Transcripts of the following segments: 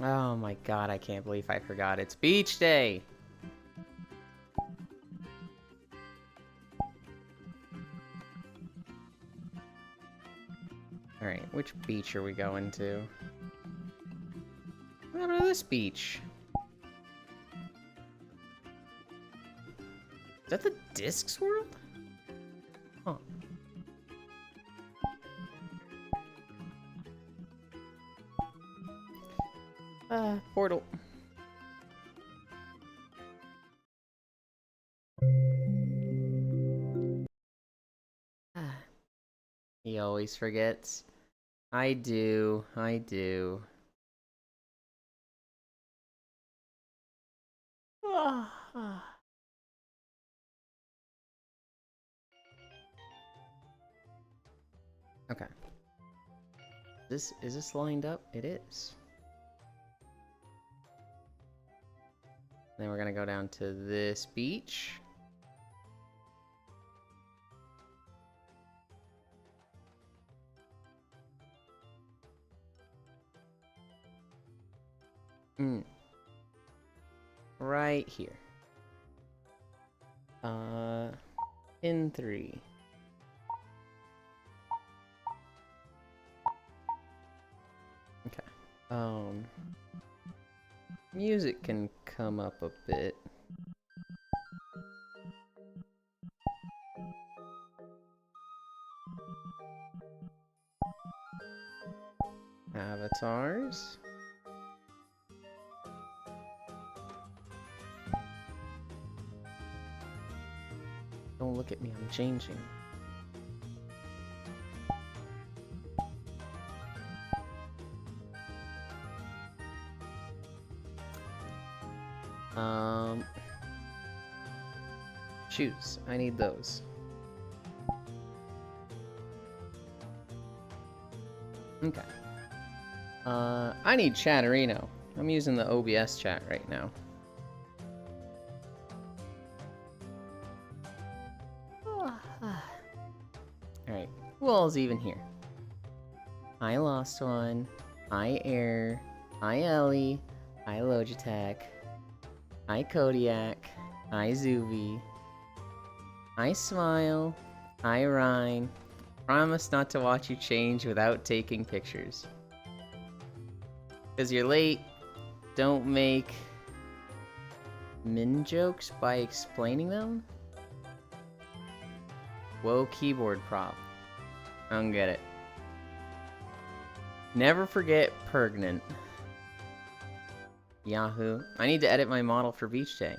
Oh my god, I can't believe I forgot. It's beach day! Alright, which beach are we going to? What happened to this beach? Is that the Discs World? Huh. Portal. He always forgets. I do. Okay. Is this lined up? It is. Then we're gonna go down to this beach. Right here. In 3. Okay. Music can come up a bit. Avatars. Don't look at me, I'm changing. Shoes. I need those. Okay. I need Chatterino. I'm using the OBS chat right now. Alright. Who all's even here? Hi, Lost One. Hi, Air. Hi, Ellie. Hi, Logitech. Hi, Kodiak. Hi, Zuvi. Hi, Smile. Hi, Ryan. Promise not to watch you change without taking pictures. Because you're late, don't make min jokes by explaining them? Whoa, keyboard prop. I don't get it. Never forget Pergnant. Yahoo. I need to edit my model for Beach Day.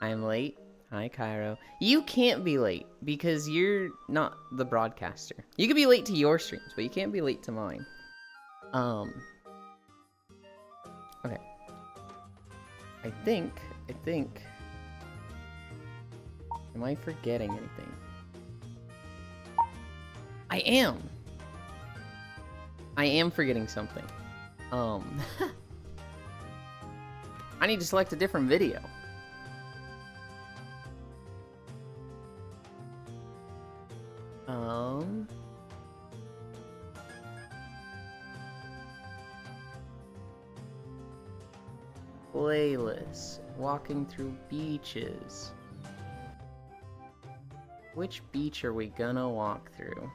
I'm late. Hi, Cairo. You can't be late because you're not the broadcaster. You can be late to your streams, but you can't be late to mine. Okay. I think... Am I forgetting anything? I am! I am forgetting something. I need to select a different video. Playlist. Walking through beaches. Which beach are we gonna walk through?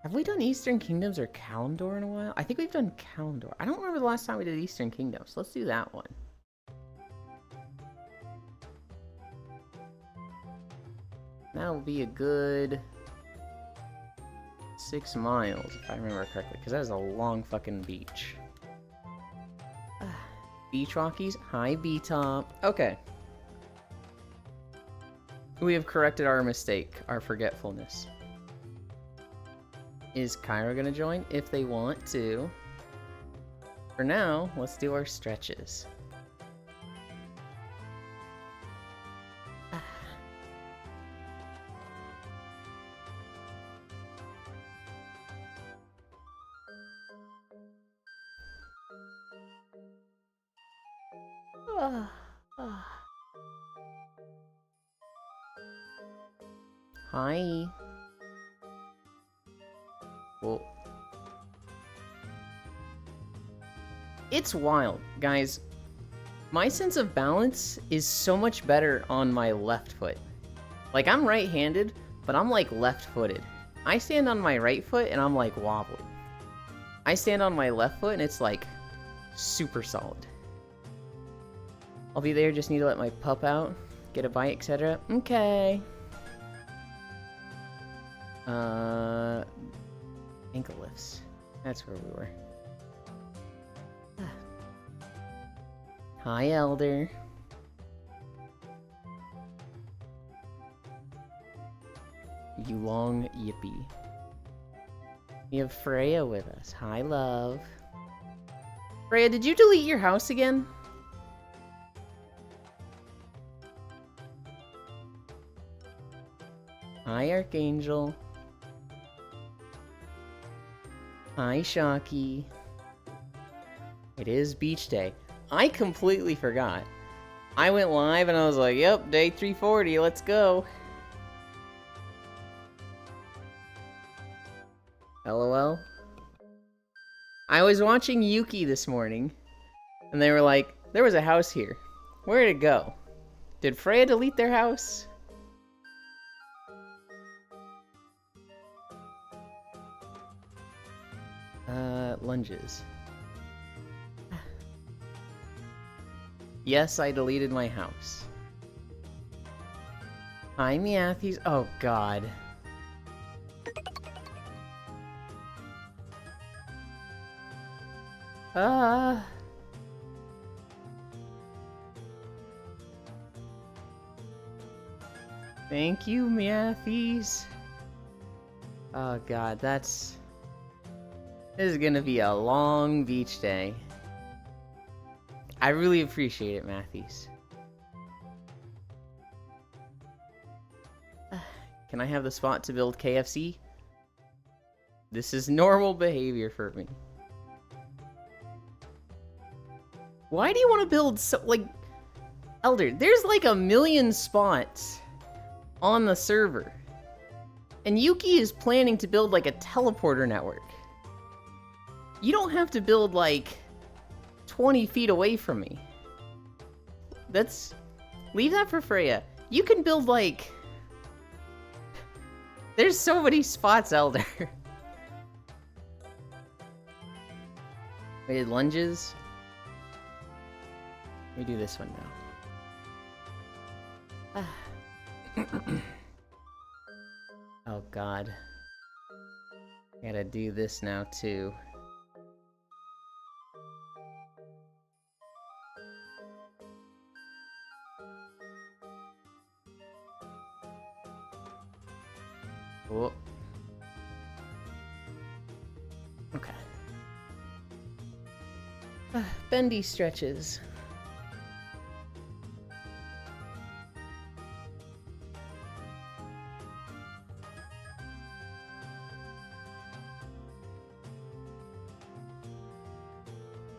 Have we done Eastern Kingdoms or Kalimdor in a while? I think we've done Kalimdor. I don't remember the last time we did Eastern Kingdoms. Let's do that one. That'll be a good 6 miles, if I remember correctly, because that is a long fucking beach. Beach walkies. Hi, B-Top. Okay. We have corrected our mistake, our forgetfulness. Is Cairo gonna join? If they want to. For now, let's do our stretches. Hi. Well. It's wild, guys. My sense of balance is so much better on my left foot. Like, I'm right-handed, but I'm like left-footed. I stand on my right foot and I'm like wobbly. I stand on my left foot and it's like super solid. I'll be there, just need to let my pup out, get a bite, etc. Okay. Ankle lifts. That's where we were. Hi, Elder. You long yippee. We have Freya with us. Hi, love. Freya, did you delete your house again? Hi, Archangel. Hi, Shocky. It is beach day. I completely forgot. I went live and I was like, yep, day 340, let's go. LOL. I was watching Yuki this morning, and they were like, there was a house here. Where'd it go? Did Freya delete their house? Lunges. Yes, I deleted my house. Hi, Meathies. Oh, God. Thank you, Meathies. Oh, God, this is gonna be a long beach day. I really appreciate it, Matthews. Can I have the spot to build KFC? This is normal behavior for me. Why do you want to build Elder, there's like 1 million spots on the server. And Yuki is planning to build like a teleporter network. You don't have to build like 20 feet away from me. Leave that for Freya. You can build like... There's so many spots, Elder. We did lunges. We do this one now. Oh, God. I gotta do this now, too. Oh. Okay. Bendy stretches.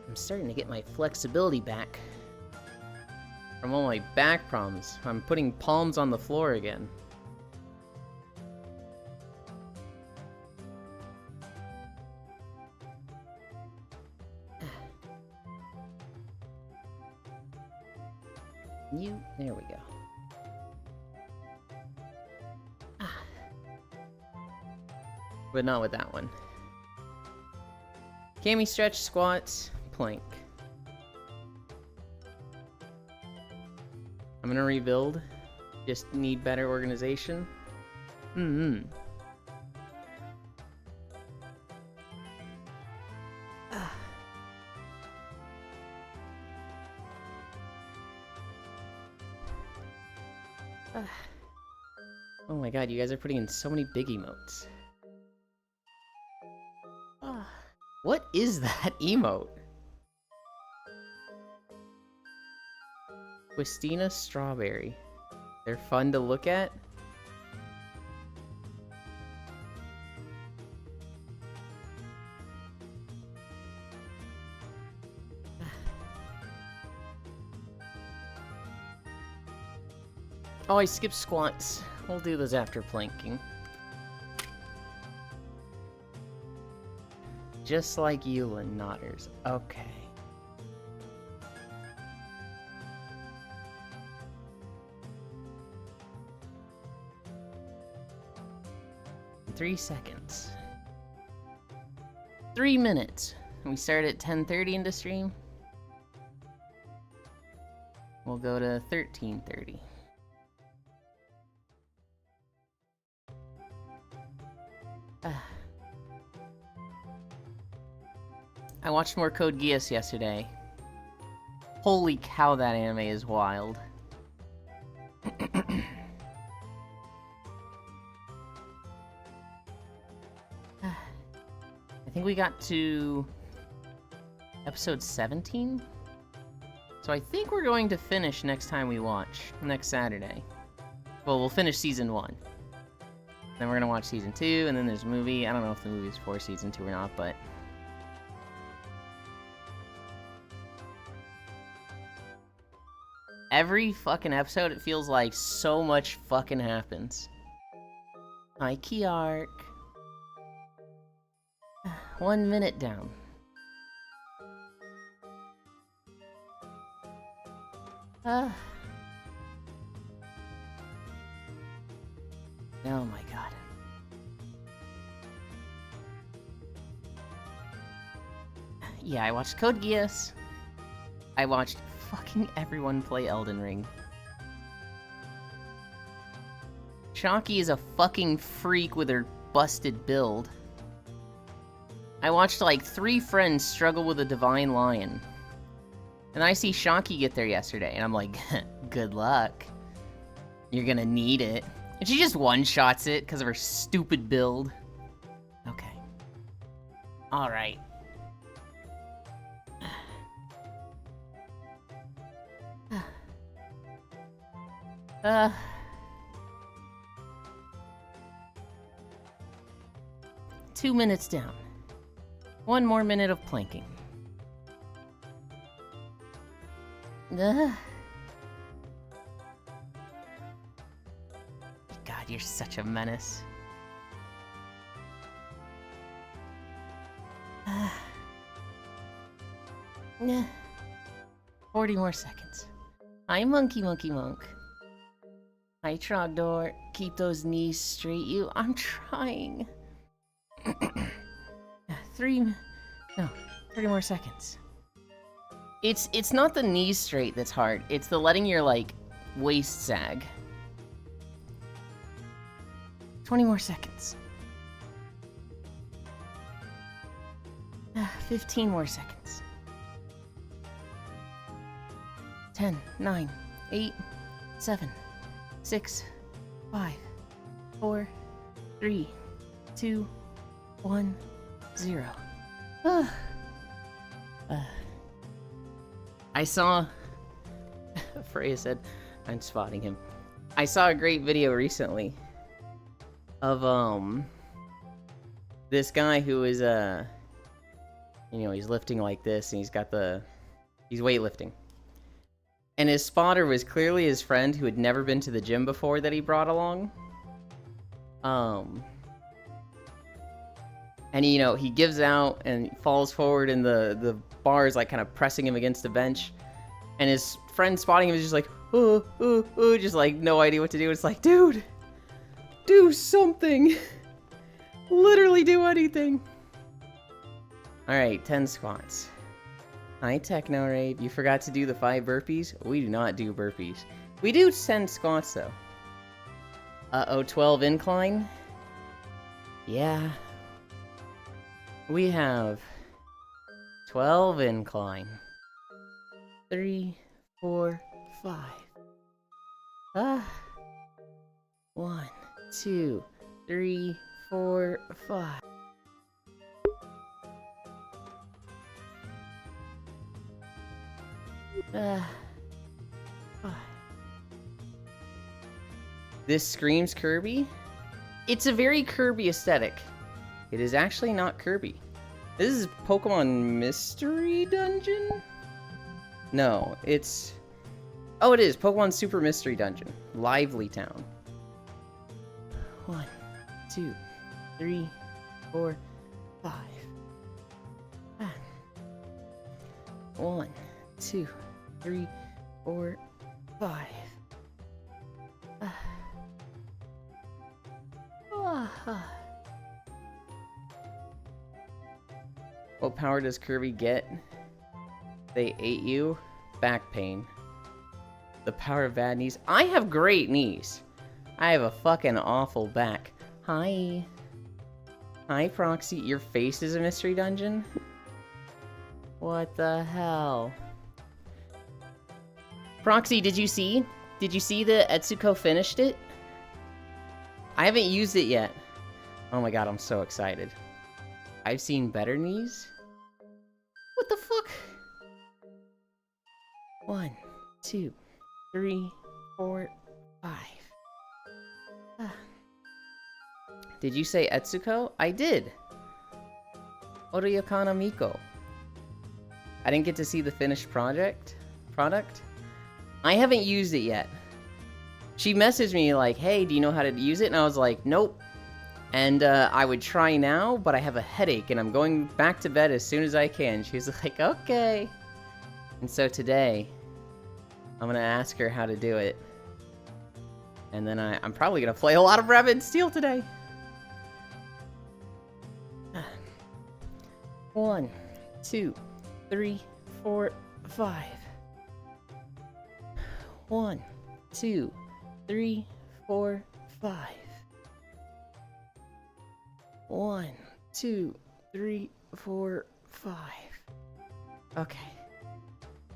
I'm starting to get my flexibility back from all my back problems. I'm putting palms on the floor again. There we go. But not with that one. Cami stretch, squats, plank. I'm gonna rebuild. Just need better organization. Oh my god, you guys are putting in so many big emotes. What is that emote? Twistina Strawberry. They're fun to look at. Oh, I skipped squats. We'll do those after planking. Just like Eula Nodders. Okay. 3 seconds. 3 minutes. We start at 10:30 into stream. We'll go to 13:30. I watched more Code Geass yesterday. Holy cow, that anime is wild. I think we got to episode 17? So I think we're going to finish next time we watch, next Saturday. Well, we'll finish season 1. Then we're gonna watch season 2, and then there's a movie. I don't know if the movie's for season 2 or not, but... Every fucking episode, it feels like so much fucking happens. Hi, Kiark. 1 minute down. Oh my god. Yeah, I watched Code Geass. I watched fucking everyone play Elden Ring. Shocky is a fucking freak with her busted build. I watched like 3 friends struggle with a Divine Lion. And I see Shocky get there yesterday, and I'm like, good luck. You're gonna need it. And she just one-shots it because of her stupid build. Okay. Alright. Uh... 2 minutes down. 1 more minute of planking. God, you're such a menace. 40 more seconds. Hi, Monkey Monk. Hi, Trogdor. Keep those knees straight, you. I'm trying. 30 more seconds. It's not the knees straight that's hard. It's the letting your, like, waist sag. 20 more seconds. 15 more seconds. 10, 9, 8, 7, 6, 5, 4, 3, 2, 1, 0. I saw... Freya said, I'm spotting him. I saw a great video recently of, this guy who is, he's lifting like this, and he's weightlifting. And his spotter was clearly his friend who had never been to the gym before that he brought along. And, he gives out and falls forward, and the bar is, like, kind of pressing him against the bench. And his friend spotting him is just like, just, like, no idea what to do. It's like, dude, do something. Literally do anything. Alright, 10 squats. Hi, Techno Rave. You forgot to do the 5 burpees? We do not do burpees. We do 10 squats, though. Uh-oh, 12 incline? Yeah. We have 12 incline. 3, 4, 5. 1, 2, 3, 4, 5. This screams Kirby? It's a very Kirby aesthetic. It is actually not Kirby. This is Pokemon Mystery Dungeon? No, it's... Oh, it is. Pokemon Super Mystery Dungeon. Lively Town. 1, 2, 3, 4, 5. 1, 2, 3, 4, 5. What power does Kirby get? They ate you? Back pain. The power of bad knees. I have great knees. I have a fucking awful back. Hi. Hi, Proxy. Your face is a mystery dungeon? What the hell? Proxy, did you see? Did you see that Etsuko finished it? I haven't used it yet. Oh my god, I'm so excited. I've seen better knees? What the fuck? 1, 2, 3, 4, 5. Ah. Did you say Etsuko? I did. Oriyakana Miko. I didn't get to see the finished product. I haven't used it yet. She messaged me like, hey, do you know how to use it? And I was like, nope. And I would try now, but I have a headache and I'm going back to bed as soon as I can. She was like, okay. And so today, I'm gonna ask her how to do it. And then I'm probably gonna play a lot of Rabbit Steel today. 1, 2, 3, 4, 5. 1, 2, 3, 4, 5. 1, 2, 3, 4, 5. Okay.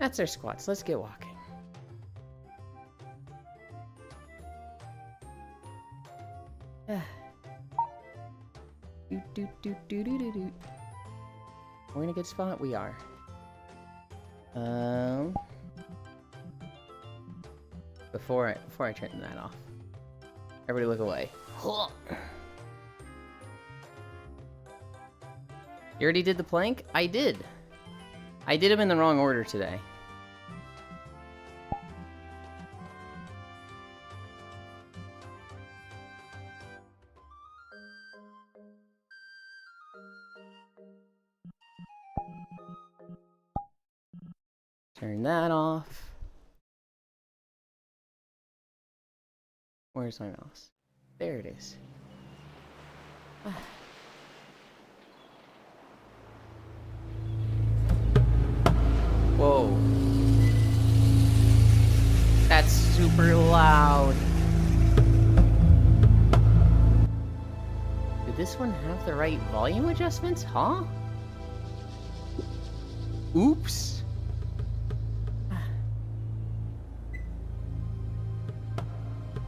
That's our squats. Let's get walking. We're in a good spot. We are. Before I turn that off, everybody look away. You already did the plank? I did. I did them in the wrong order today. Turn that off. Where's my mouse? There it is. Whoa. That's super loud. Did this one have the right volume adjustments, huh? Oops.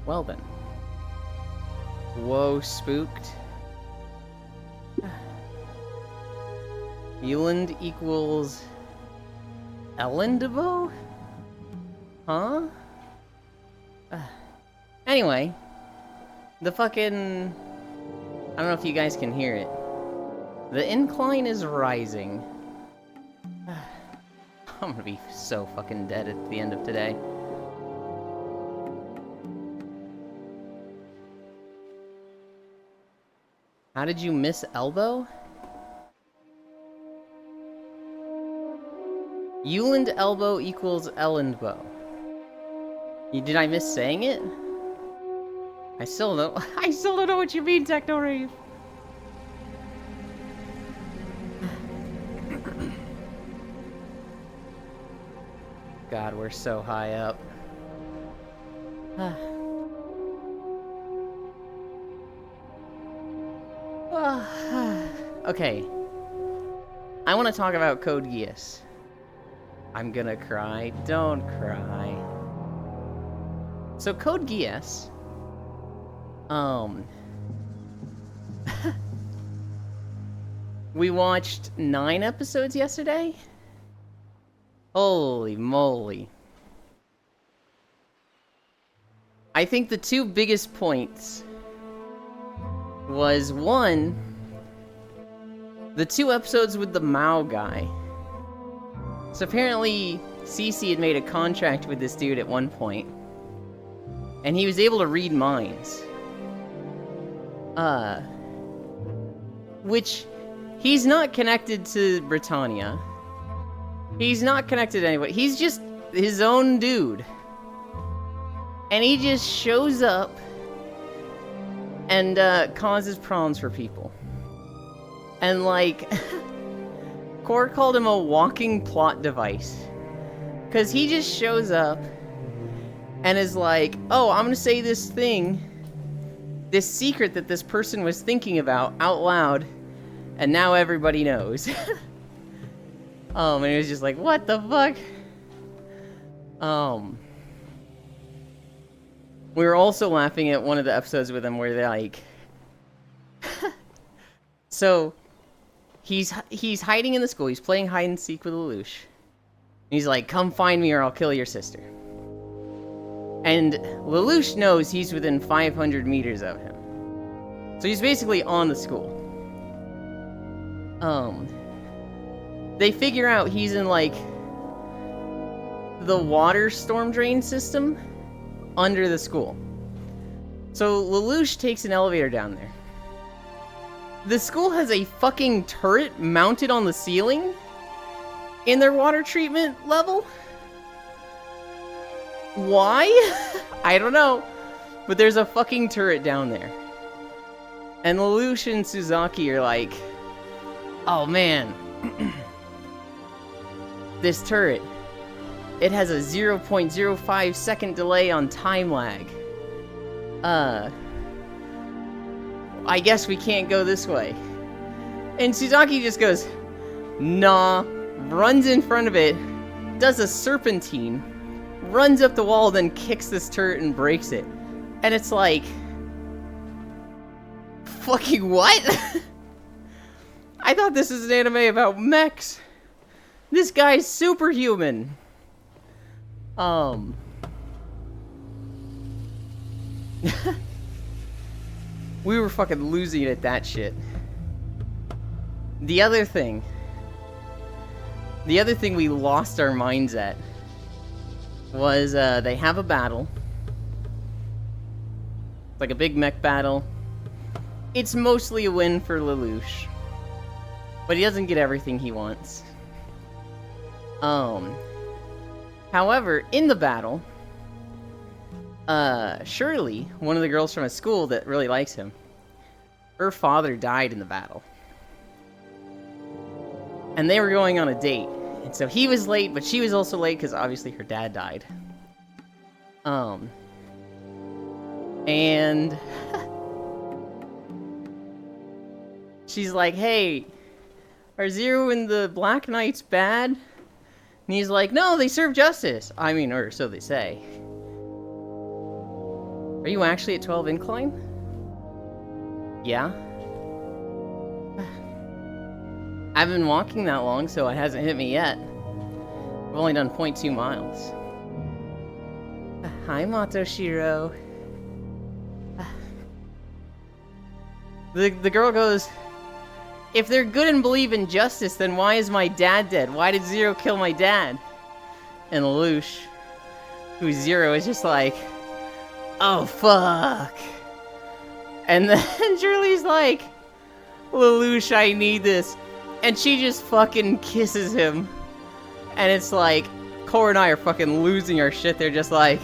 Well then. Whoa, spooked. Euland equals Elendebo? Huh? Anyway. The fucking... I don't know if you guys can hear it. The incline is rising. I'm gonna be so fucking dead at the end of today. How did you miss elbow? Euland elbow equals Elendbo. Did I miss saying it? I still don't know what you mean, Techno Rave. God, we're so high up. Okay. I want to talk about Code Geass. I'm gonna cry. Don't cry. So Code Geass. We watched 9 episodes yesterday? Holy moly. I think the 2 biggest points was 1, the 2 episodes with the Mao guy. So apparently CC had made a contract with this dude at one point, and he was able to read minds. Which, he's not connected to Britannia. He's not connected to anybody. He's just his own dude. And he just shows up and causes problems for people. And like, Core called him a walking plot device. Because he just shows up and is like, oh, I'm gonna say this thing, this secret that this person was thinking about out loud, and now everybody knows. And he was just like, what the fuck? We were also laughing at one of the episodes with him where they're like, so he's hiding in the school. He's playing hide and seek with Lelouch. He's like, come find me or I'll kill your sister. And Lelouch knows he's within 500 meters of him. So he's basically on the school. They figure out he's in, like, the water storm drain system under the school. So Lelouch takes an elevator down there. The school has a fucking turret mounted on the ceiling in their water treatment level. Why? I don't know. But there's a fucking turret down there. And Lelouch and Suzaki are like, oh man, this turret, it has a 0.05 second delay on time lag. I guess we can't go this way. And Suzaki just goes, nah, runs in front of it, does a serpentine, runs up the wall, then kicks this turret and breaks it. And it's like, fucking what? I thought this was an anime about mechs. This guy's superhuman. We were fucking losing it at that shit. The other thing we lost our minds at was, they have a battle. It's like a big mech battle. It's mostly a win for Lelouch. But he doesn't get everything he wants. However, in the battle, Shirley, one of the girls from his school that really likes him, her father died in the battle. And they were going on a date. And so he was late, but she was also late because obviously her dad died. And she's like, hey, are Zero and the Black Knights bad? And he's like, no, they serve justice. I mean, or so they say. Are you actually at 12 Incline? Yeah? I haven't been walking that long, so it hasn't hit me yet. I've only done 0.2 miles. Hi, Matoshiro. The girl goes, if they're good and believe in justice, then why is my dad dead? Why did Zero kill my dad? And Lelouch, who's Zero, is just like, oh, fuck. And then Shirley's like, Lelouch, I need this. And she just fucking kisses him. And it's like, Core and I are fucking losing our shit. They're just like,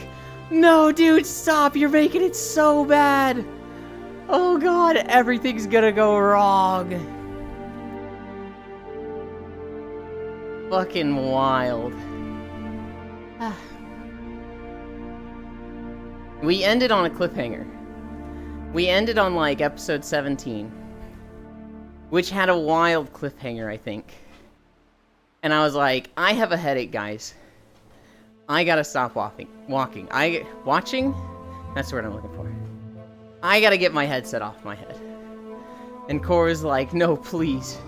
no, dude, stop. You're making it so bad. Oh, God, everything's gonna go wrong. Fucking wild. We ended on a cliffhanger. We ended on, like, episode 17. Which had a wild cliffhanger, I think. And I was like, I have a headache, guys. I gotta stop walking. Watching? That's the word I'm looking for. I gotta get my headset off my head. And Core was like, no, please.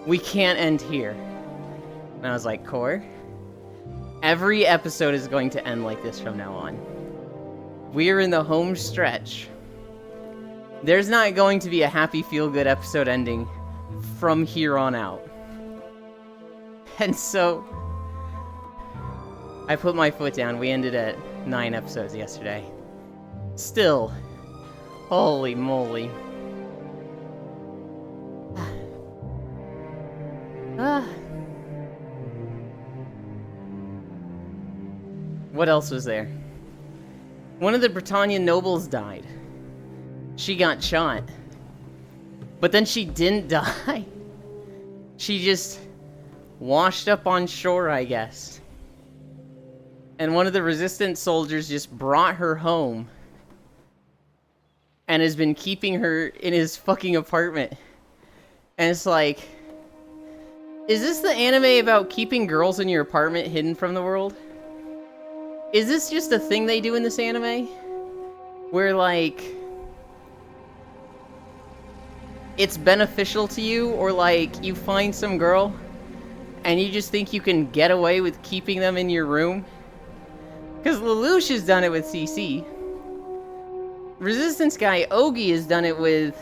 We can't end here. And I was like, Core, every episode is going to end like this from now on. We're in the home stretch. There's not going to be a happy, feel-good episode ending from here on out. And so, I put my foot down. We ended at 9 episodes yesterday. Still, holy moly. What else was there? One of the Britannian nobles died. She got shot. But then she didn't die. She just washed up on shore, I guess. And one of the resistance soldiers just brought her home and has been keeping her in his fucking apartment. And it's like, is this the anime about keeping girls in your apartment hidden from the world? Is this just a thing they do in this anime? Where, like, it's beneficial to you, or, like, you find some girl and you just think you can get away with keeping them in your room? Because Lelouch has done it with CC. Resistance guy Ogi has done it with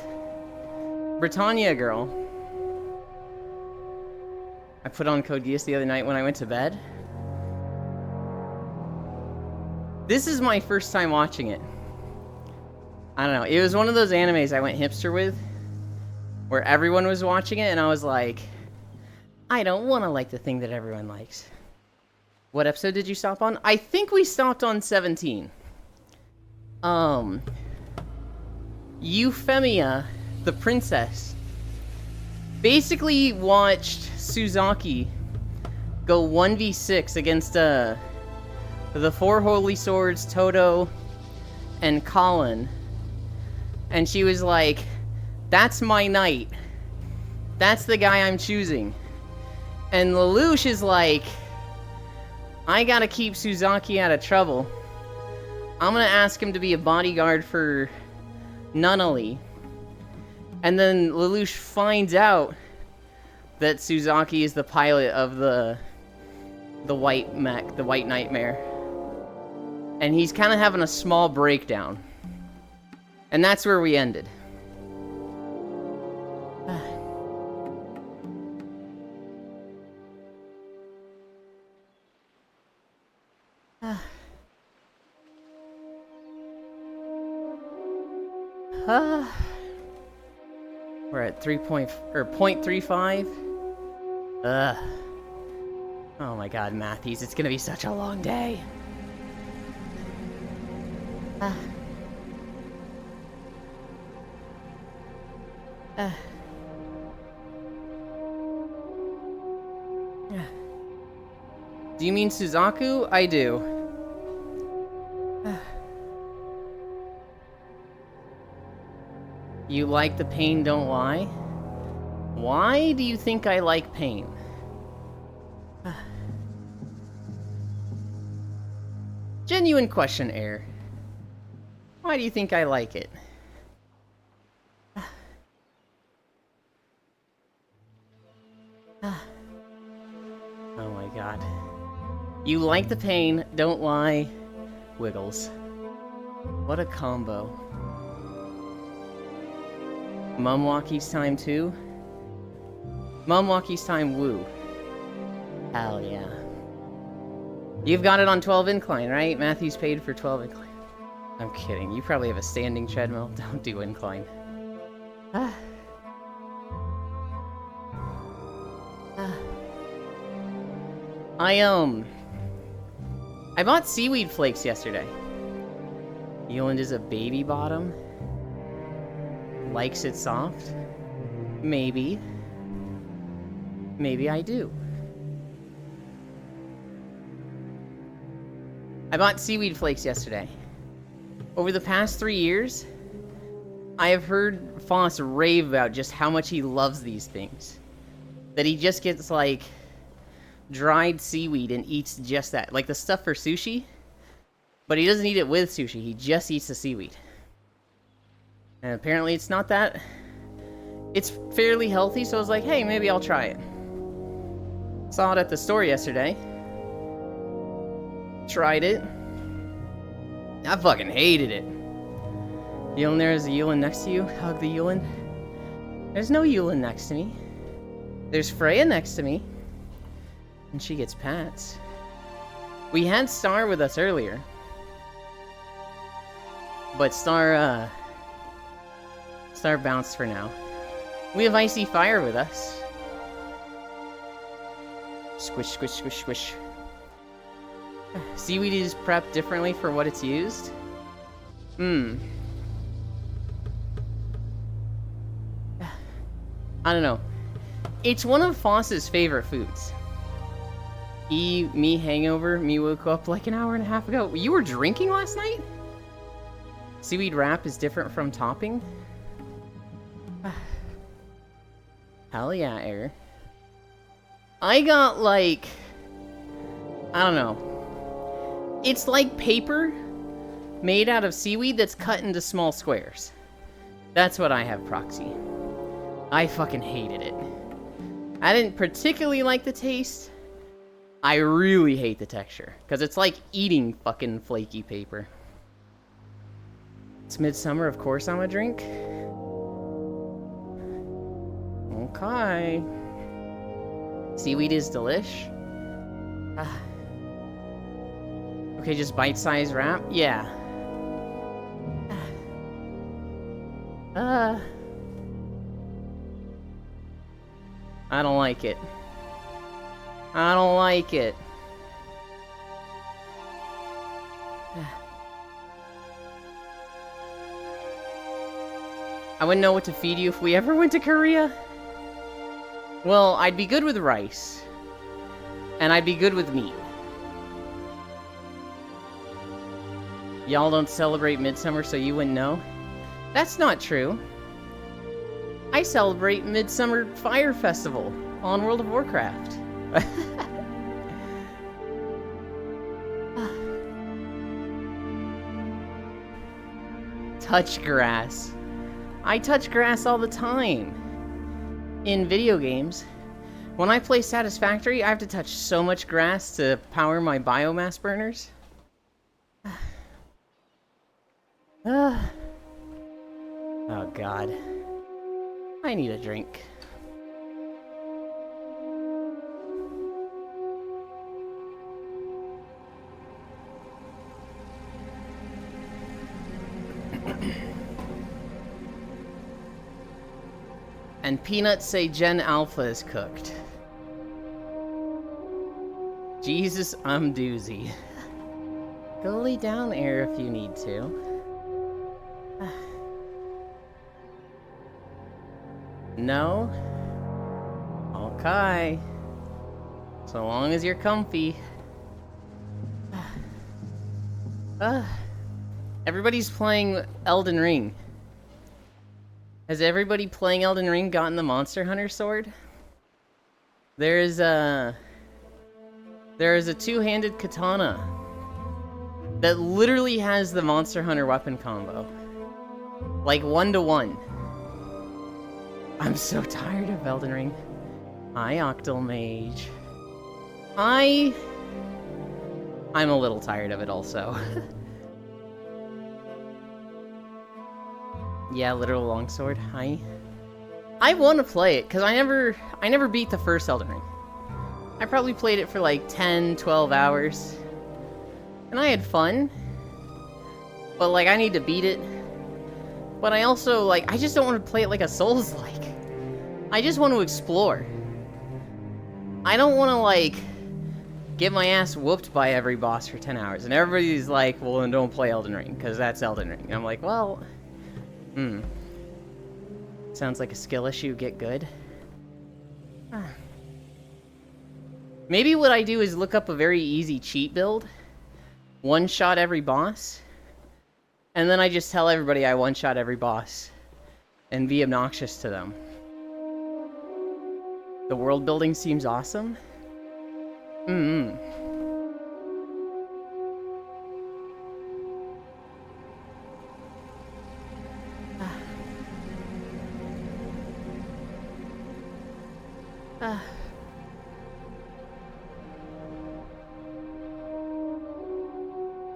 Britannia girl. I put on Code Geass the other night when I went to bed. This is my first time watching it. I don't know. It was one of those animes I went hipster with, where everyone was watching it, and I was like, I don't want to like the thing that everyone likes. What episode did you stop on? I think we stopped on 17. Euphemia, the princess, basically watched Suzaki go 1v6 against the Four Holy Swords, Todo, and Colin. And she was like, that's my knight. That's the guy I'm choosing. And Lelouch is like, I gotta keep Suzaki out of trouble. I'm gonna ask him to be a bodyguard for Nunnally. And then Lelouch finds out that Suzaki is the pilot of the white mech, the White Nightmare. And he's kind of having a small breakdown. And that's where we ended. We're at 0.35. Oh my god, Matthews, it's gonna be such a long day. Do you mean Suzaku? I do. You like the pain, don't lie? Why do you think I like pain? Genuine question, Air. Why do you think I like it? Oh my god. You like the pain, don't lie, Wiggles. What a combo. Mumwalkie's time too? Mumwalkie's time woo. Hell yeah. You've got it on 12 incline, right? Matthew's paid for 12 incline. I'm kidding. You probably have a standing treadmill. Don't do incline. I bought seaweed flakes yesterday. Yuland is a baby bottom. Likes it soft? Maybe. Maybe I do. I bought seaweed flakes yesterday. Over the past 3 years, I have heard Foss rave about just how much he loves these things. That he just gets, like, dried seaweed and eats just that. Like the stuff for sushi, but he doesn't eat it with sushi. He just eats the seaweed. And apparently it's not that... It's fairly healthy, so I was like, hey, maybe I'll try it. Saw it at the store yesterday. Tried it. I fucking hated it. Yulin, there's a Yulin next to you. Hug the Yulin. There's no Yulin next to me. There's Freya next to me. And she gets pats. We had Star with us earlier. But Star bounced for now. We have Icy Fire with us. Squish, squish, squish, squish. Seaweed is prepped differently for what it's used? I don't know. It's one of Foss's favorite foods. Me hangover. Me woke up like an hour and a half ago. You were drinking last night? Seaweed wrap is different from topping? Hell yeah, Air. I got like... I don't know. It's like paper made out of seaweed that's cut into small squares. That's what I have, Proxy. I fucking hated it. I didn't particularly like the taste. I really hate the texture, because it's like eating fucking flaky paper. It's midsummer, of course I'm a drink. Okay. Seaweed is delish. Okay, just bite-sized wrap? Yeah. I don't like it. I don't like it. I wouldn't know what to feed you if we ever went to Korea. Well, I'd be good with rice. And I'd be good with meat. Y'all don't celebrate Midsummer, so you wouldn't know? That's not true. I celebrate Midsummer Fire Festival on World of Warcraft. Touch grass. I touch grass all the time. In video games. When I play Satisfactory, I have to touch so much grass to power my biomass burners. Oh god. I need a drink. And Peanuts say Gen Alpha is cooked. Jesus, I'm doozy. Go lay down, Air, if you need to. No? Okay. So long as you're comfy. Everybody's playing Elden Ring. Has everybody playing Elden Ring gotten the Monster Hunter sword? There is a two-handed katana that literally has the Monster Hunter weapon combo. Like 1-to-1. I'm so tired of Elden Ring. Hi, Octomage. I'm a little tired of it also. Yeah, literal longsword. Hi. I want to play it, because I never beat the first Elden Ring. I probably played it for like 10, 12 hours. And I had fun. But like, I need to beat it. But I also, like, I just don't want to play it like a Souls-like. I just want to explore. I don't want to, like, get my ass whooped by every boss for 10 hours. And everybody's like, well, then don't play Elden Ring, because that's Elden Ring. And I'm like, well... Sounds like a skill issue, get good. Maybe what I do is look up a very easy cheat build. One-shot every boss. And then I just tell everybody I one-shot every boss. And be obnoxious to them. The world building seems awesome.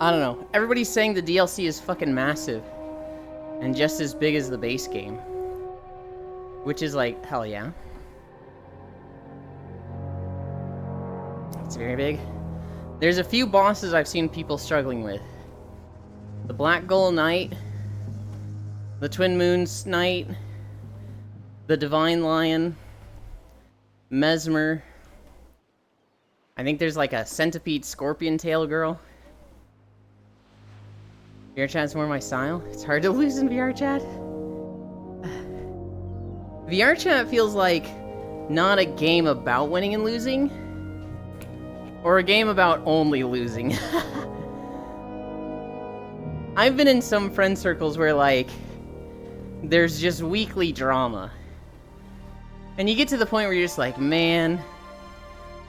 I don't know. Everybody's saying the DLC is fucking massive. And just as big as the base game. Which is like, hell yeah. It's very big. There's a few bosses I've seen people struggling with. The Black Gull Knight. The Twin Moons Knight. The Divine Lion. Mesmer. I think there's like a Centipede Scorpion Tail girl. VR chat's more my style. It's hard to lose in VR chat. VR chat feels like not a game about winning and losing. Or a game about only losing. I've been in some friend circles where, like, there's just weekly drama. And you get to the point where you're just like, man,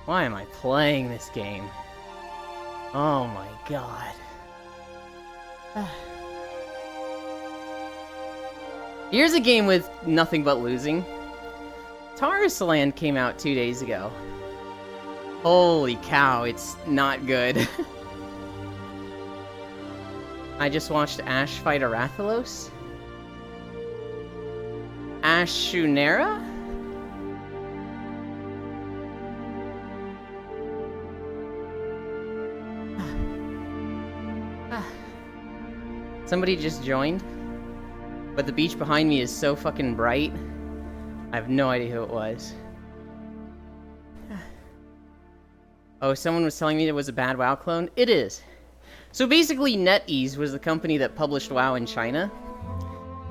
why am I playing this game? Oh my god. Here's a game with nothing but losing. Taris Land came out 2 days ago. Holy cow, it's not good. I just watched Ash fight a Rathalos. Ashunera? Somebody just joined, but the beach behind me is so fucking bright. I have no idea who it was. Oh, someone was telling me it was a bad WoW clone? It is. So basically, NetEase was the company that published WoW in China.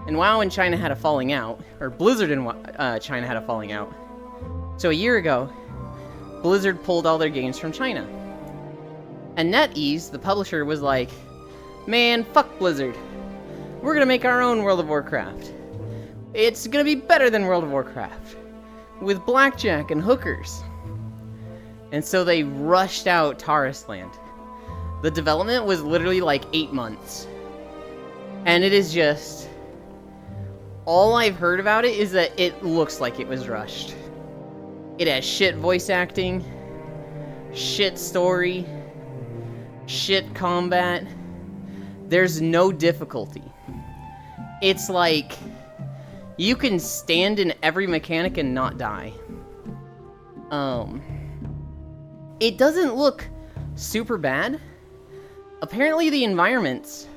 And WoW in China had a falling out, or Blizzard in China had a falling out. So a year ago, Blizzard pulled all their games from China. And NetEase, the publisher, was like, man, fuck Blizzard. We're gonna make our own World of Warcraft. It's gonna be better than World of Warcraft. With blackjack and hookers. And so they rushed out Taris Land. The development was literally like 8 months. And it is just... all I've heard about it is that it looks like it was rushed. It has shit voice acting, shit story, shit combat. There's no difficulty. It's like you can stand in every mechanic and not die. It doesn't look super bad. Apparently the environments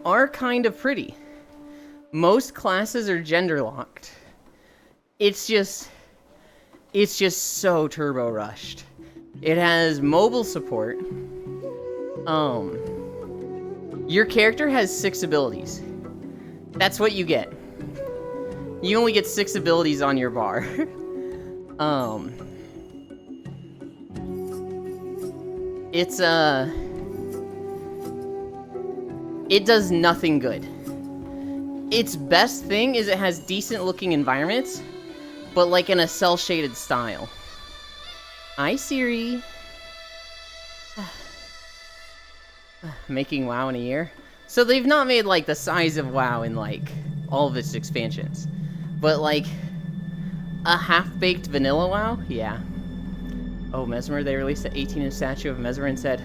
are kind of pretty. Most classes are gender locked. It's just so turbo rushed. It has mobile support. Your character has 6 abilities. That's what you get. You only get 6 abilities on your bar. It does nothing good. Its best thing is it has decent looking environments, but like in a cell shaded style. Hi Siri. Making WoW in a year. So they've not made like the size of WoW in like all of its expansions. But like a half-baked vanilla WoW? Yeah. Oh, Mesmer, they released an 18-inch statue of Mesmer and said,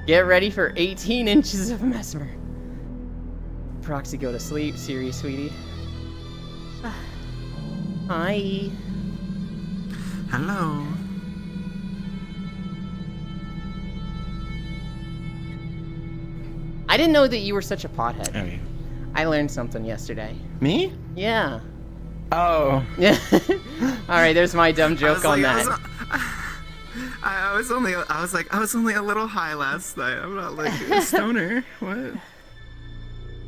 get ready for 18 inches of Mesmer. Proxy, go to sleep. Siri, sweetie. Hi. Hello. I didn't know that you were such a pothead. Okay. I learned something yesterday. Me? Yeah. Oh. Yeah. Alright, there's my dumb joke on that. I was only a little high last night. I'm not like a stoner. What?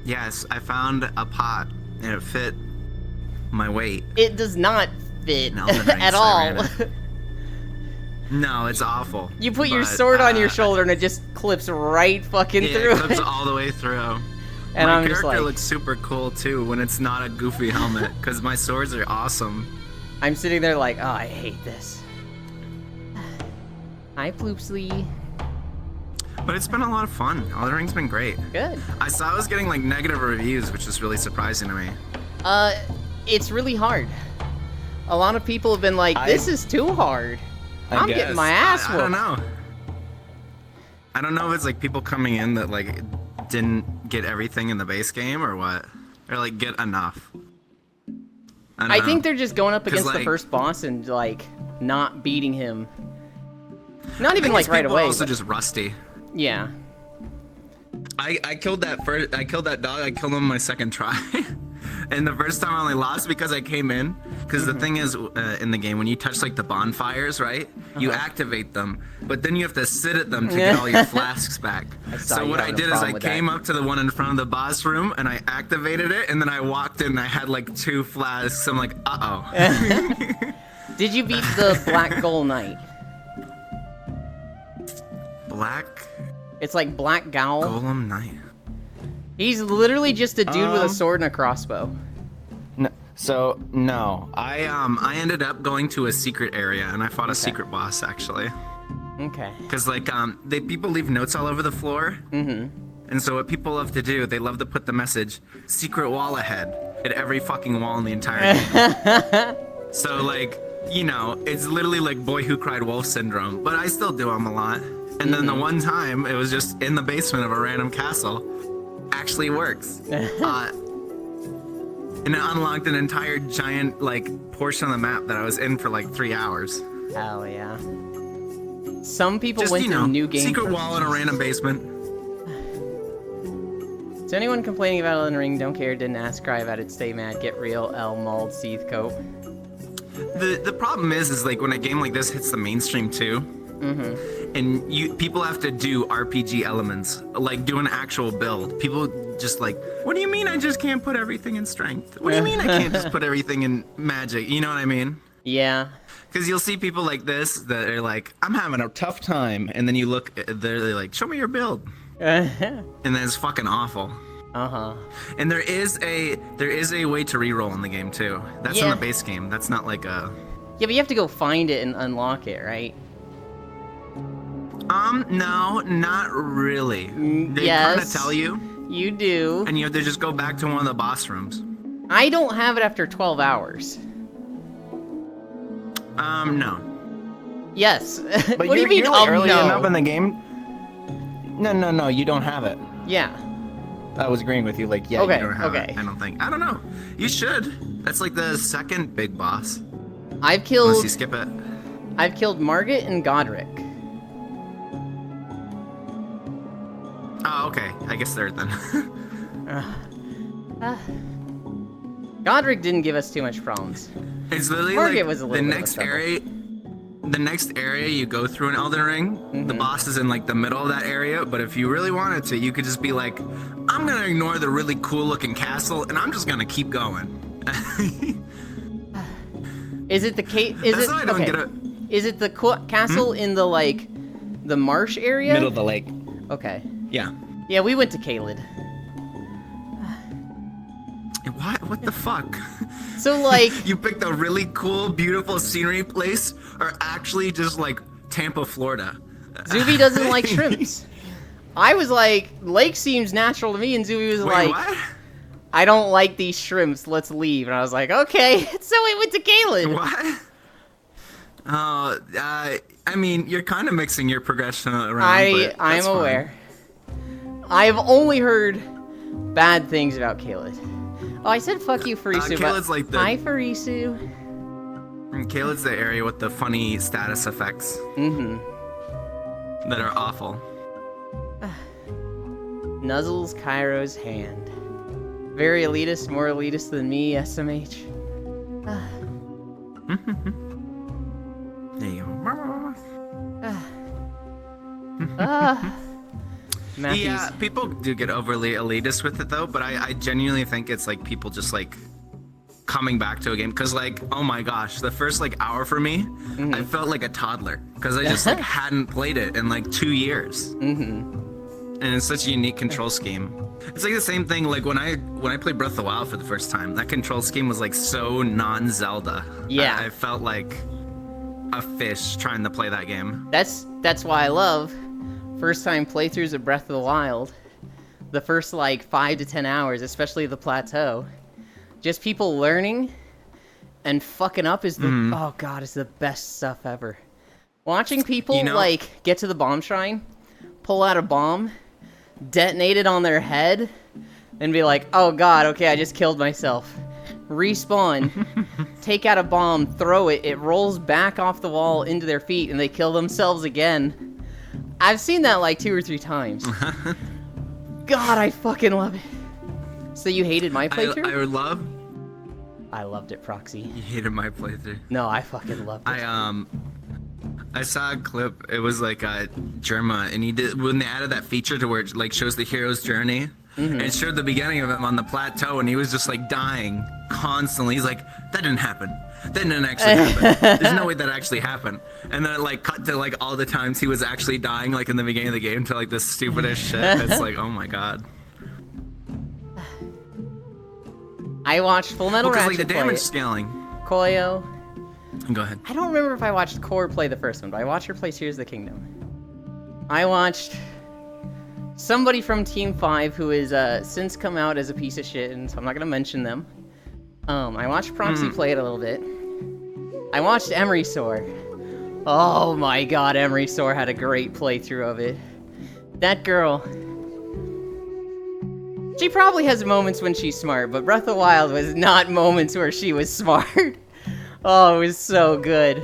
Yes, I found a pot and it fit my weight. It does not fit No, the at all. No, it's awful. You put your sword on your shoulder and it just clips right fucking through. It clips all the way through. And my I'm just character like, looks super cool too when it's not a goofy helmet, because my swords are awesome. I'm sitting there like, oh, I hate this. Hi, Floopsly. But it's been a lot of fun. Elden Ring's been great. Good. I saw I was getting like negative reviews, which is really surprising to me. It's really hard. A lot of people have been like, this is too hard. I'm getting my ass whooped. I don't know. I don't know if it's like people coming in that like didn't get everything in the base game or what, or like get enough. I think they're just going up against like, the first boss and like not beating him. Not even like right away. Also just rusty. Yeah. I killed that dog. I killed him my second try. And the first time I only lost because I came in. Because the thing is, in the game, when you touch like the bonfires, right? You activate them, but then you have to sit at them to get all your flasks back. So what I did is I came up to the one in front of the boss room and I activated it, and then I walked in and I had like 2 flasks. I'm like, uh-oh. Did you beat the Black Gold Knight? Black It's like Black Gowl. Golem Knight. He's literally just a dude with a sword and a crossbow. No. I ended up going to a secret area and I fought a secret boss actually. Okay. Cause like people leave notes all over the floor. Mm-hmm. And so what people love to do, they love to put the message "secret wall ahead" at every fucking wall in the entire game. So like, you know, it's literally like Boy Who Cried Wolf syndrome. But I still do them a lot. And then the one time it was just in the basement of a random castle. Actually works. And it unlocked an entire giant like portion of the map that I was in for like 3 hours. Hell yeah. Some people Just, went you to know, new game. secret wall in a random basement. So anyone complaining about Elden Ring, don't care, didn't ask, cry about it, stay mad, get real, L mauled, seeth cope. The problem is like when a game like this hits the mainstream too, and people have to do RPG elements, like do an actual build. People just like, what do you mean I just can't put everything in strength? What do you mean I can't just put everything in magic? You know what I mean? Yeah. Because you'll see people like this that are like, I'm having a tough time, and then you look, they're like, show me your build, and then it's fucking awful. And there is a way to reroll in the game too. That's in the base game. That's not like a. Yeah, but you have to go find it and unlock it, right? No, not really. They kind of tell you. You do. And you have to just go back to one of the boss rooms. I don't have it after 12 hours. No. Yes. But what do you mean? Like early no. enough in the game. No, you don't have it. Yeah. I was agreeing with you. Like, yeah, Okay, you don't have okay. it. I don't think. I don't know. You should. That's like the second big boss. I've Unless killed. you skip it. I've killed Margit and Godric. Oh, okay. I guess third then. Godric didn't give us too much problems. It's literally Margit like was a the little bit of next trouble. area. The next area you go through in Elden Ring, the boss is in like the middle of that area. But if you really wanted to, you could just be like, I'm gonna ignore the really cool looking castle and I'm just gonna keep going. Is it the case? Is That's it why I don't okay? get it. Is it the castle in the like the marsh area? Middle of the lake. Okay. Yeah. Yeah, we went to Caelid. What the fuck? So like, You picked a really cool, beautiful scenery place, or actually just like Tampa, Florida. Zuby doesn't like shrimps. I was like, lake seems natural to me, and Zuby was Wait, like, what? I don't like these shrimps. Let's leave. And I was like, okay. So we went to Caelid. What? I mean, you're kind of mixing your progression around. but I'm that's fine. aware. I've only heard bad things about Caelid. Oh, I said fuck you, Farisu. Caelid's like the- Hi, Farisu. Caelid's the area with the funny status effects. That are awful. Nuzzles Cairo's hand. Very elitist, more elitist than me, SMH. There you go. Matthews. Yeah, people do get overly elitist with it though, but I genuinely think it's like people just like coming back to a game because like, oh my gosh, the first like hour for me, I felt like a toddler because I just like hadn't played it in like 2 years. And it's such a unique control scheme. It's like the same thing like when I played Breath of the Wild for the first time, that control scheme was like so non-Zelda. Yeah. I felt like a fish trying to play that game. That's why I love first time playthroughs of Breath of the Wild. The first like 5 to 10 hours, especially the plateau. Just people learning and fucking up is the oh god, it's the best stuff ever. Watching people You know- like get to the bomb shrine, pull out a bomb, detonate it on their head, and be like, oh god, okay, I just killed myself. Respawn, take out a bomb, throw it, it rolls back off the wall into their feet, and they kill themselves again. I've seen that like 2 or 3 times. God, I fucking love it. So you hated my playthrough? I I loved it, Proxy. You hated my playthrough. No, I fucking loved it. I saw a clip. It was like Germa, and he did when they added that feature to where it like shows the hero's journey. and it showed the beginning of him on the plateau, and he was just like dying constantly. He's like, that didn't happen. That didn't actually happen. There's no way that actually happened. And then it like cut to like all the times he was actually dying, like in the beginning of the game, to like the stupidest shit. It's like, oh my god. I watched Full Metal Because Ratchet like the play damage it. scaling. Koyo. Go ahead. I don't remember if I watched Core play the first one, but I watched her play Tears of the Kingdom. I watched somebody from Team 5 who has since come out as a piece of shit, and so I'm not gonna mention them. I watched Proxy play it a little bit. I watched Emery Soar. Oh my god, Emery Soar had a great playthrough of it. That girl. She probably has moments when she's smart, but Breath of the Wild was not moments where she was smart. Oh, it was so good.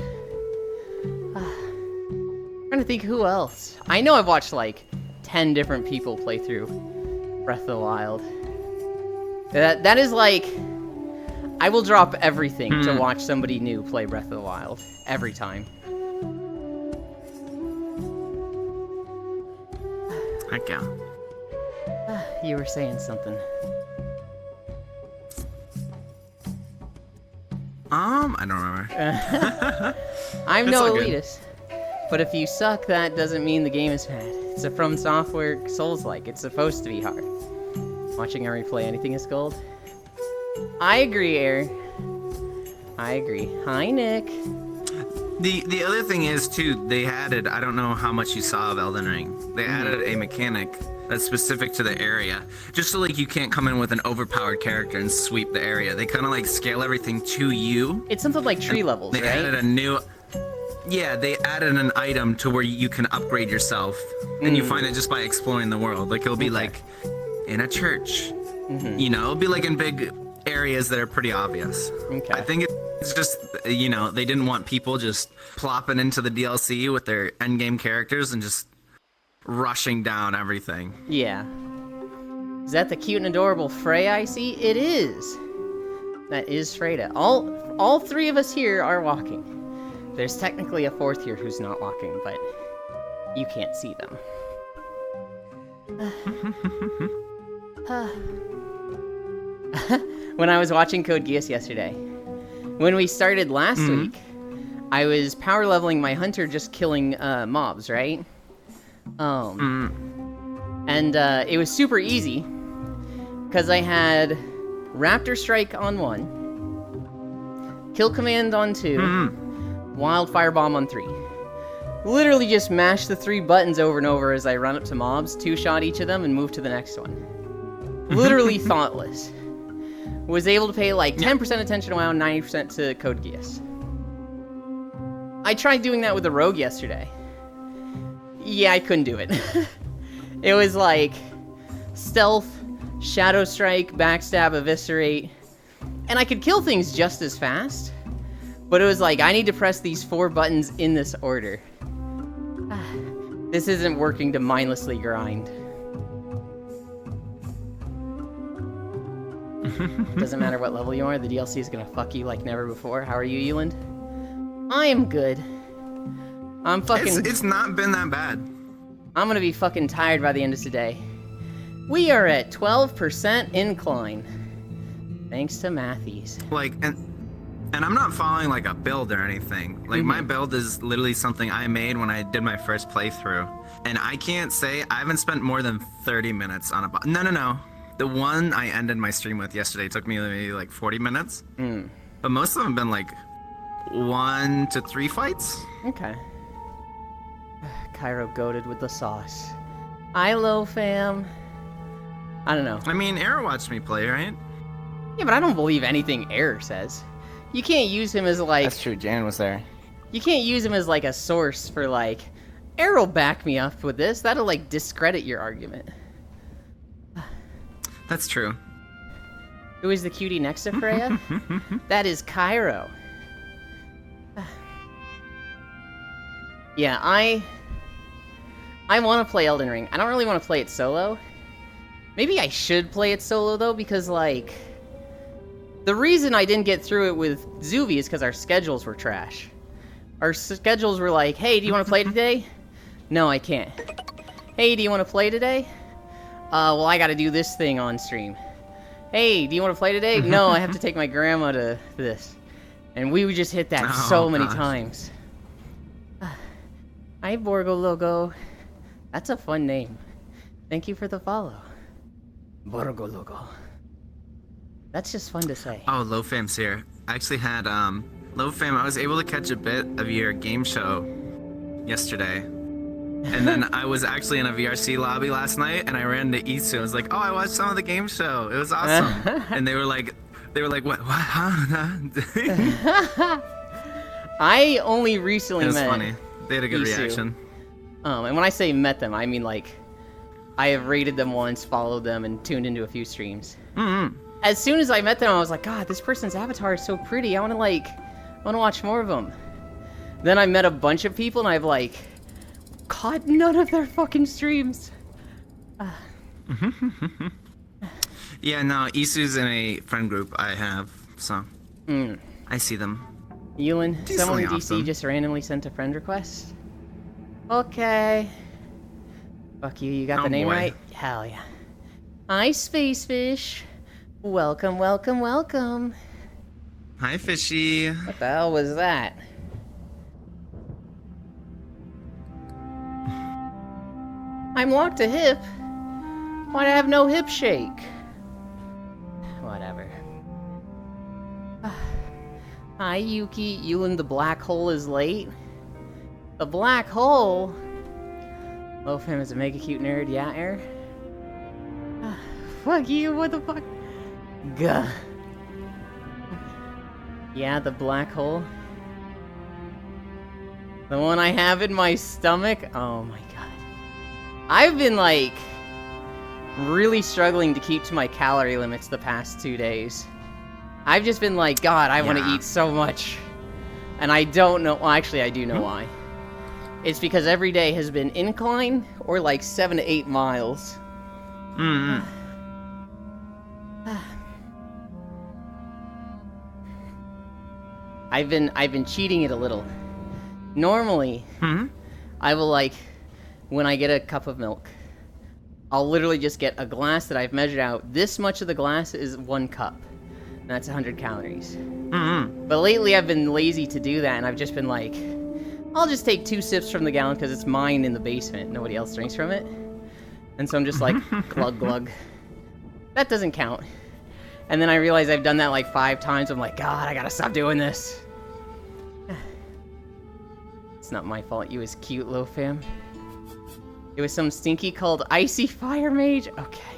I'm trying to think who else. I know I've watched like 10 different people play through Breath of the Wild. That is like, I will drop everything to watch somebody new play Breath of the Wild every time. Heck yeah. You were saying something. I don't remember. I'm It's no all good. elitist. But if you suck, that doesn't mean the game is bad. It's a From Software Souls-like. It's supposed to be hard. Watching Emery play anything is gold. I agree, Air. I agree. Hi, Nick. The other thing is too, they added, I don't know how much you saw of Elden Ring. They added a mechanic that's specific to the area, just so like you can't come in with an overpowered character and sweep the area. They kind of like scale everything to you. It's something like tree levels, They right? added a new, yeah, they added an item to where you can upgrade yourself, and you find it just by exploring the world. Like it'll be like in a church, you know, it'll be like in big areas that are pretty obvious. Okay. I think it's just, you know, they didn't want people just plopping into the DLC with their endgame characters and just rushing down everything. Yeah. Is that the cute and adorable Freya I see? It is. That is Freyda. All three of us here are walking. There's technically a fourth here who's not walking, but you can't see them. When I was watching Code Geass yesterday, when we started last week, I was power leveling my hunter just killing mobs, right? And it was super easy because I had Raptor Strike on 1, Kill Command on 2, Wildfire Bomb on 3. Literally just mash the 3 buttons over and over as I run up to mobs, 2-shot each of them, and move to the next one. Literally thoughtless. Was able to pay like 10% attention to WoW, 90% to Code Geass. I tried doing that with the Rogue yesterday. Yeah, I couldn't do it. It was like stealth, shadow strike, backstab, eviscerate, and I could kill things just as fast, but it was like, I need to press these 4 buttons in this order. This isn't working to mindlessly grind. Doesn't matter what level you are, the DLC is gonna fuck you like never before. How are you, Eland? I am good. I'm fucking... It's not been that bad. I'm gonna be fucking tired by the end of today. We are at 12% incline. Thanks to Matthews. Like, and I'm not following like a build or anything. Like my build is literally something I made when I did my first playthrough. And I can't say, I haven't spent more than 30 minutes on a No. The one I ended my stream with yesterday took me maybe like 40 minutes. But most of them have been like 1 to 3 fights. Okay. Cairo goated with the sauce. ILO fam. I don't know. I mean, Arrow watched me play, right? Yeah, but I don't believe anything Error says. You can't use him as like... That's true, Jan was there. You can't use him as like a source for like... Error back me up with this. That'll like discredit your argument. That's true. Who is the cutie next to Freya? That is Cairo. Yeah, I want to play Elden Ring. I don't really want to play it solo. Maybe I should play it solo, though, because, like... The reason I didn't get through it with Zuvi is because our schedules were trash. Our schedules were like, hey, do you want to play today? No, I can't. Hey, do you want to play today? well, I gotta do this thing on stream. Hey, do you want to play today? No, I have to take my grandma to this. And we would just hit that so many times. Hi, Borgo Logo. That's a fun name. Thank you for the follow. Borgo Logo. That's just fun to say. Oh, LowFam's here. I actually had, LowFam, I was able to catch a bit of your game show yesterday. And then I was actually in a VRC lobby last night, and I ran to Isu. I was like, oh, I watched some of the game show. It was awesome. And they were like, what, huh? I only recently met. It was funny. They had a good Isu. reaction. And when I say met them, I mean like, I have rated them once, followed them, and tuned into a few streams. As soon as I met them, I was like, God, this person's avatar is so pretty. I want to watch more of them. Then I met a bunch of people, and I've like caught none of their fucking streams. Yeah, no, Isu's in a friend group I have, so I see them. Ewan, someone in DC often. just randomly sent a friend request. Okay. Fuck you, you got the name boy. right? Hell yeah. Hi, Space Fish. Welcome, welcome, welcome. Hi, Fishy. What the hell was that? I'm locked to hip. Why'd I have no hip shake? Whatever. Hi, Yuki. You and the black hole is late. The black hole? LowFam is a mega cute nerd, yeah, Air? Fuck you, what the fuck? Gah. Yeah, the black hole. The one I have in my stomach? Oh my god. I've been like really struggling to keep to my calorie limits the past 2 days. I've just been like, God, I want to eat so much. And I don't know, well actually I do know why. It's because every day has been incline or like 7 to 8 miles. I've been cheating it a little. Normally, I will like, when I get a cup of milk, I'll literally just get a glass that I've measured out. This much of the glass is 1 cup. And that's 100 calories. But lately I've been lazy to do that, and I've just been like, I'll just take 2 sips from the gallon because it's mine in the basement. Nobody else drinks from it. And so I'm just like, glug glug. That doesn't count. And then I realize I've done that like 5 times. I'm like, God, I gotta stop doing this. It's not my fault you was cute, LowFam. It was some stinky called Icy Fire Mage? Okay.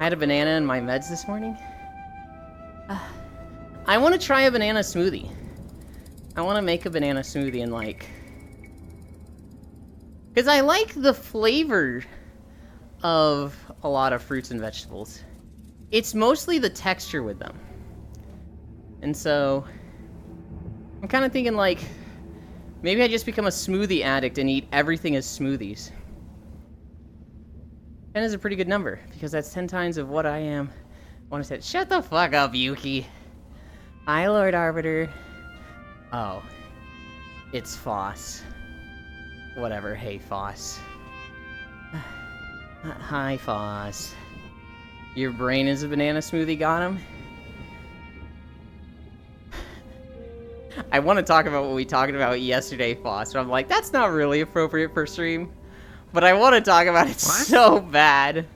I had a banana in my meds this morning. I want to try a banana smoothie. I want to make a banana smoothie and like... Because I like the flavor of a lot of fruits and vegetables. It's mostly the texture with them. And so... I'm kind of thinking like... Maybe I just become a smoothie addict and eat everything as smoothies. 10 is a pretty good number, because that's 10 times of what I am. I want to say, shut the fuck up, Yuki. Hi, Lord Arbiter. Oh. It's Foss. Whatever, hey, Foss. Hi, Foss. Your brain is a banana smoothie, got him? I want to talk about what we talked about yesterday, Foss, but I'm like, that's not really appropriate for stream. But I want to talk about it so bad.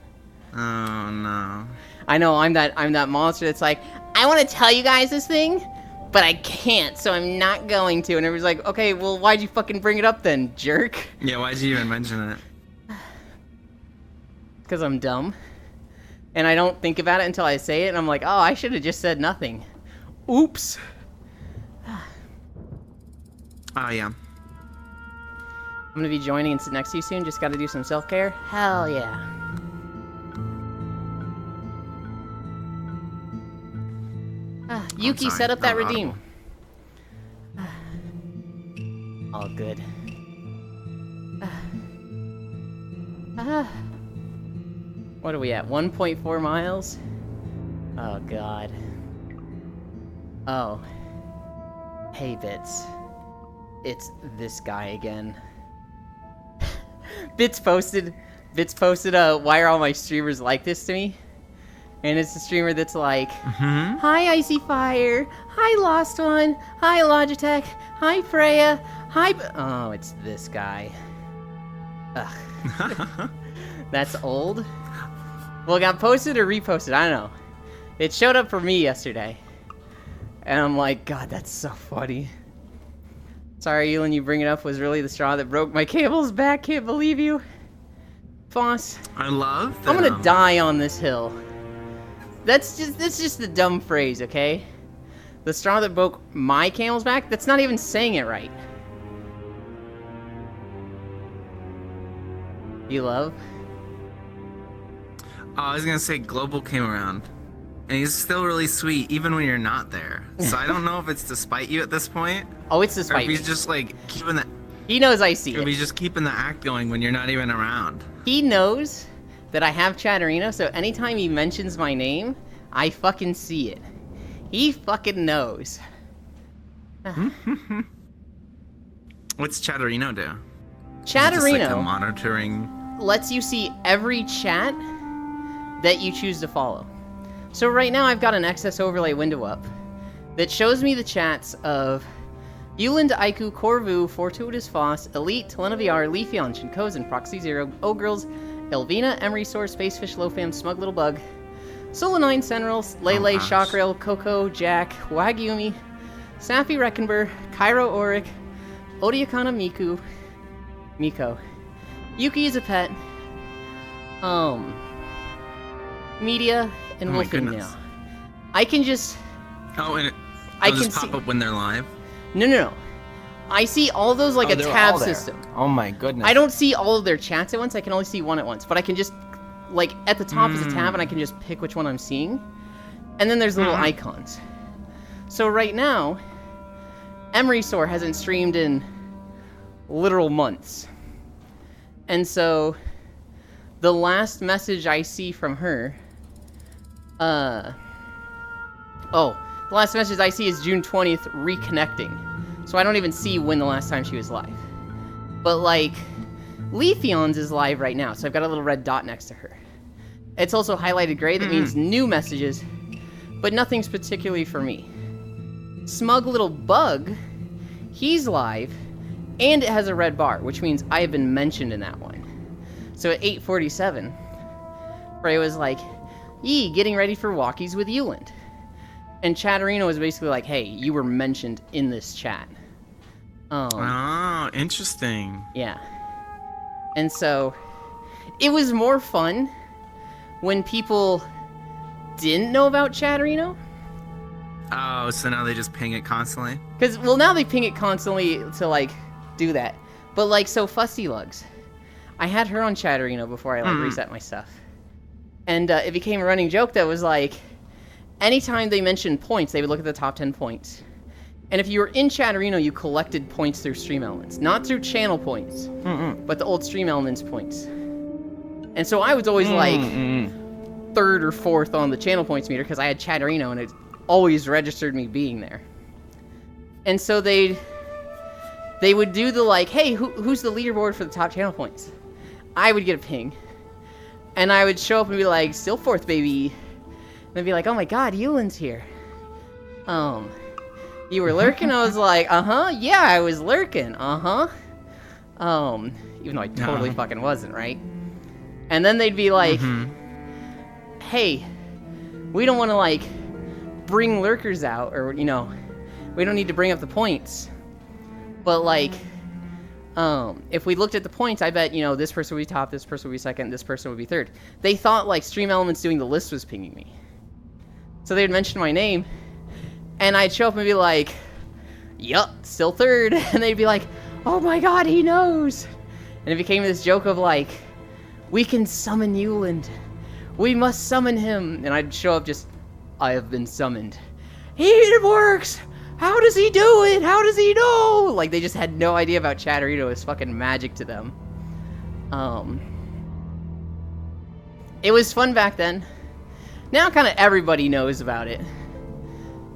Oh, no. I know, I'm that monster that's like, I want to tell you guys this thing, but I can't, so I'm not going to. And everybody's like, okay, well, why'd you fucking bring it up then, jerk? Yeah, why'd you even mention it? Because I'm dumb. And I don't think about it until I say it, and I'm like, oh, I should have just said nothing. Oops. Oh, yeah. I'm gonna be joining and sit next to you soon. Just gotta do some self-care. Hell yeah. Yuki, set up that redeem. All good. What are we at? 1.4 miles? Oh, God. Oh. Hey, Bits. It's this guy again. Bits posted Bits posted why are all my streamers like this to me? And it's a streamer that's like, Hi Icy Fire, hi Lost One, hi Logitech, hi Freya, hi oh, it's this guy. Ugh. That's old. Well, it got posted or reposted, I don't know. It showed up for me yesterday. And I'm like, God, that's so funny. Sorry, Elin, you bring it up was really the straw that broke my camel's back. Can't believe you. Foss. I love I'm gonna die on this hill. That's just the dumb phrase, okay? The straw that broke my camel's back? That's not even saying it right. You love? Oh, I was gonna say Global came around. And he's still really sweet, even when you're not there. So I don't know if it's to spite you at this point. Oh, it's to Or spite if me. he's just like keeping the He knows I see or if it. he's just keeping the act going when you're not even around. He knows that I have Chatterino, so anytime he mentions my name, I fucking see it. He fucking knows. What's Chatterino do? Is it just like a Chatterino monitoring. lets you see every chat that you choose to follow. So right now I've got an excess overlay window up that shows me the chats of Yuland, Aiku, Corvu, Fortuitous Foss, Elite, Telena VR, Leafeon, Shinkozen, Proxy Zero, O-Girls, Elvina, Emery Source, Spacefish, Lofam, Smug Little Bug, Solo9, Sentinel, Lele, gosh. Shockrail, Coco, Jack, Wagyumi, Safi Reckenber, Cairo Oric, Odiakana Miku, Miko, Yuki is a pet, Media, and Oh my Wolfing goodness. now. I can just... Oh, and I it'll can just pop see- up when they're live. No. I see all those like a tab system. Oh my goodness. I don't see all of their chats at once. I can only see one at once. But I can just, like, at the top is a tab, and I can just pick which one I'm seeing. And then there's little icons. So right now, Emery Soar hasn't streamed in literal months. And so, the last message I see from her, the last message I see is June 20th, reconnecting. So I don't even see when the last time she was live. But, like, Leafeon's is live right now, so I've got a little red dot next to her. It's also highlighted gray, that means new messages, but nothing's particularly for me. Smug Little Bug, he's live, and it has a red bar, which means I have been mentioned in that one. So at 8:47, Frey was like, "Yee, getting ready for walkies with Yuland." And Chatterino was basically like, "Hey, you were mentioned in this chat." Oh, interesting. Yeah. And so, it was more fun when people didn't know about Chatterino. Oh, so now they just ping it constantly? Because, well, now they ping it constantly to, like, do that. But, like, so Fusty Lugs. I had her on Chatterino before I, like, reset my stuff. And it became a running joke that was, like, anytime they mentioned points, they would look at the top 10 points. And if you were in Chatterino, you collected points through Stream Elements. Not through channel points, but the old Stream Elements points. And so I was always, like, third or fourth on the channel points meter because I had Chatterino and it always registered me being there. And so they would do the, like, hey, who's the leaderboard for the top channel points? I would get a ping. And I would show up and be like, still fourth, baby. And they'd be like, oh my god, Yulin's here. You were lurking? I was like, yeah, I was lurking, even though I totally fucking wasn't, right? And then they'd be like, hey, we don't want to, like, bring lurkers out, or, you know, we don't need to bring up the points. But, like, if we looked at the points, I bet, you know, this person would be top, this person would be second, this person would be third. They thought, like, Stream Elements doing the list was pinging me. So they'd mention my name, and I'd show up and be like, yup, still third. And they'd be like, oh my god, he knows. And it became this joke of, like, we can summon Yuland. We must summon him. And I'd show up just, I have been summoned. It works! How does he do it? How does he know? Like, they just had no idea about Chatterino. It was fucking magic to them. It was fun back then. Now kind of everybody knows about it.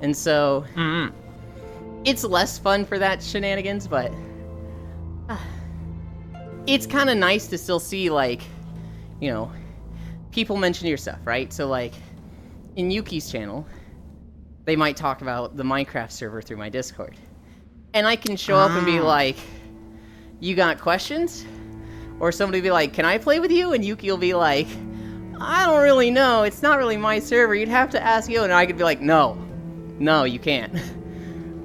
And so, it's less fun for that shenanigans, but it's kind of nice to still see, like, you know, people mention your stuff, right? So like, in Yuki's channel, they might talk about the Minecraft server through my Discord. And I can show up and be like, you got questions? Or somebody be like, can I play with you? And Yuki will be like, I don't really know. It's not really my server. You'd have to ask you. And I could be like, no, you can't.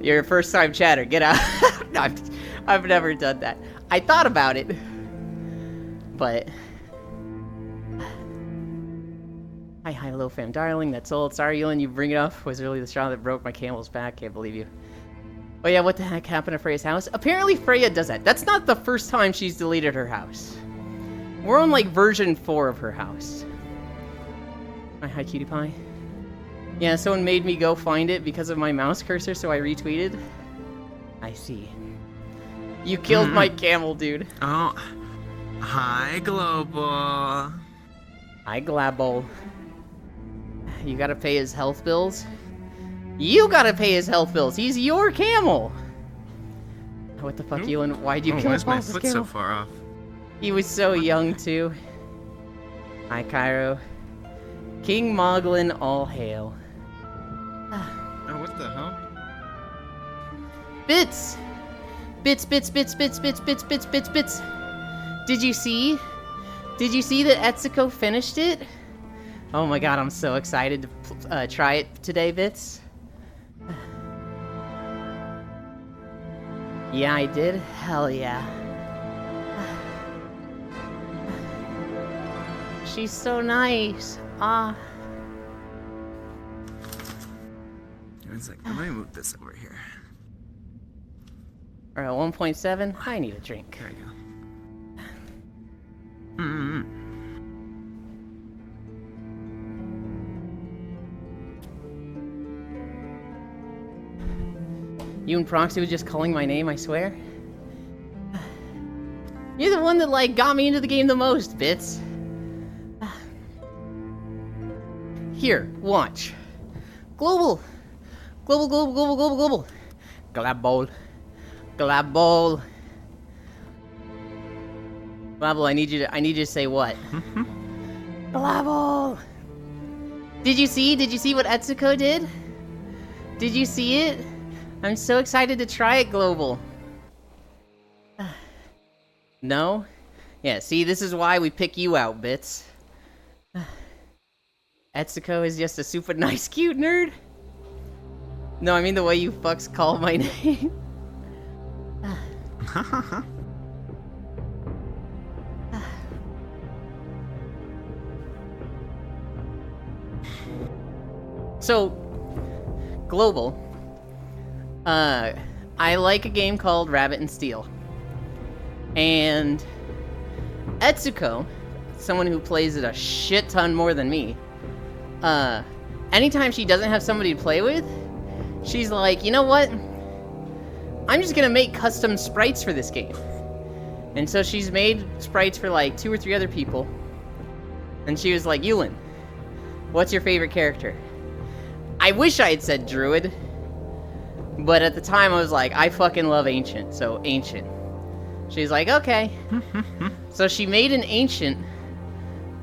You're a first-time chatter. Get out. No, I've never done that. I thought about it, but... Hi, hello, fam, darling. That's old. Sorry, Yulin, you bring it up. Was really the straw that broke my camel's back. Can't believe you. Oh yeah, what the heck happened to Freya's house? Apparently Freya does that. That's not the first time she's deleted her house. We're on like version 4 of her house. Hi, cutie pie. Yeah, someone made me go find it because of my mouse cursor, so I retweeted. I see. You killed my camel, dude. Oh. Hi, Global. Hi, Glabble. You gotta pay his health bills? You gotta pay his health bills. He's your camel. What the fuck, Elon? Why'd you kill why is my Boss's foot camel? so far off? He was so young, too. Hi, Cairo. King Moglin, all hail. Oh, what the hell? Bits! Bits. Did you see? Did you see that Etsuko finished it? Oh my god, I'm so excited to try it today, Bits. Yeah, I did? Hell yeah. She's so nice. It's like, let me move this over here. Alright, 1.7. I need a drink. There you go. You and Proxy was just calling my name, I swear. You're the one that, like, got me into the game the most, Bits. Here, watch. Global. Global. Glabble. Glabble, I need you to say what? Glabble. Did you see what Etsuko did? Did you see it? I'm so excited to try it, Global. No? Yeah, see, this is why we pick you out, Bits. Etsuko is just a super nice, cute nerd. No, I mean the way you fucks call my name. So, Global. I like a game called Rabbit and Steel. And Etsuko, someone who plays it a shit ton more than me, anytime she doesn't have somebody to play with, she's like, you know what? I'm just gonna make custom sprites for this game. And so she's made sprites for like 2 or 3 other people. And she was like, Yulin, what's your favorite character? I wish I had said Druid. But at the time I was like, I fucking love Ancient, so Ancient. She's like, okay. So she made an Ancient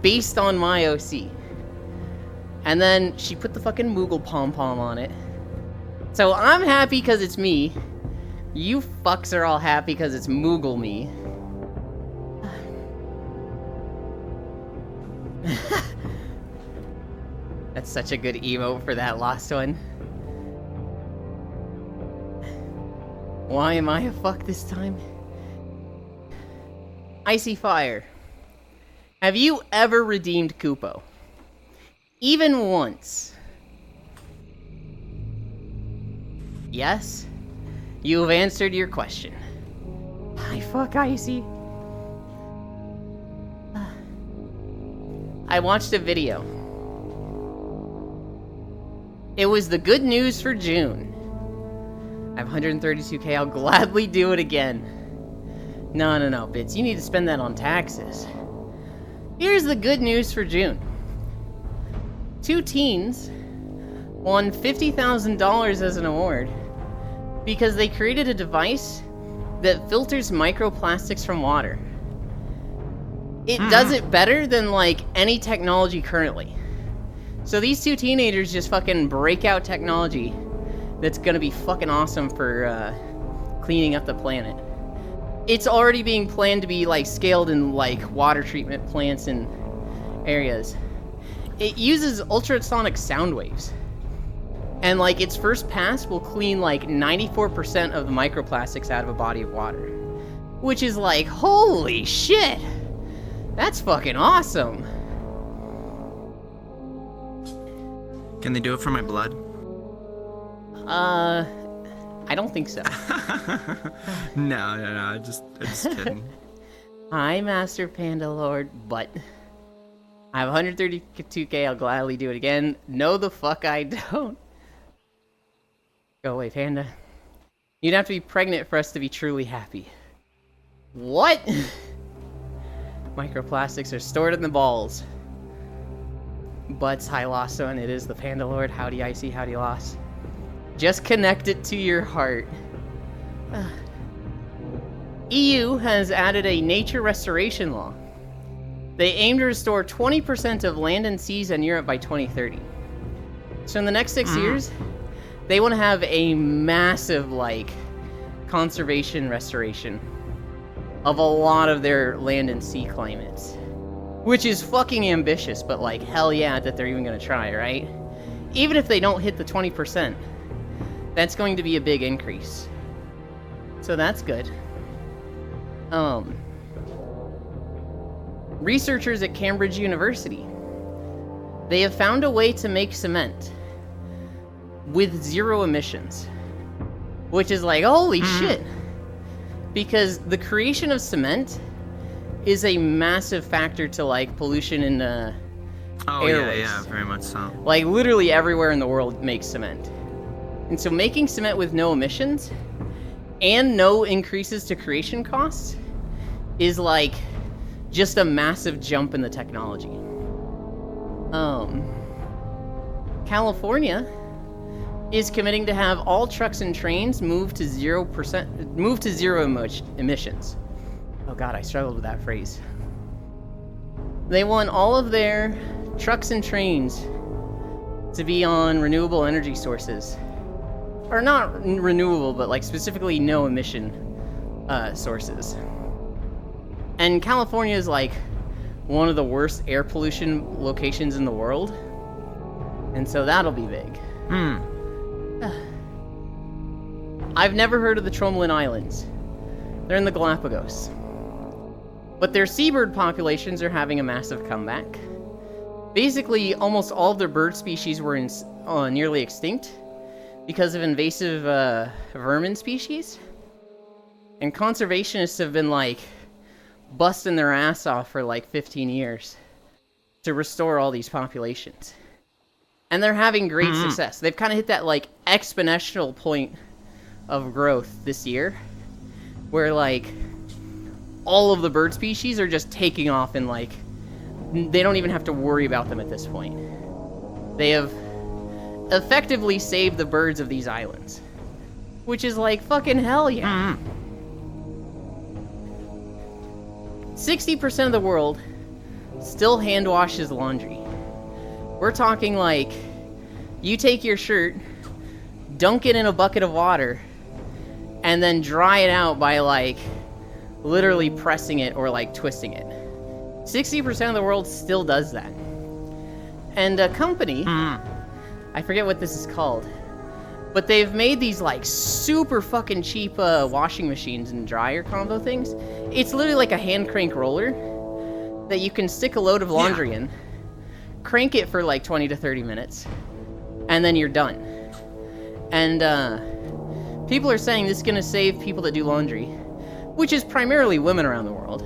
based on my OC. And then she put the fucking Moogle pom-pom on it. So I'm happy because it's me. You fucks are all happy because it's Moogle me. That's such a good emote for that last one. Why am I a fuck this time? Icy Fire. Have you ever redeemed Kupo? Even once? Yes? You have answered your question. I fuck Icy. I watched a video. It was the good news for June. I have 132k, I'll gladly do it again. No, Bits, you need to spend that on taxes. Here's the good news for June. 2 teens won $50,000 as an award because they created a device that filters microplastics from water. it does it better than like any technology currently. So these two teenagers just fucking break out technology that's gonna be fucking awesome for cleaning up the planet. It's already being planned to be like scaled in like water treatment plants and areas. It uses ultrasonic sound waves. And like its first pass will clean like 94% of the microplastics out of a body of water. Which is like, holy shit! That's fucking awesome! Can they do it for my blood? I don't think so. No, just kidding. Hi, Master Panda Lord, but I have 132k, I'll gladly do it again. No, the fuck I don't. Go away, Panda. You'd have to be pregnant for us to be truly happy. What? Microplastics are stored in the balls. Butts, hi, Lawson. It is the Panda Lord. Howdy, Icy. Howdy, Loss. Just connect it to your heart. EU has added a nature restoration law. They aim to restore 20% of land and seas in Europe by 2030. So in the next 6 years, they want to have a massive, like, conservation restoration of a lot of their land and sea climates. Which is fucking ambitious, but like, hell yeah that they're even gonna try, right? Even if they don't hit the 20%, that's going to be a big increase. So that's good. Researchers at Cambridge University, they have found a way to make cement with 0 emissions. Which is like, holy shit! Because the creation of cement is a massive factor to like pollution in airways. Yeah, very much so. Like literally everywhere in the world makes cement. And so making cement with no emissions and no increases to creation costs is like just a massive jump in the technology. California is committing to have all trucks and trains move to 0 emissions. Oh god, I struggled with that phrase. They want all of their trucks and trains to be on renewable energy sources. Or not renewable, but like specifically no emission sources. And California is like one of the worst air pollution locations in the world. And so that'll be big. I've never heard of the Tromelin Islands. They're in the Galapagos. But their seabird populations are having a massive comeback. Basically, almost all of their bird species were nearly extinct because of invasive vermin species. And conservationists have been like busting their ass off for like 15 years to restore all these populations. And they're having great success. They've kind of hit that like exponential point of growth this year where like all of the bird species are just taking off and like they don't even have to worry about them at this point. They have effectively saved the birds of these islands, which is like fucking hell yeah. 60% of the world still hand washes laundry. We're talking like you take your shirt, dunk it in a bucket of water, and then dry it out by like literally pressing it or like twisting it. 60% of the world still does that. And a company, I forget what this is called, but they've made these like super fucking cheap washing machines and dryer combo things. It's literally like a hand crank roller that you can stick a load of laundry in, crank it for like 20 to 30 minutes, and then you're done. And people are saying this is gonna save people that do laundry, which is primarily women around the world.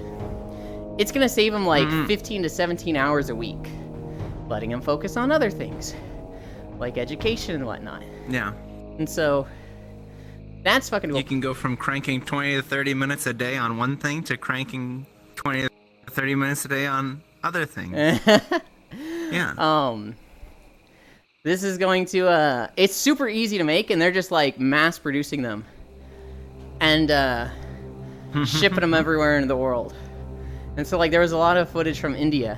It's gonna save them like 15 to 17 hours a week, letting them focus on other things, like education and whatnot. Yeah. And so, that's fucking cool. You can go from cranking 20 to 30 minutes a day on one thing to cranking 20 to 30 minutes a day on other things. Yeah. This is going to, it's super easy to make, and they're just like mass producing them. And, shipping them everywhere in the world. And so, like, there was a lot of footage from India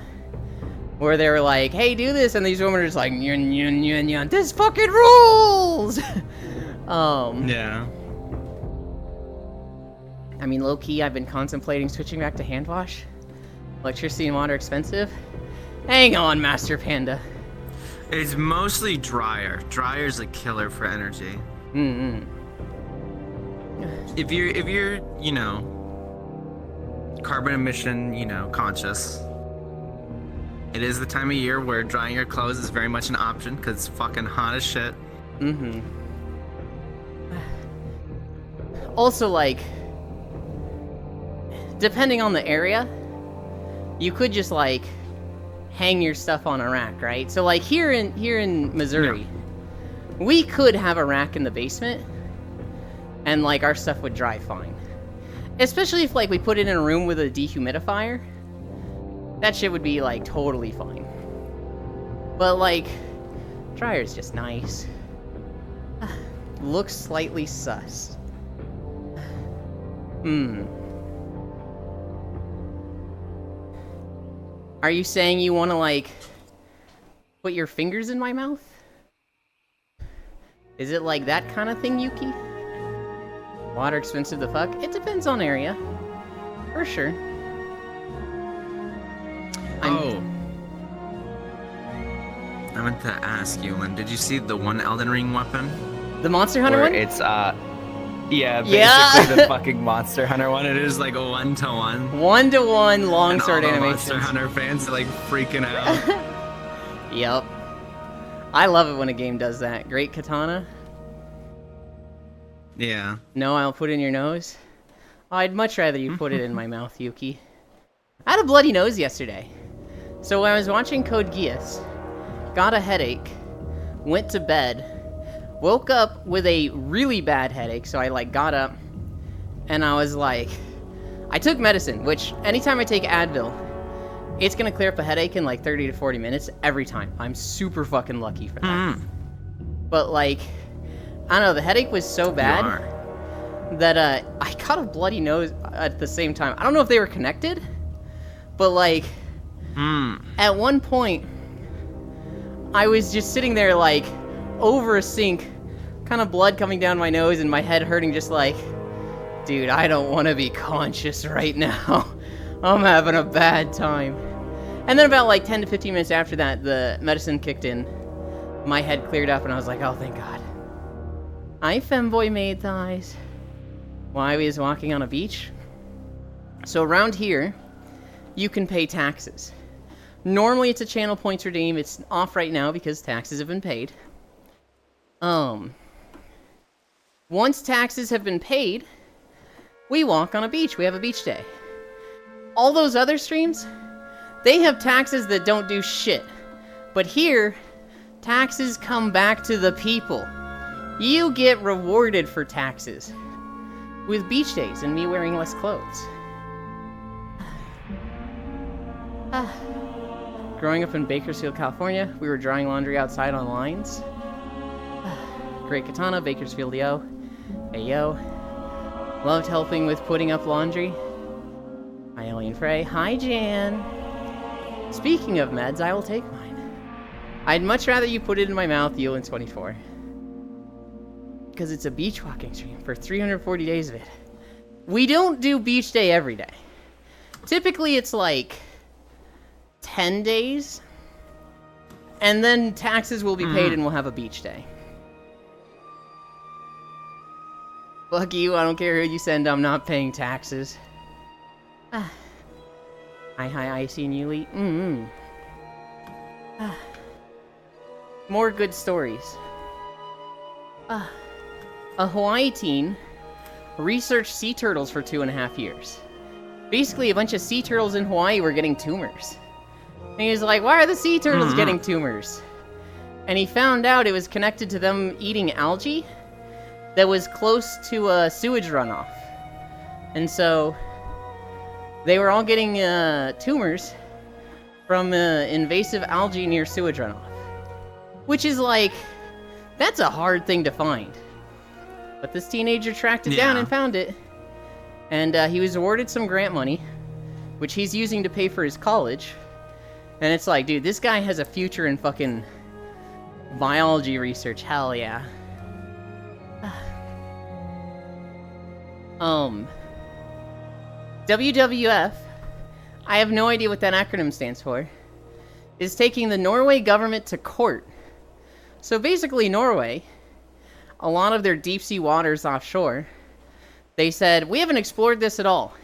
where they were like, hey, do this, and these women are just like, yun, yun, yun, yun, this fucking rules! Yeah. I mean, low-key, I've been contemplating switching back to hand wash. Electricity and water expensive. Hang on, Master Panda. It's mostly dryer. Dryer's a killer for energy. Mm-hmm. If you're, you know, carbon emission, you know, conscious, it is the time of year where drying your clothes is very much an option because it's fucking hot as shit. Mm-hmm. Also, like, depending on the area, you could just, like, hang your stuff on a rack, right? So, like, here in Missouri, we could have a rack in the basement, and, like, our stuff would dry fine. Especially if, like, we put it in a room with a dehumidifier. That shit would be, like, totally fine. But, like, dryer's just nice. Looks slightly sus. Are you saying you want to, like, put your fingers in my mouth? Is it like that kind of thing, Yuki? Water expensive the fuck? It depends on area. For sure. I meant to ask you, Lynn, did you see the one Elden Ring weapon? The Monster Hunter Where one? it's yeah, basically the fucking Monster Hunter one. It is like a 1-to-1. 1-to-1 And longsword all the animations. Monster Hunter fans are like freaking out. Yep. I love it when a game does that. Great katana. Yeah. No, I'll put it in your nose. Oh, I'd much rather you put it in my mouth, Yuki. I had a bloody nose yesterday. So when I was watching Code Geass, got a headache, went to bed, woke up with a really bad headache, so I, like, got up, and I was like... I took medicine, which, anytime I take Advil, it's gonna clear up a headache in, like, 30 to 40 minutes every time. I'm super fucking lucky for that. But, like, I don't know, the headache was so bad that, I got a bloody nose at the same time. I don't know if they were connected, but, like, at one point, I was just sitting there, like, over a sink, kind of blood coming down my nose and my head hurting, just like, dude, I don't want to be conscious right now. I'm having a bad time. And then about, like, 10 to 15 minutes after that, the medicine kicked in. My head cleared up and I was like, oh, thank God. I femboy made thighs. While I was walking on a beach. So around here, you can pay taxes. Normally it's a channel points redeem. It's off right now because taxes have been paid. Once taxes have been paid, we walk on a beach. We have a beach day. All those other streams, they have taxes that don't do shit. But here, taxes come back to the people. You get rewarded for taxes. With beach days and me wearing less clothes. Growing up in Bakersfield, California, we were drying laundry outside on lines. Great katana, Bakersfield, yo. Hey, yo. Loved helping with putting up laundry. Hi, Alien Frey. Hi, Jan. Speaking of meds, I will take mine. I'd much rather you put it in my mouth, Yulin24. Because it's a beach walking stream for 340 days of it. We don't do beach day every day. Typically, it's like 10 days. And then taxes will be paid and we'll have a beach day. Fuck you, I don't care who you send, I'm not paying taxes. Hi, Icy and Yuli. More good stories. A Hawaii teen researched sea turtles for 2.5 years. Basically, a bunch of sea turtles in Hawaii were getting tumors. And he was like, why are the sea turtles getting tumors? And he found out it was connected to them eating algae that was close to a sewage runoff. And so they were all getting tumors from invasive algae near sewage runoff. Which is like, that's a hard thing to find. But this teenager tracked it down and found it. And he was awarded some grant money which he's using to pay for his college. And it's like, dude, this guy has a future in fucking biology research. Hell yeah. WWF, I have no idea what that acronym stands for, is taking the Norway government to court. So basically Norway, a lot of their deep sea waters offshore, they said, we haven't explored this at all.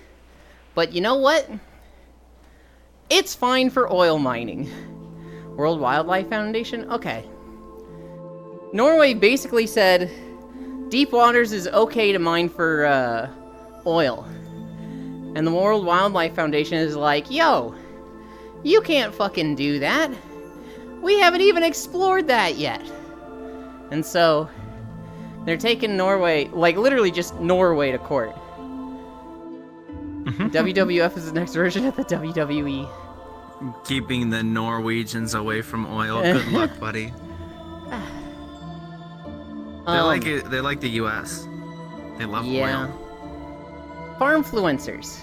But you know what? It's fine for oil mining. World Wildlife Foundation? Okay. Norway basically said, deep waters is okay to mine for oil. And the World Wildlife Foundation is like, yo, you can't fucking do that. We haven't even explored that yet. And so, they're taking Norway, like literally just Norway to court. WWF is the next version of the WWE. Keeping the Norwegians away from oil. Good luck, buddy. They like it. They like the U.S. They love oil. Farmfluencers.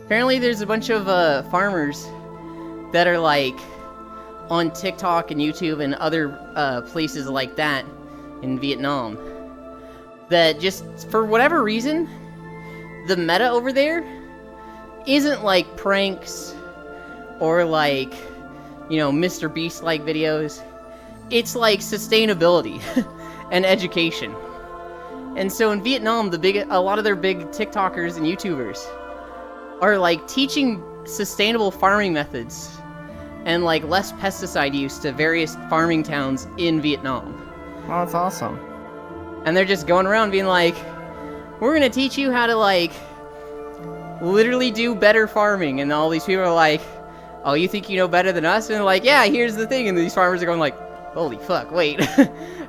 Apparently, there's a bunch of farmers that are like on TikTok and YouTube and other places like that in Vietnam. That just for whatever reason, the meta over there isn't like pranks or like, you know, Mr. Beast like videos. It's like sustainability and education. And so in Vietnam, a lot of their big TikTokers and YouTubers are like teaching sustainable farming methods and like less pesticide use to various farming towns in Vietnam. Oh, that's awesome. And they're just going around being like, we're gonna teach you how to like literally do better farming. And all these people are like, oh, you think you know better than us? And they're like, yeah, here's the thing. And these farmers are going like, holy fuck, wait.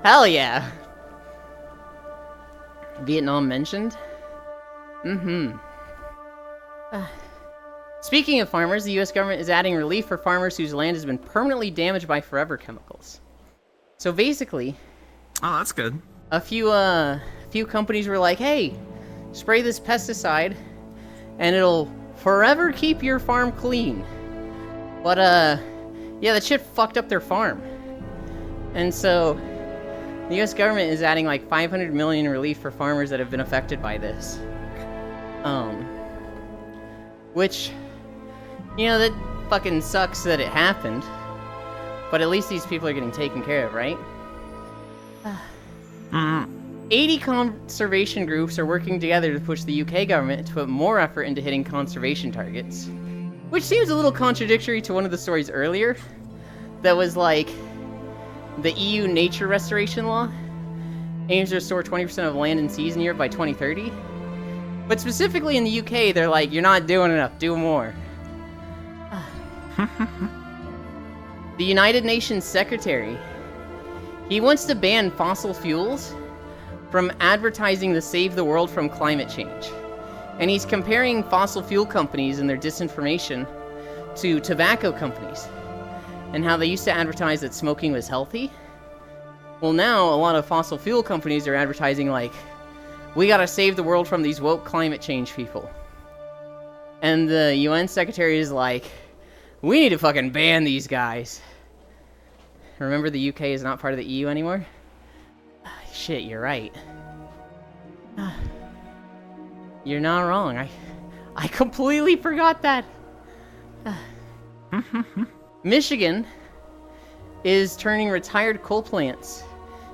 Hell yeah. Vietnam mentioned? Speaking of farmers, the U.S. government is adding relief for farmers whose land has been permanently damaged by forever chemicals. So basically... Oh, that's good. A few companies were like, hey, spray this pesticide, and it'll forever keep your farm clean. But, yeah, that shit fucked up their farm. And so... the U.S. government is adding like $500 million in relief for farmers that have been affected by this. Which, you know, that fucking sucks that it happened. But at least these people are getting taken care of, right? 80 conservation groups are working together to push the UK government to put more effort into hitting conservation targets. Which seems a little contradictory to one of the stories earlier. That was like... the EU Nature Restoration Law aims to restore 20% of land and seas in Europe by 2030. But specifically in the UK, they're like, you're not doing enough, do more. The United Nations Secretary, he wants to ban fossil fuels from advertising to save the world from climate change. And he's comparing fossil fuel companies and their disinformation to tobacco companies. And how they used to advertise that smoking was healthy. Well, now a lot of fossil fuel companies are advertising like, we gotta save the world from these woke climate change people. And the UN secretary is like, we need to fucking ban these guys. Remember, the UK is not part of the EU anymore? Shit, you're right. You're not wrong. I completely forgot that. Michigan is turning retired coal plants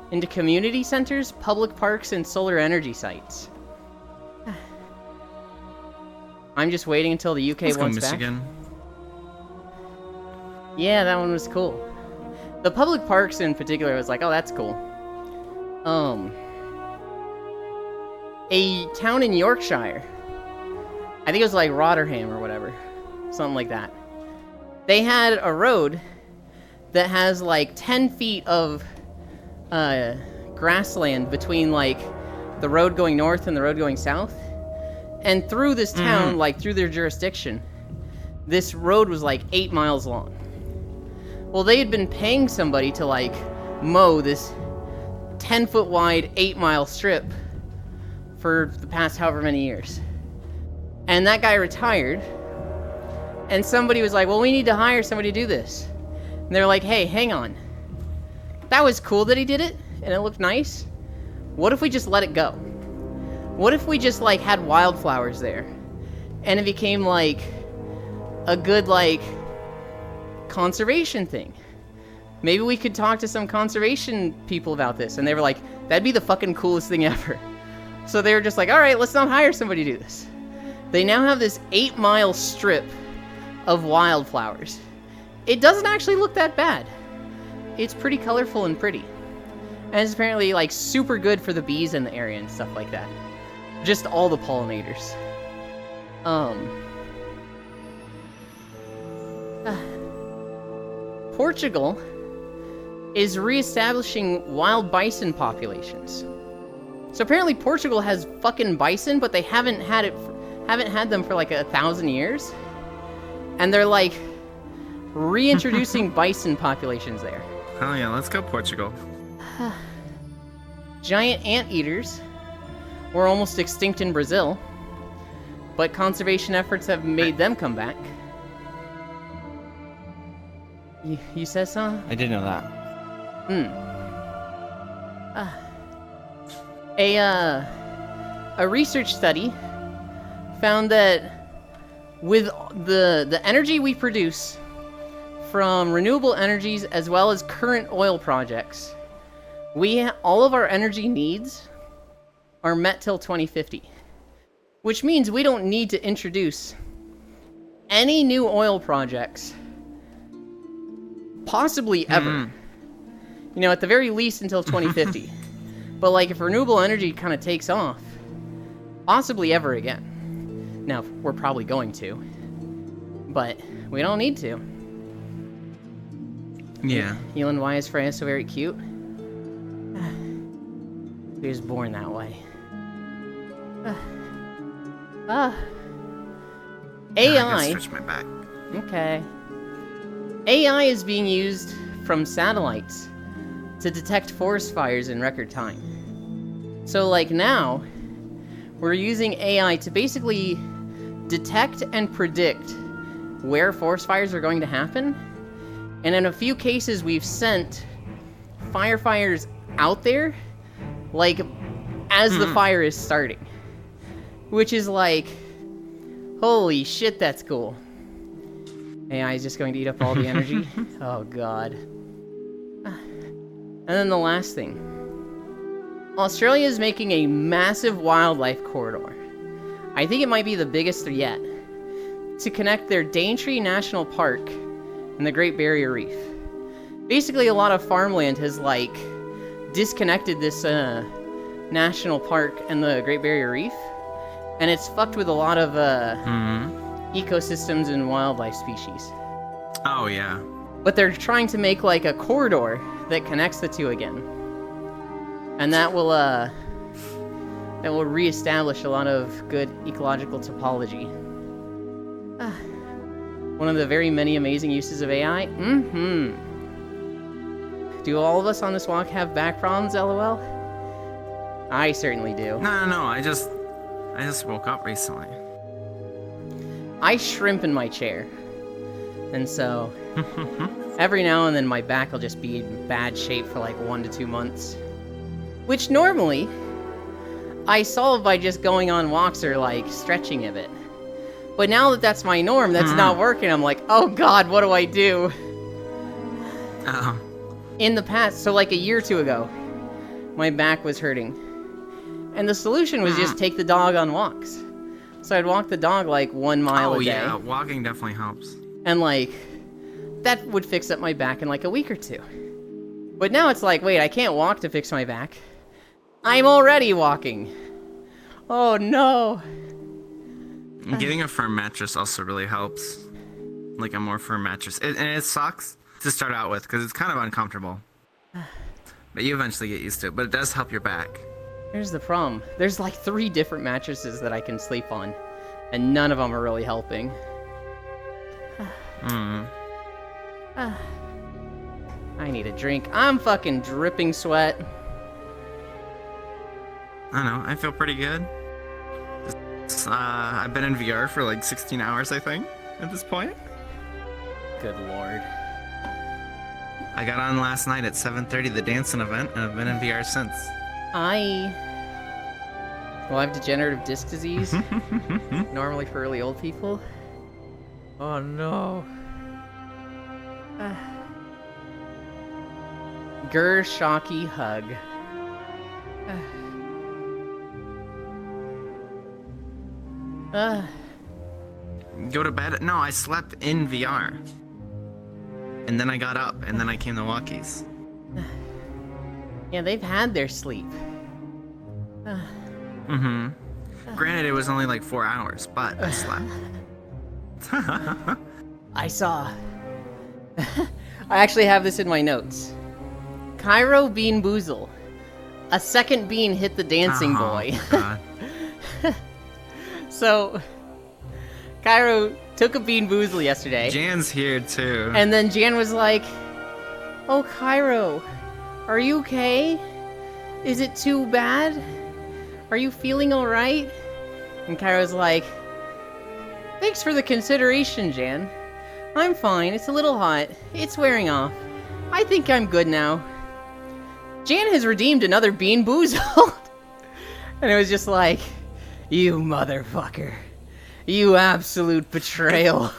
into community centers, public parks, and solar energy sites. I'm just waiting until the UK wants back. Michigan. Yeah, that one was cool. The public parks in particular was like, oh, that's cool. A town in Yorkshire, I think it was like Rotherham or whatever, something like that. They had a road that has like 10 feet of grassland between like the road going north and the road going south. And through this town, like through their jurisdiction, this road was like 8 miles long. Well, they had been paying somebody to like mow this 10-foot wide, 8-mile strip for the past however many years. And that guy retired. And somebody was like, well, we need to hire somebody to do this. And they're like, hey, hang on. That was cool that he did it, and it looked nice. What if we just let it go? What if we just, like, had wildflowers there? And it became, like, a good, like, conservation thing. Maybe we could talk to some conservation people about this. And they were like, that'd be the fucking coolest thing ever. So they were just like, all right, let's not hire somebody to do this. They now have this 8-mile strip of wildflowers. It doesn't actually look that bad. It's pretty colorful and pretty. And it's apparently, like, super good for the bees in the area and stuff like that. Just all the pollinators. Portugal is reestablishing wild bison populations. So apparently Portugal has fucking bison, but they haven't had them for like 1,000 years. And they're like reintroducing bison populations there. Hell yeah, let's go Portugal. Giant anteaters were almost extinct in Brazil, but conservation efforts have made them come back. You said so? I didn't know that. A research study found that with the energy we produce from renewable energies as well as current oil projects, all of our energy needs are met till 2050, which means we don't need to introduce any new oil projects, possibly ever. You know, at the very least until 2050. But like if renewable energy kind of takes off, possibly ever again. Now, we're probably going to, but we don't need to. Yeah. Elon, why is Freya so very cute? He was born that way. AI. I gotta stretch my back. Okay. AI is being used from satellites to detect forest fires in record time. So like now, we're using AI to basically detect and predict where forest fires are going to happen. And in a few cases, we've sent firefighters out there, like, as the fire is starting. Which is like, holy shit, that's cool. AI is just going to eat up all the energy. Oh god. And then the last thing. Australia is making a massive wildlife corridor. I think it might be the biggest yet. To connect their Daintree National Park and the Great Barrier Reef. Basically, a lot of farmland has, like, disconnected this national park and the Great Barrier Reef. And it's fucked with a lot of ecosystems and wildlife species. Oh, yeah. But they're trying to make, like, a corridor that connects the two again. And that will reestablish a lot of good ecological topology. One of the very many amazing uses of AI? Do all of us on this walk have back problems, LOL? I certainly do. No, I just woke up recently. I shrimp in my chair. And so, every now and then my back will just be in bad shape for like 1 to 2 months. Which normally, I solve by just going on walks or like stretching a bit. But now that that's my norm, that's not working. I'm like, oh god, what do I do? In the past, so like a year or two ago, my back was hurting. And the solution was just take the dog on walks. So I'd walk the dog like 1 mile a day. Oh yeah, walking definitely helps. And like, that would fix up my back in like a week or two. But now it's like, wait, I can't walk to fix my back. I'm already walking. Oh no. Getting a firm mattress also really helps. Like a more firm mattress. And it sucks to start out with because it's kind of uncomfortable. But you eventually get used to it. But it does help your back. Here's the problem. There's like 3 different mattresses that I can sleep on. And none of them are really helping. I need a drink. I'm fucking dripping sweat. I don't know. I feel pretty good. I've been in VR for like 16 hours, I think. at this point. Good lord. I got on last night at 7:30, the dancing event, and I've been in VR since. Well, I have degenerative disc disease. Normally for really old people. Oh no. Shocky hug. Go to bed? No, I slept in VR. And then I got up, and then I came to Walkies. Yeah, they've had their sleep. Granted, it was only like 4 hours, but I slept. I saw. I actually have this in my notes. Cairo Bean Boozle. A second bean hit the dancing boy. God. So, Cairo took a Bean Boozle yesterday. Jan's here too. And then Jan was like, "Oh, Cairo, are you okay? Is it too bad? Are you feeling alright?" And Cairo's like, "Thanks for the consideration, Jan. I'm fine. It's a little hot. It's wearing off. I think I'm good now." Jan has redeemed another Bean Boozled. And it was just like, you motherfucker. You absolute betrayal.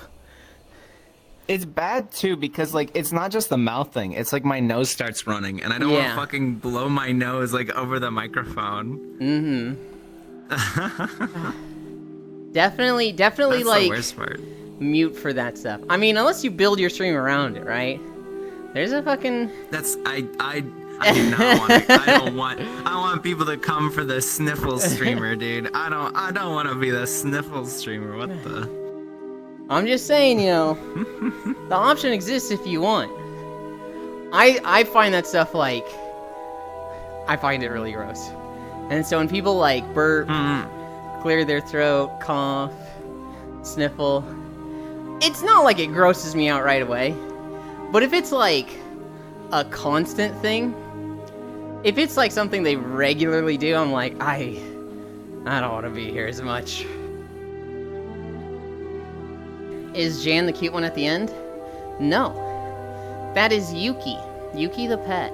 It's bad too because like it's not just the mouth thing. It's like my nose starts running, and I don't want to fucking blow my nose like over the microphone. Definitely That's like the worst part. mute for that stuff. I mean, unless you build your stream around it, right? There's a fucking. That's I do not want to, I want people to come for the sniffles streamer, dude. I don't want to be the sniffles streamer. What the? I'm just saying, you know, the option exists if you want. I find that stuff like, I find it really gross. And so when people like burp, clear their throat, cough, sniffle, it's not like it grosses me out right away. But if it's like a constant thing, if it's like something they regularly do, I'm like, I don't want to be here as much. Is Jan the cute one at the end? No. That is Yuki. Yuki the pet.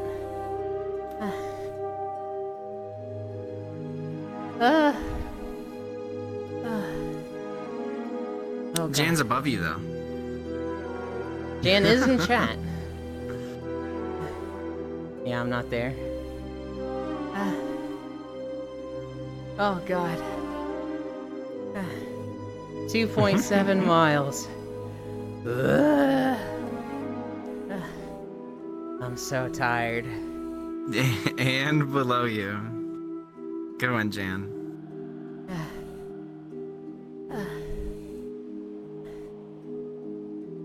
Oh, Jan's above you though. Jan is in chat. Yeah, I'm not there. Oh god. 2.7 miles. I'm so tired. And below you. Good one, Jan.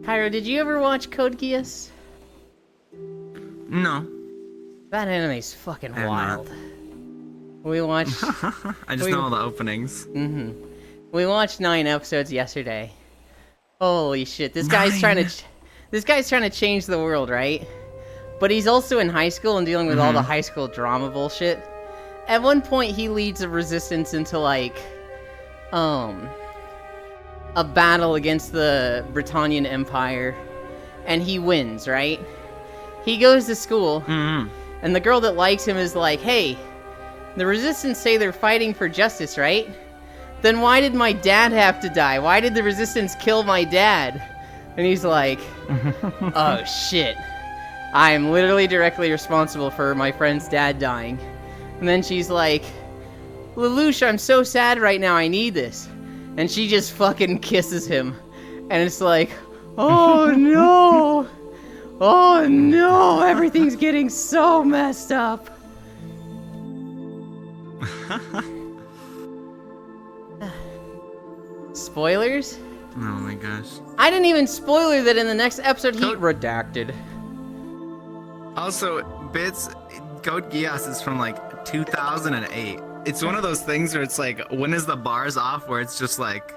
Cairo, did you ever watch Code Geass? No. That anime's fucking have wild. We watched. I just know all the openings. We watched 9 episodes yesterday. Holy shit! This guy's trying to change the world, right? But he's also in high school and dealing with all the high school drama bullshit. At one point, he leads a resistance into like, a battle against the Britannian Empire, and he wins, right? He goes to school, and the girl that likes him is like, "Hey, the resistance say they're fighting for justice, right? Then why did my dad have to die? Why did the resistance kill my dad?" And he's like, "Oh shit. I am literally directly responsible for my friend's dad dying." And then she's like, "Lelouch, I'm so sad right now. I need this." And she just fucking kisses him. And it's like, oh no. Oh no. Everything's getting so messed up. Spoilers? Oh my gosh. I didn't even spoiler that in the next episode he redacted. Also, Code Geass is from like 2008. It's one of those things where it's like, when is the bars off? Where it's just like,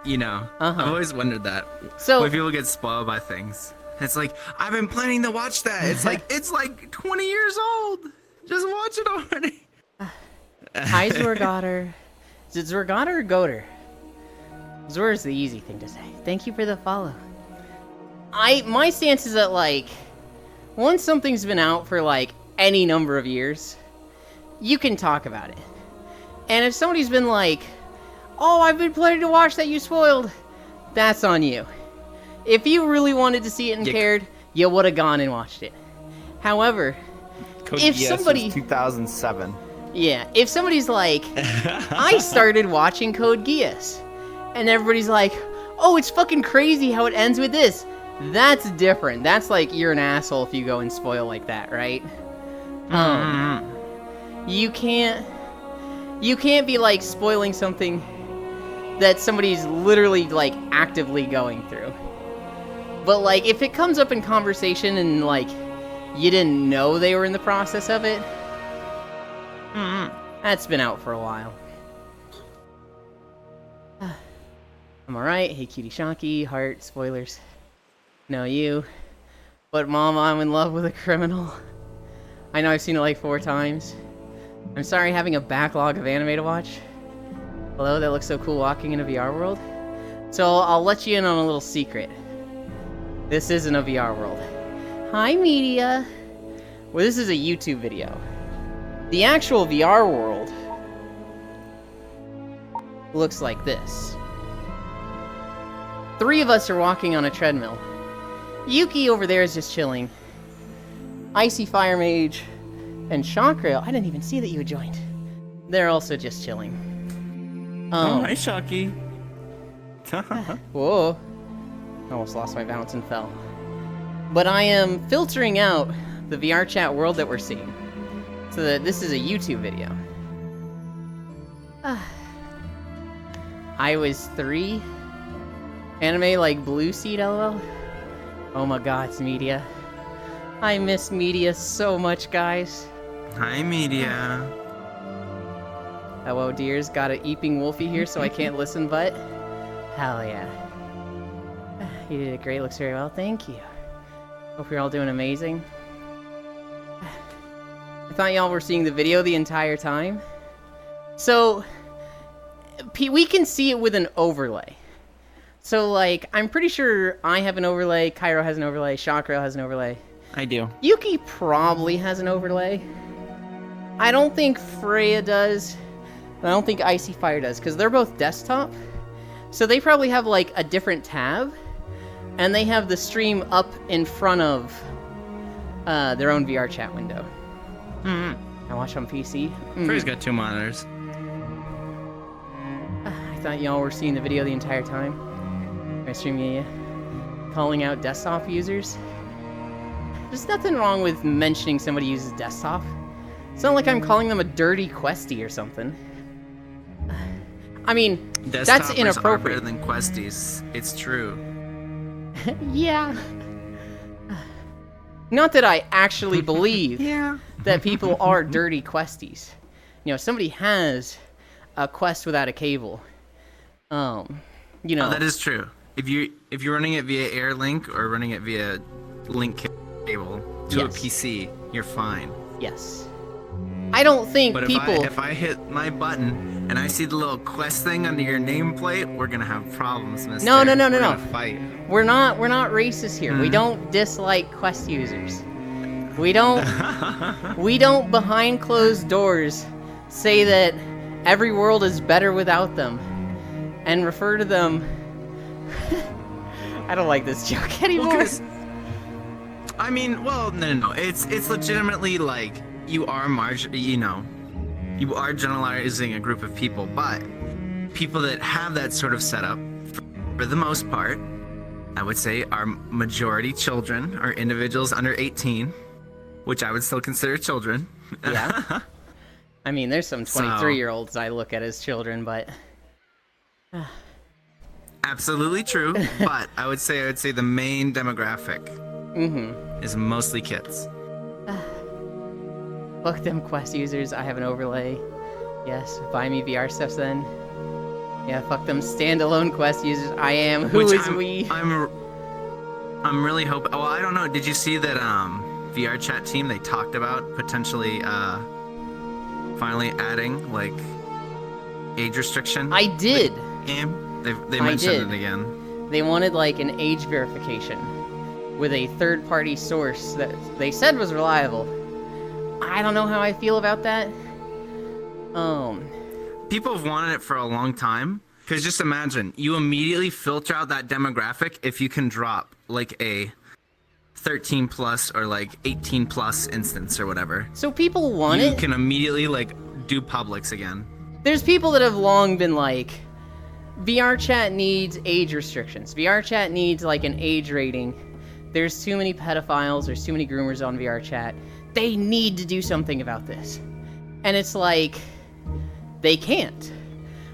you know, I've always wondered that. So when people get spoiled by things, it's like, I've been planning to watch that. It's like 20 years old. Just watch it already. Hi, Zwergotter. Is it Zwergotter or Goater? Zora's the easy thing to say. Thank you for the follow. My stance is that, like, once something's been out for, like, any number of years, you can talk about it. And if somebody's been like, oh, I've been planning to watch that you spoiled, that's on you. If you really wanted to see it and cared, you would have gone and watched it. However, Code if Geass somebody... was 2007. Yeah, if somebody's like, I started watching Code Geass, and everybody's like, oh, it's fucking crazy how it ends with this. That's different. That's like, you're an asshole if you go and spoil like that, right? You can't be like spoiling something that somebody's literally like actively going through. But like, if it comes up in conversation and like, you didn't know they were in the process of it, that's been out for a while. I'm alright. Hey, Cutie Shocky, heart, spoilers. No, you. But Mom, I'm in love with a criminal. I know I've seen it like 4 times. I'm sorry having a backlog of anime to watch. Hello, that looks so cool walking in a VR world. So I'll let you in on a little secret. This isn't a VR world. Hi, media. Well, this is a YouTube video. The actual VR world looks like this. 3 of us are walking on a treadmill. Yuki over there is just chilling. Icy Fire Mage and Chakra, I didn't even see that you had joined. They're also just chilling. Oh, hi, Shocky. Whoa. Almost lost my balance and fell. But I am filtering out the VR chat world that we're seeing, so that this is a YouTube video. I was 3. Anime like Blue Seed, lol. Oh my god, it's media. I miss media so much, guys. Hi, media. Hello, dears. Got a eeping wolfie here, so I can't listen, but... Hell yeah. You did it great. Looks very well. Thank you. Hope you're all doing amazing. I thought y'all were seeing the video the entire time. So, we can see it with an overlay. So, like, I'm pretty sure I have an overlay, Cairo has an overlay, Chakra has an overlay. I do. Yuki probably has an overlay. I don't think Freya does. I don't think Icy Fire does, because they're both desktop. So they probably have, like, a different tab. And they have the stream up in front of their own VR chat window. I watch on PC. Freya's got 2 monitors. I thought y'all were seeing the video the entire time. I stream you, calling out desktop users. There's nothing wrong with mentioning somebody uses desktop. It's not like I'm calling them a dirty questie or something. I mean, that's inappropriate. Are better than questies. It's true. Yeah. Not that I actually believe that people are dirty questies. You know, somebody has a quest without a cable. You know. Oh, that is true. If you're running it via Airlink or running it via link cable to a PC, you're fine. Yes. I don't think but people... if I hit my button and I see the little quest thing under your nameplate, we're gonna have problems, mister. No. We're gonna fight. We're not racist here. We don't dislike quest users. We don't behind closed doors say that every world is better without them and refer to them... I don't like this joke anymore. Well, I mean, well, no. It's legitimately like you are you are generalizing a group of people, but people that have that sort of setup, for the most part, I would say are majority children or individuals under 18, which I would still consider children. Yeah. I mean, there's some 23-year-olds I look at as children, but... Absolutely true, but I would say the main demographic is mostly kids. Fuck them quest users. I have an overlay. Yes, buy me VR stuff then. Yeah, fuck them standalone quest users. I am. Who is we? I'm really hoping. Well, I don't know. Did you see that VR chat team? They talked about potentially finally adding like age restriction. I did. Game. They mentioned it again. They wanted like an age verification with a third-party source that they said was reliable. I don't know how I feel about that. People have wanted it for a long time. Because just imagine, you immediately filter out that demographic if you can drop like a 13 plus or like 18 plus instance or whatever. So people want You it. can immediately like do Publix again. There's people that have long been like, VR chat needs age restrictions. VR chat needs like an age rating. There's too many pedophiles, there's too many groomers on VR chat. They need to do something about this. And it's like, they can't.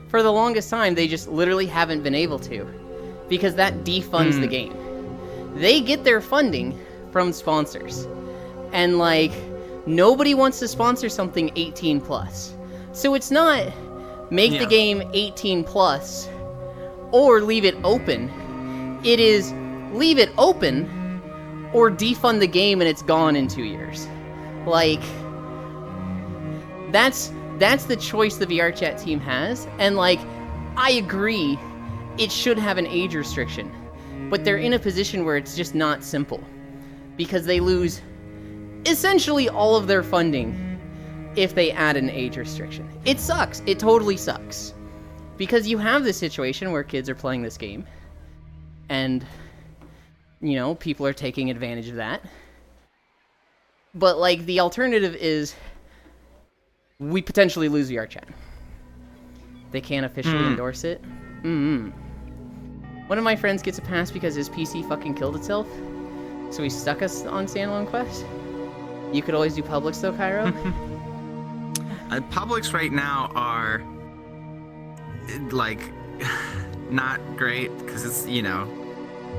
For the longest time, they just literally haven't been able to. Because that defunds the game. They get their funding from sponsors. And like, nobody wants to sponsor something 18 plus. So it's not make the game 18 plus or leave it open. It is leave it open or defund the game and it's gone in 2 years. Like, that's the choice the VR chat team has. And like, I agree, it should have an age restriction. But they're in a position where it's just not simple. Because they lose essentially all of their funding if they add an age restriction. It sucks. It totally sucks. Because you have this situation where kids are playing this game. And, you know, people are taking advantage of that. But, like, the alternative is we potentially lose VR chat. They can't officially endorse it. One of my friends gets a pass because his PC fucking killed itself. So he stuck us on Standalone Quest. You could always do Publix though, Cairo. Publix right now are like not great because it's, you know,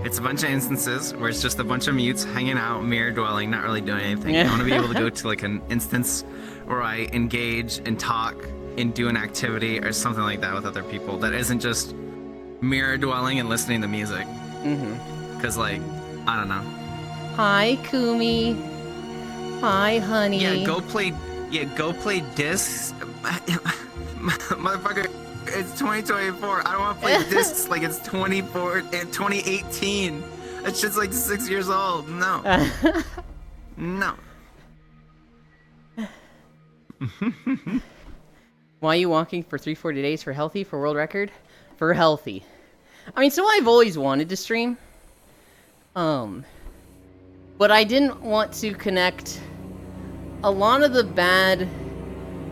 it's a bunch of instances where it's just a bunch of mutes hanging out, mirror dwelling, not really doing anything. I want to be able to go to like an instance where I engage and talk and do an activity or something like that with other people that isn't just mirror dwelling and listening to music. Because like, I don't know. Hi, Kumi. Hi, honey. Yeah, go play discs. Motherfucker, it's 2024. I don't want to play discs like it's 2018. That shit's like 6 years old. No. No. Why are you walking for 340 days for healthy, for world record? For healthy. I mean, so I've always wanted to stream. But I didn't want to connect a lot of the bad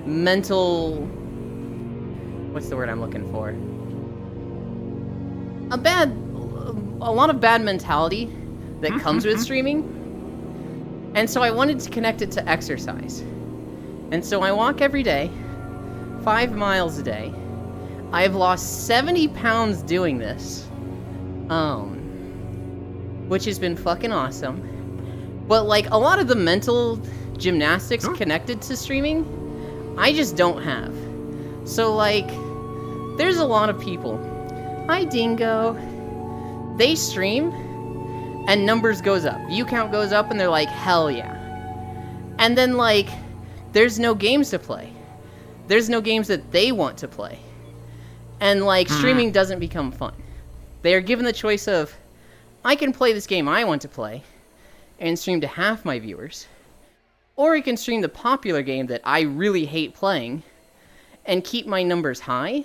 mental... What's the word I'm looking for? A lot of bad mentality that comes with streaming. And so I wanted to connect it to exercise. And so I walk every day, 5 miles a day. I've lost 70 pounds doing this. Which has been fucking awesome. But like a lot of the mental gymnastics connected to streaming, I just don't have. So like, there's a lot of people. Hi Dingo. They stream and numbers goes up. View count goes up and they're like, hell yeah. And then like, there's no games to play. There's no games that they want to play. And like, streaming doesn't become fun. They are given the choice of, I can play this game I want to play and stream to half my viewers, or I can stream the popular game that I really hate playing and keep my numbers high.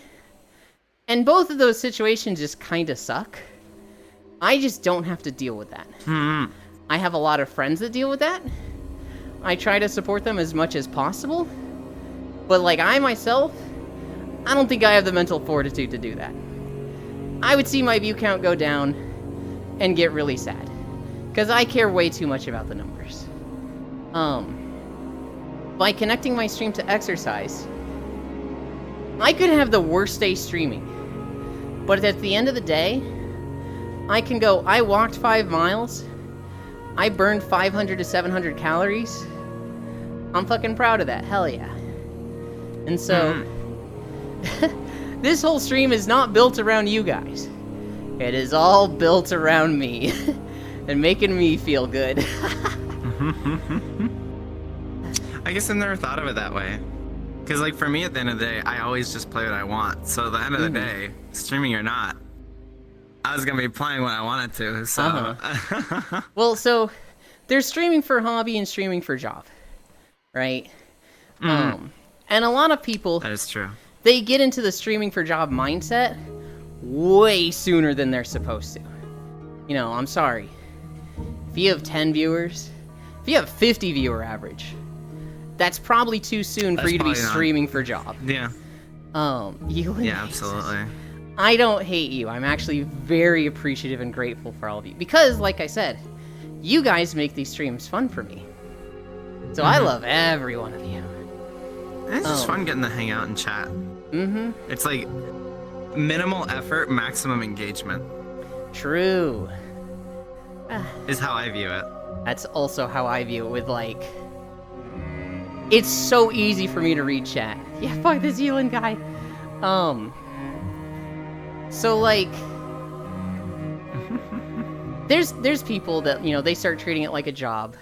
And both of those situations just kind of suck. I just don't have to deal with that. I have a lot of friends that deal with that. I try to support them as much as possible. But like I myself, I don't think I have the mental fortitude to do that. I would see my view count go down and get really sad. Because I care way too much about the numbers. By connecting my stream to exercise, I could have the worst day streaming. But at the end of the day, I can go, I walked 5 miles, I burned 500 to 700 calories. I'm fucking proud of that, hell yeah. And so, this whole stream is not built around you guys. It is all built around me. And making me feel good. I guess I've never thought of it that way. Because, like, for me, at the end of the day, I always just play what I want. So, at the end of the day, streaming or not, I was gonna be playing when I wanted to. So. Well, so there's streaming for hobby and streaming for job, right? And a lot of people, That is true. they get into the streaming for job mindset way sooner than they're supposed to. You know, I'm sorry. If you have 10 viewers, if you have 50 viewer average, that's probably too soon for That's you to be probably not. streaming for job. Yeah. Yeah, Absolutely. I don't hate you. I'm actually very appreciative and grateful for all of you. Because, like I said, you guys make these streams fun for me. So I love every one of you. And it's just fun getting to hang out and chat. It's like minimal effort, maximum engagement True. is how I view it. That's also how I view it with, like... It's so easy for me to read chat. Yeah, fuck this Ewan guy. So, like... There's people that, you know, they start treating it like a job.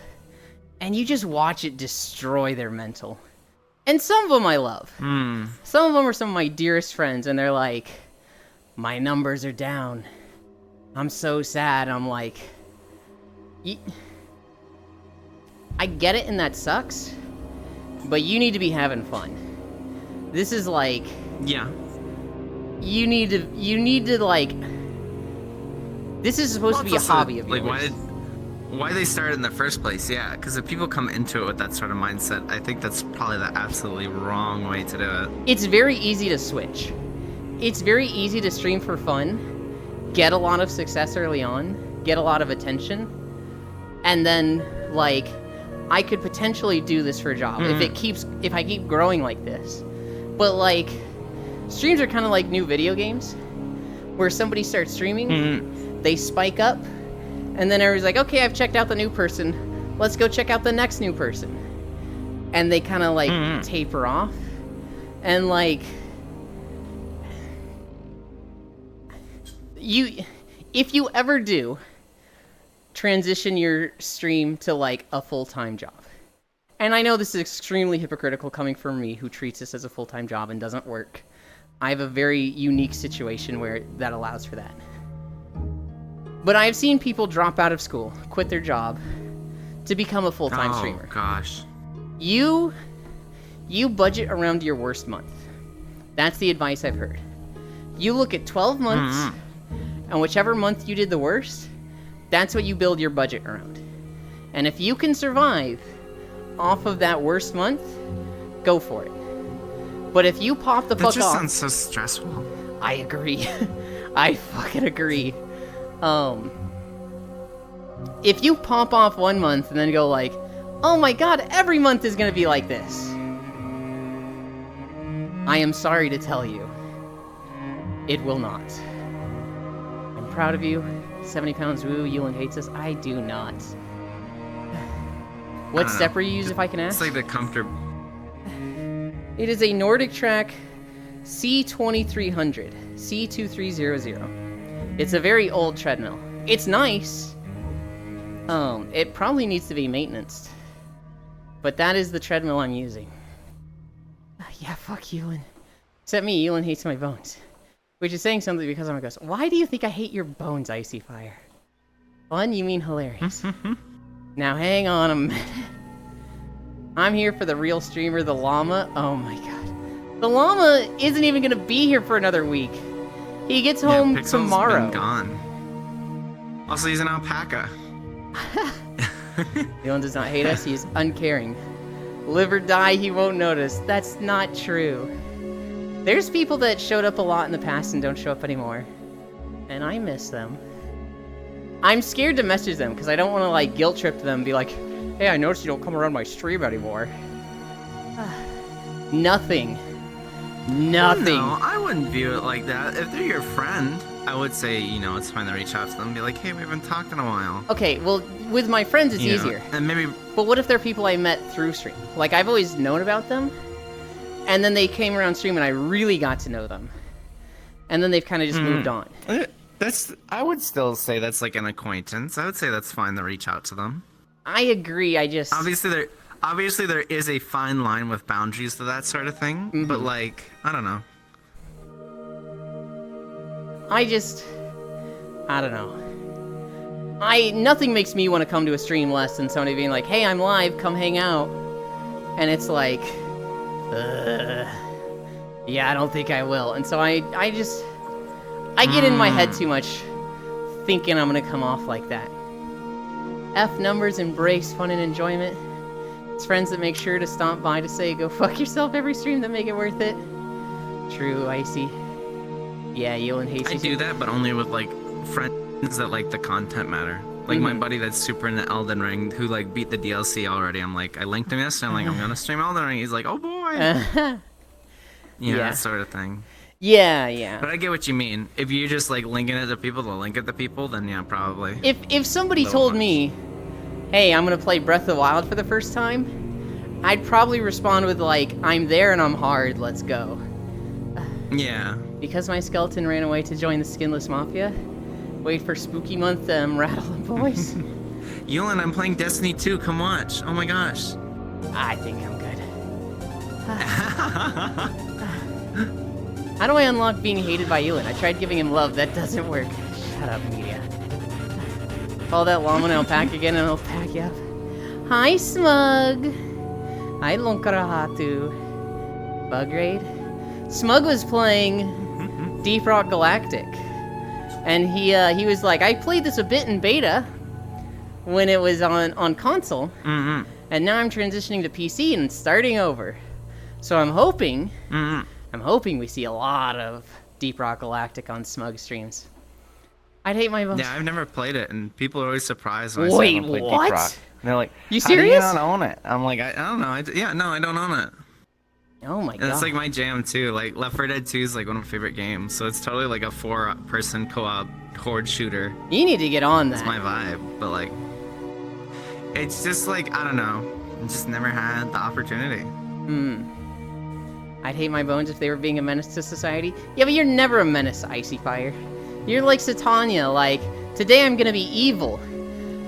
And you just watch it destroy their mental. And some of them I love. Some of them are some of my dearest friends, and they're like, my numbers are down. I'm so sad. I'm like... I get it, and that sucks. But you need to be having fun. This is like... Yeah. You need to like... This is supposed to be a it's also, hobby of yours. like, why they started in the first place? Yeah, because if people come into it with that sort of mindset, I think that's probably the absolutely wrong way to do it. It's very easy to switch. It's very easy to stream for fun, get a lot of success early on, get a lot of attention, and then, like, I could potentially do this for a job if I keep growing like this. But, like, streams are kind of like new video games, where somebody starts streaming, they spike up, and then everybody's like, okay, I've checked out the new person, let's go check out the next new person. And they kind of, like, taper off. And, like, if you ever do transition your stream to, like, a full-time job, and I know this is extremely hypocritical coming from me, who treats this as a full-time job and doesn't work. I have a very unique situation where that allows for that. But I've seen people drop out of school, quit their job, to become a full-time streamer. Oh, gosh. You budget around your worst month. That's the advice I've heard. You look at 12 months, and whichever month you did the worst, that's what you build your budget around. And if you can survive off of that worst month, go for it. But if you pop the fuck off... That just sounds so stressful. I agree. I fucking agree. If you pop off one month and then go like, oh my god, every month is gonna be like this, I am sorry to tell you, it will not. I'm proud of you. 70 pounds, woo, Yuland hates us. I do not. What stepper you use, if I can ask? It's like the comfort. It is a Nordic Track C2300, C2300. It's a very old treadmill. It's nice. It probably needs to be maintained. But that is the treadmill I'm using. Yeah, fuck Ewan. Except me, Ewan hates my bones. Which is saying something because I'm a ghost. Why do you think I hate your bones, Icy Fire? Fun? You mean hilarious. Now hang on a minute. I'm here for the real streamer, the llama. Oh my god. The llama isn't even gonna be here for another week. He gets home Pixel's tomorrow. Been gone. Also, he's an alpaca. Dylan does not hate us, he is uncaring. Live or die, he won't notice. That's not true. There's people that showed up a lot in the past and don't show up anymore. And I miss them. I'm scared to message them because I don't want to, like, guilt trip them and be like, hey, I noticed you don't come around my stream anymore. Nothing. Nothing. No, I wouldn't view it like that. If they're your friend, I would say, you know, it's fine to reach out to them and be like, hey, we haven't talked in a while. Okay, well, with my friends it's You know, easier. and maybe... But what if they're people I met through stream? Like, I've always known about them, and then they came around stream and I really got to know them. And then they've kind of just moved on. I would still say that's like an acquaintance. I would say that's fine to reach out to them. I agree, I just... Obviously there is a fine line with boundaries to that sort of thing, but like, I don't know. I don't know. Nothing makes me want to come to a stream less than somebody being like, hey, I'm live, come hang out. And it's like, yeah, I don't think I will. And so I get in my head too much thinking I'm gonna come off like that. F numbers embrace fun and enjoyment. It's friends that make sure to stop by to say go fuck yourself every stream that make it worth it. True, Icy. Yeah, you and Hasty. I do that, but only with like friends that like the content matter. Like my buddy that's super into Elden Ring, who like beat the DLC already. I'm like, I linked him yesterday. I'm like, I'm gonna stream Elden Ring. He's like, oh boy. Yeah, that sort of thing. Yeah. But I get what you mean. If you're just like linking it to people to link it to people, then yeah, probably. If somebody told me, hey, I'm gonna play Breath of the Wild for the first time, I'd probably respond with like, I'm there and I'm hard, let's go. Yeah. Because my skeleton ran away to join the Skinless Mafia, wait for spooky month rattle the boys. Yulin, I'm playing Destiny 2, come watch. Oh my gosh. I think I'm good. How do I unlock being hated by Yulin? I tried giving him love, that doesn't work. Shut up, media. Follow that llama and I'll pack again and I'll pack you up. Hi, Smug. Hi, Lonkarahatu. Bug Raid. Smug was playing Deep Rock Galactic. And he was like, I played this a bit in beta when it was on console. And now I'm transitioning to PC and starting over. So I'm hoping we see a lot of Deep Rock Galactic on Smug streams. I'd hate my bones. Yeah, I've never played it, and people are always surprised when I Wait, say I don't play Deep what? Rock. And they're like, You how do serious? you not own it? I'm like, I don't know. I don't own it. Oh my And god. it's like my jam too. Like Left 4 Dead 2 is like one of my favorite games, so it's totally like a 4-person co-op horde shooter. You need to get on that. It's my vibe, but like, it's just like, I don't know. I just never had the opportunity. I'd hate my bones if they were being a menace to society. Yeah, but you're never a menace, Icy Fire. You're like Satania, like, today I'm gonna be evil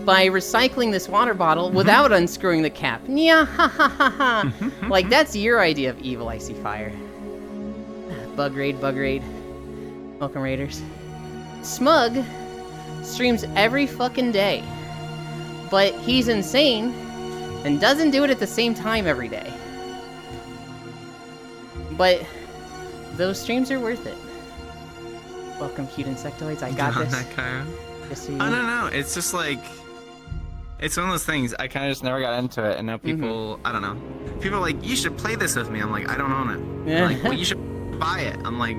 by recycling this water bottle without unscrewing the cap. Yeah, ha ha ha ha. Like, that's your idea of evil, Icy Fire. Bug raid. Welcome, Raiders. Smug streams every fucking day, but he's insane and doesn't do it at the same time every day. But those streams are worth it. Welcome, cute insectoids. I got this. Just so you I know. don't know. It's just like, it's one of those things. I kind of just never got into it, and now people, I don't know. People are like, you should play this with me. I'm like, I don't own it. They're like, well, you should buy it. I'm like,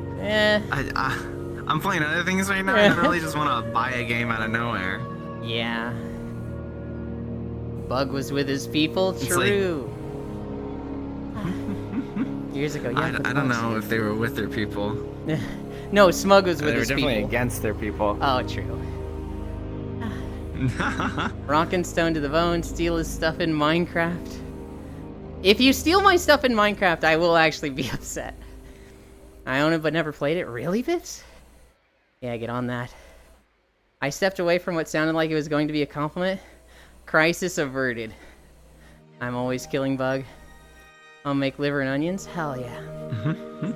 I'm playing other things right now. I don't really just want to buy a game out of nowhere. Yeah. Bug was with his people. It's True. Years ago, yeah. I don't know if they were with their people. No, Smug was with They were his definitely people. against their people. Oh, true. Rockin' Stone to the bone, steal his stuff in Minecraft. If you steal my stuff in Minecraft, I will actually be upset. I own it but never played it. Really, Vips? Yeah, get on that. I stepped away from what sounded like it was going to be a compliment. Crisis averted. I'm always killing Bug. I'll make liver and onions? Hell yeah.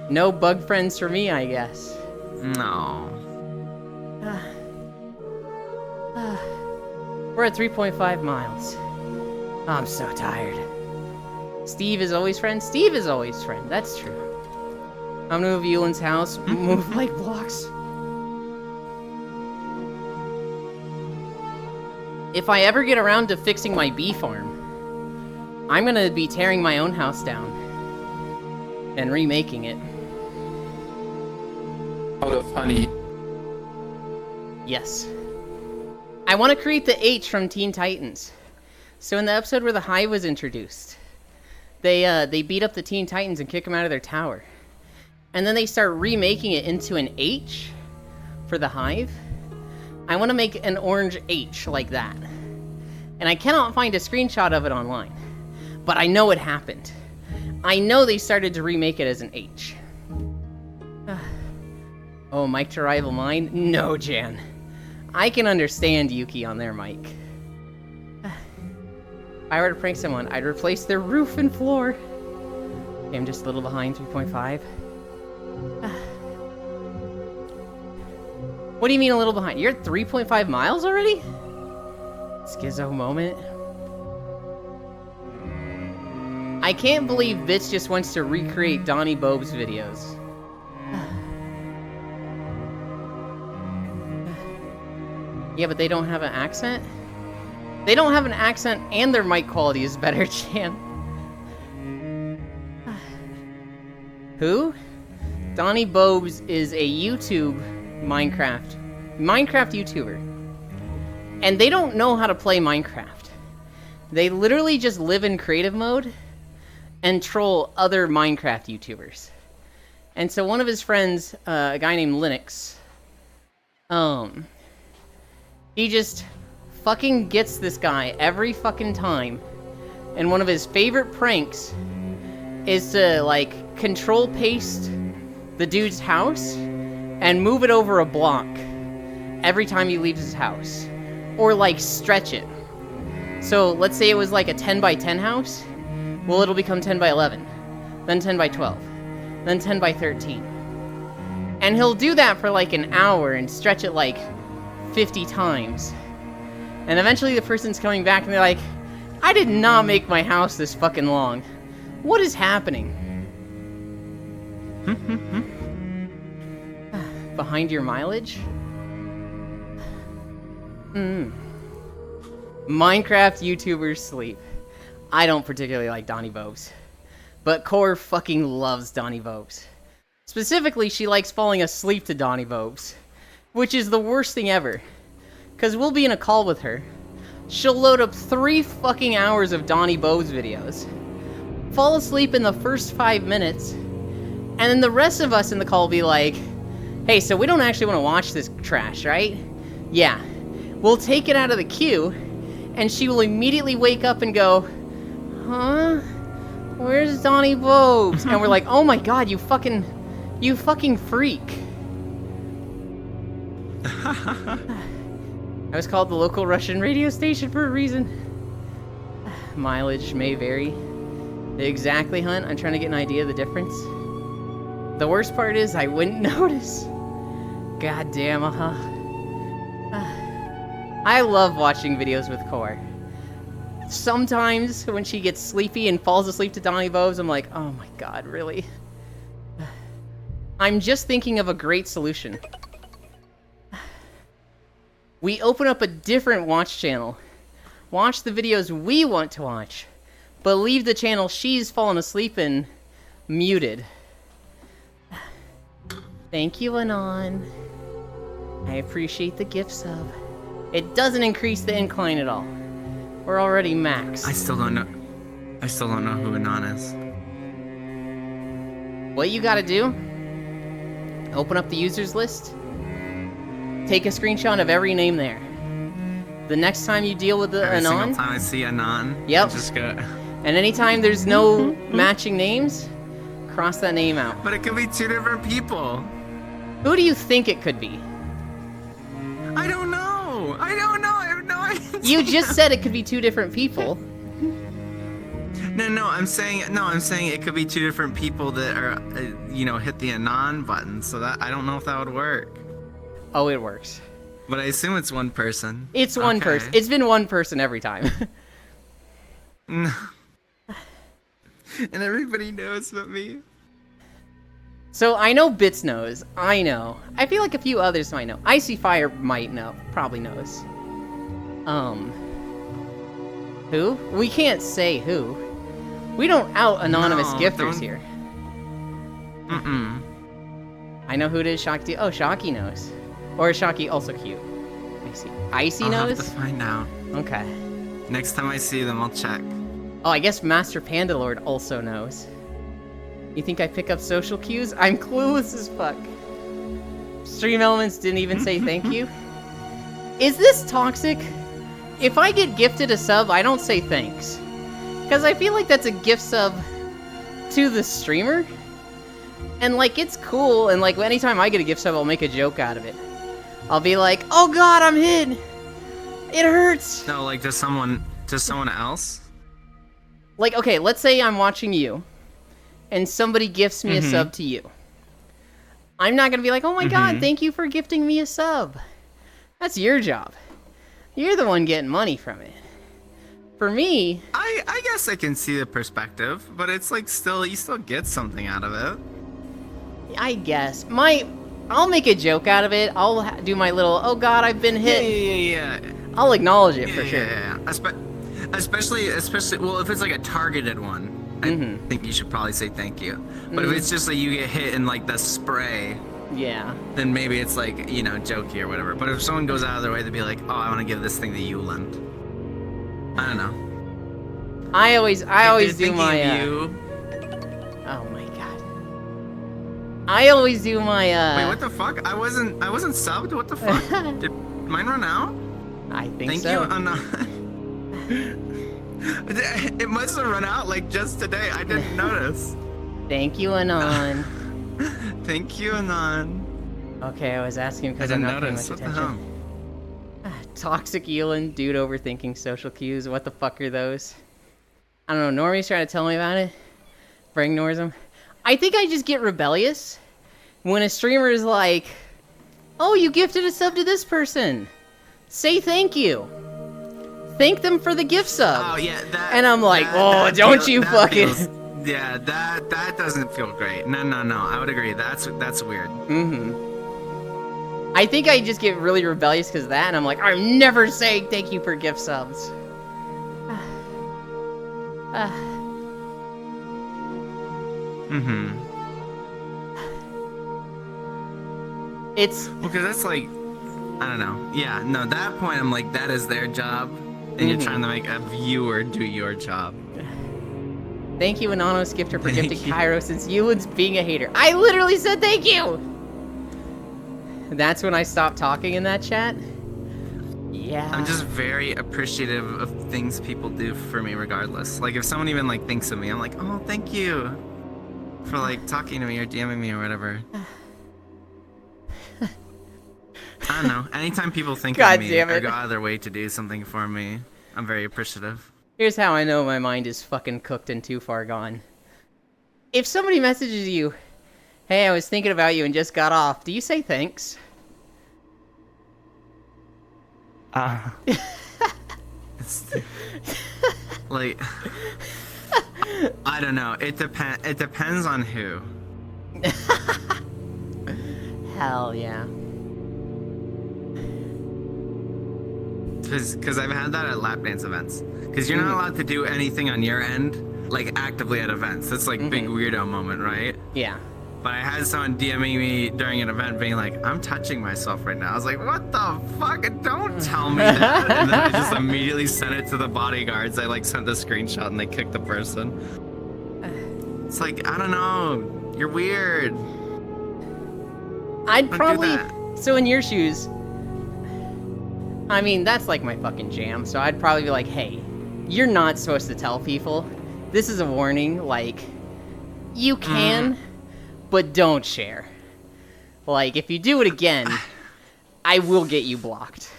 No bug friends for me, I guess. No. We're at 3.5 miles. I'm so tired. Steve is always friend? Steve is always friend, that's true. I'm gonna move Yulin's house, move like blocks. If I ever get around to fixing my bee farm, I'm gonna be tearing my own house down and remaking it. Out of honey. Yes. I want to create the H from Teen Titans. So in the episode where the Hive was introduced, they beat up the Teen Titans and kick them out of their tower. And then they start remaking it into an H for the Hive. I want to make an orange H like that. And I cannot find a screenshot of it online. But I know it happened. I know they started to remake it as an H. Oh, mic to rival mine? No, Jan. I can understand Yuki on their mic. If I were to prank someone, I'd replace their roof and floor. Okay, I'm just a little behind 3.5. What do you mean a little behind? You're at 3.5 miles already? Schizo moment. I can't believe Bits just wants to recreate Donnie Bob's videos. Yeah, but they don't have an accent? They don't have an accent and their mic quality is better, Chan. Who? Donnie Bobs is a YouTube Minecraft YouTuber. And they don't know how to play Minecraft. They literally just live in creative mode and troll other Minecraft YouTubers. And so one of his friends, a guy named Linux, he just fucking gets this guy every fucking time. And one of his favorite pranks is to, like, control paste the dude's house and move it over a block every time he leaves his house. Or, like, stretch it. So, let's say it was like a 10 by 10 house. Well, it'll become 10 by 11. Then 10 by 12. Then 10 by 13. And he'll do that for like an hour and stretch it like 50 times. And eventually the person's coming back and they're like, I did not make my house this fucking long. What is happening? Behind your mileage? Minecraft YouTubers sleep. I don't particularly like Donnie Bobs. But Core fucking loves Donnie Bobs. Specifically, she likes falling asleep to Donnie Bobs. Which is the worst thing ever. Because we'll be in a call with her. She'll load up 3 fucking hours of Donnie Bobs videos. Fall asleep in the first 5 minutes. And then the rest of us in the call will be like, hey, so we don't actually want to watch this trash, right? Yeah. We'll take it out of the queue. And she will immediately wake up and go, huh? Where's Donnie Bobs? And we're like, oh my god, you fucking freak. I was called the local Russian radio station for a reason. Mileage may vary. Exactly, Hunt. I'm trying to get an idea of the difference. The worst part is I wouldn't notice. God damn, I love watching videos with Core. Sometimes when she gets sleepy and falls asleep to Donnie Bobs, I'm like, oh my god, really? I'm just thinking of a great solution. We open up a different watch channel. Watch the videos we want to watch, but leave the channel she's fallen asleep in muted. Thank you, Anon. I appreciate the gift sub. It doesn't increase the incline at all. We're already max. I still don't know who Anon is. What you gotta do, open up the users list, take a screenshot of every name there. The next time you deal with the Every Anon, single time I see Anon, yep. just go. And anytime there's no matching names, cross that name out. But it could be 2 different people. Who do you think it could be? I don't know. I have no idea. You just said it could be 2 different people. No, I'm saying it could be 2 different people that are, hit the Anon button. So that I don't know if that would work. Oh, it works. But I assume it's one person. It's one person. It's been one person every time. No. And everybody knows but me. So I know Bits knows. I know. I feel like a few others might know. Icy Fire might know. Probably knows. Who? We can't say who. We don't out anonymous gifters here. I know who it is. Shocky. Oh, Shocky knows. Or is Shocky also cute? I see. Icy knows? I'll have to find out. Okay. Next time I see them, I'll check. Oh, I guess Master Pandalord also knows. You think I pick up social cues? I'm clueless as fuck. Stream Elements didn't even say thank you. Is this toxic? If I get gifted a sub, I don't say thanks. Because I feel like that's a gift sub to the streamer. And, like, it's cool. And, like, anytime I get a gift sub, I'll make a joke out of it. I'll be like, oh god, I'm hit! It hurts! No, like, to someone else? Like, okay, let's say I'm watching you. And somebody gifts me a sub to you. I'm not gonna be like, oh my god, thank you for gifting me a sub. That's your job. You're the one getting money from it. For me, I guess I can see the perspective, but it's like you still get something out of it. I guess I'll make a joke out of it. I'll do my little, oh god, I've been hit. Yeah. I'll acknowledge it for sure. Yeah. Especially, well, if it's like a targeted one, I think you should probably say thank you. But if it's just like you get hit in like the spray, Yeah. then maybe it's like, you know, jokey or whatever. But if someone goes out of their way to be like, oh, I want to give this thing to Yuland, I don't know. I always do my. You. Oh my god. I always do my. Wait, what the fuck? I wasn't subbed. What the fuck? Did mine run out? I think Thank so. you. No. It must have run out like just today. I didn't notice. Thank you, Anon. Thank you, Anon. Okay, I was asking I because I'm didn't not paying notice. much What the hell? attention. Toxic Elon, dude overthinking social cues. What the fuck are those? I don't know. Normie's trying to tell me about it. Bring ignores him. I think I just get rebellious when a streamer is like, "Oh, you gifted a sub to this person. Say thank you. Thank them for the gift sub." Oh yeah, that. And I'm like, that don't feel- you that fucking. feels- yeah, that doesn't feel great. No. I would agree. That's weird. I think I just get really rebellious because of that, and I'm like, I'm never saying thank you for gift subs. It's Because that's like, I don't know. Yeah, no. At that point, I'm like, that is their job, and you're trying to make a viewer do your job. thank you, Anonymous Gifter, for Thank gifting you. Cairo since Ewan's being a hater. I literally said thank you! That's when I stopped talking in that chat. Yeah. I'm just very appreciative of things people do for me, regardless. Like if someone even like thinks of me, I'm like, oh, thank you for like talking to me or DMing me or whatever. I don't know. Anytime people think God of me damn or it. go out of their way to do something for me, I'm very appreciative. Here's how I know my mind is fucking cooked and too far gone. If somebody messages you, hey, I was thinking about you and just got off, do you say thanks? It's like I don't know. It depends on who. Hell yeah. Because I've had that at lap dance events. Because you're not allowed to do anything on your end, like actively at events. That's like big weirdo moment, right? Yeah. But I had someone DMing me during an event being like, I'm touching myself right now. I was like, what the fuck? Don't tell me that. And then I just immediately sent it to the bodyguards. I like sent the screenshot and they kicked the person. It's like, I don't know. You're weird. I'd do probably. that. So in your shoes, I mean, that's like my fucking jam. So I'd probably be like, hey, you're not supposed to tell people. This is a warning. Like, you can, but don't share. Like, if you do it again, I will get you blocked.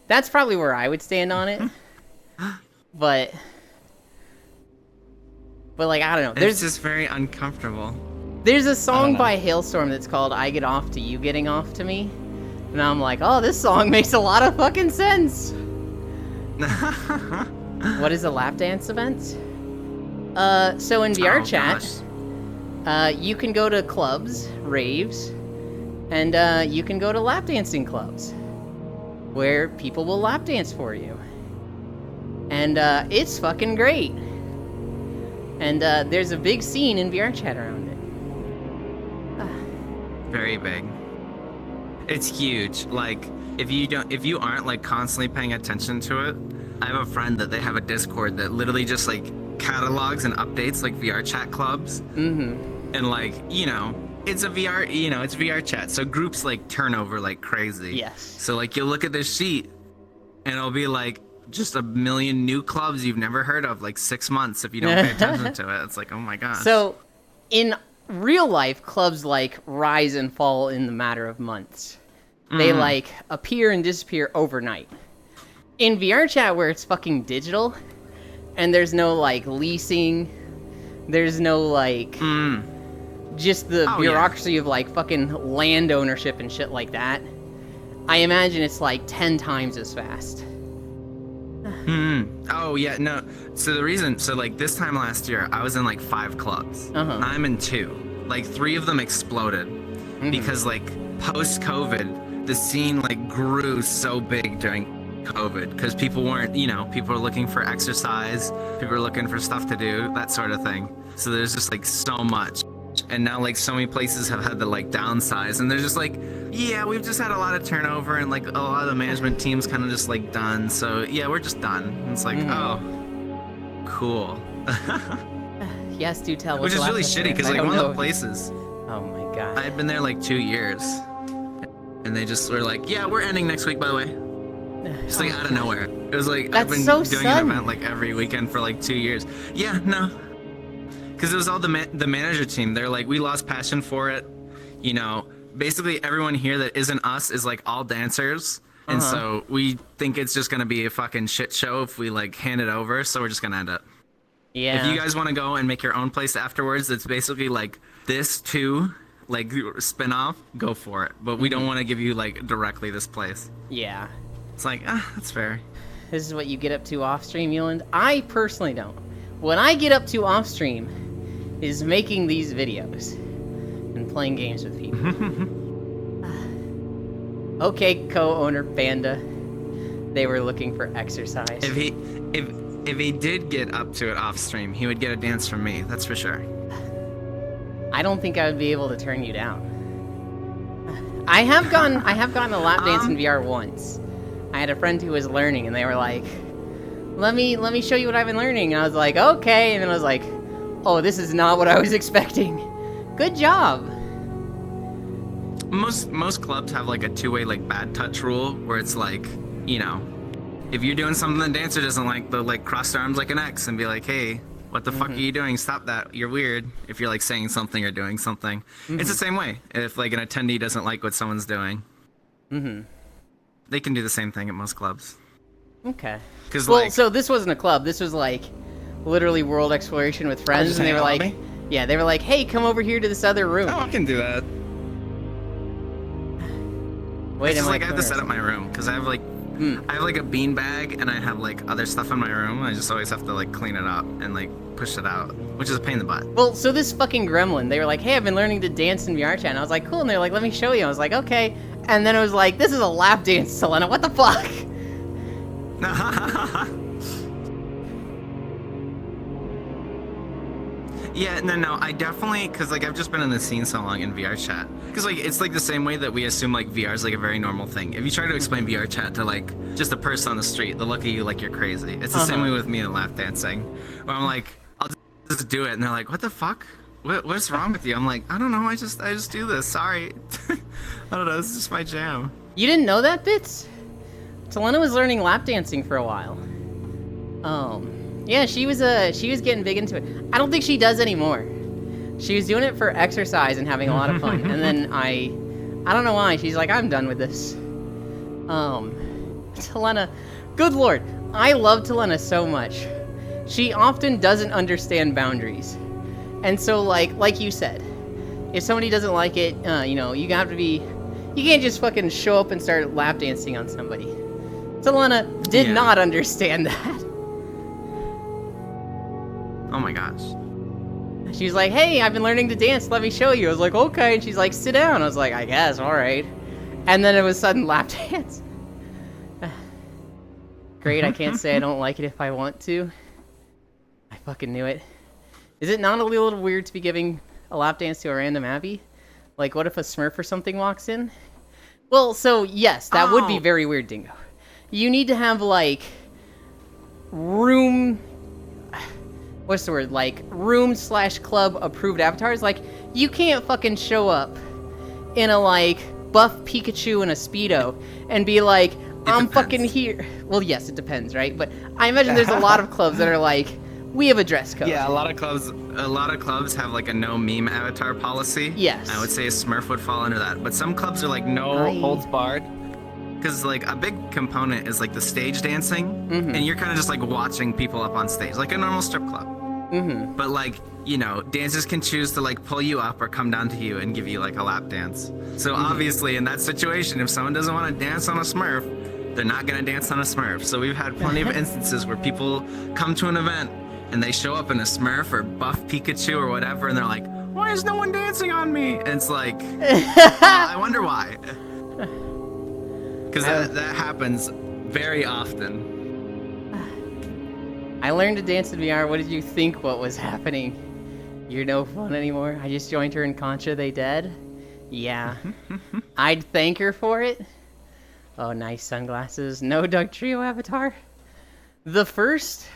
That's probably where I would stand on it. But like, I don't know. It's just very uncomfortable. There's a song know. by Hailstorm that's called I Get Off to You Getting Off to Me. And I'm like, oh, this song makes a lot of fucking sense. What is a lap dance event? So in VR chat, you can go to clubs, raves, and you can go to lap dancing clubs where people will lap dance for you. And it's fucking great. And there's a big scene in VR chat around it. Very big. It's huge. Like if you aren't like constantly paying attention to it, I have a friend that they have a Discord that literally just like catalogs and updates like VR chat clubs. And like, you know, it's a VR, you know, it's VR chat. So groups like turn over like crazy. Yes. So like you'll look at this sheet and it'll be like just a million new clubs you've never heard of, like 6 months if you don't pay attention to it. It's like, oh my gosh. So, in real life, clubs like rise and fall in the matter of months. They like appear and disappear overnight. In VR chat, where it's fucking digital, and there's no like leasing, there's no like just the Oh, bureaucracy of like fucking land ownership and shit like that, I imagine it's like 10 times as fast. Oh yeah, no. So the reason, so like this time last year, I was in like 5 clubs. Uh-huh. Now I'm in 2. Like 3 of them exploded because like post-COVID, the scene like grew so big during COVID because people weren't, people were looking for exercise, people were looking for stuff to do, that sort of thing. So there's just like so much. And now like so many places have had to like downsize, and they're just like, yeah, we've just had a lot of turnover, and like a lot of the management team's kind of just like done. So yeah, we're just done. And it's like, oh, cool. Yes, do tell. Which is really shitty because like one of the places, Oh my god. I had been there like 2 years, and they just were like, yeah, we're ending next week, by the way. Just like out of nowhere. It was like I've been so doing sudden. an event like every weekend for like 2 years. Yeah, no. Because it was all the manager team. They're like, we lost passion for it. Basically everyone here that isn't us is like all dancers. And so we think it's just going to be a fucking shit show if we like hand it over. So we're just going to end it. Yeah. If you guys want to go and make your own place afterwards, it's basically like this too, like spin off, go for it. But we don't want to give you like directly this place. Yeah. It's like, that's fair. This is what you get up to off stream, Yuland. I personally don't. What I get up to off stream is making these videos and playing games with people. Okay, co-owner Panda. They were looking for exercise. If he did get up to it off stream, he would get a dance from me. That's for sure. I don't think I would be able to turn you down. I have gotten a lap dance in VR once. I had a friend who was learning, and they were like, let me show you what I've been learning. And I was like, okay. And then I was like, oh, this is not what I was expecting. Good job. Most clubs have like a 2-way like bad touch rule where it's like, if you're doing something the dancer doesn't like, they'll like cross their arms like an X and be like, hey, what the fuck are you doing? Stop that. You're weird. If you're like saying something or doing something. It's the same way. If like an attendee doesn't like what someone's doing, they can do the same thing at most clubs. Okay. Well, so this wasn't a club. This was like literally world exploration with friends, just and they were hang out like, with yeah, they were like, hey, come over here to this other room. I can do that. Wait, It's just am like I have to set up my room because I have like a bean bag and I have like other stuff in my room. I just always have to like clean it up and like push it out, which is a pain in the butt. Well, so this fucking gremlin, they were like, hey, I've been learning to dance in VR chat. And I was like, cool. And they're like, let me show you. I was like, okay. And then it was like, this is a lap dance, Selena. What the fuck? Yeah, no, I definitely, because like I've just been in the scene so long in VR chat. Because like it's like the same way that we assume like VR is like a very normal thing. If you try to explain VR chat to like just a person on the street, they'll look at you like you're crazy. It's the same way with me and lap dancing. Where I'm like, I'll just do it, and they're like, what the fuck? What's wrong with you? I'm like, I don't know, I just do this. Sorry. I don't know, this is just my jam. You didn't know that, Bits? Selena was learning lap dancing for a while. Yeah, she was getting big into it. I don't think she does anymore. She was doing it for exercise and having a lot of fun. And then I don't know why. She's like, I'm done with this. Telena, good lord, I love Telena so much. She often doesn't understand boundaries. And so like you said, if somebody doesn't like it, you have to be, you can't just fucking show up and start lap dancing on somebody. Telena did not understand that. Oh my gosh. She's like, hey, I've been learning to dance, let me show you. I was like, okay. And she's like, sit down. I was like, I guess, alright. And then it was sudden lap dance. Great, I can't say I don't like it if I want to. I fucking knew it. Is it not a little weird to be giving a lap dance to a random Abby? Like, what if a Smurf or something walks in? Well, so, yes, that would be very weird, Dingo. You need to have, like, room... What's the word? Like, room/club approved avatars. Like, you can't fucking show up in a, like, buff Pikachu and a Speedo and be like, I'm fucking here. Well, yes, it depends, right? But I imagine there's a lot of clubs that are like, we have a dress code. Yeah, a lot of clubs have like a no meme avatar policy. Yes. I would say a Smurf would fall under that. But some clubs are like No holds barred. because like a big component is like the stage dancing, and you're kind of just like watching people up on stage, like a normal strip club. But like, you know, dancers can choose to like pull you up or come down to you and give you like a lap dance. So obviously in that situation, if someone doesn't want to dance on a Smurf, they're not gonna dance on a Smurf. So we've had plenty of instances where people come to an event and they show up in a Smurf or buff Pikachu or whatever, and they're like, why is no one dancing on me? And it's like, I wonder why. Because that happens very often. I learned to dance in VR. What did you think what was happening? You're no fun anymore. I just joined her in Contra, they dead? Yeah. I'd thank her for it. Oh, nice sunglasses. No Dugtrio avatar. The first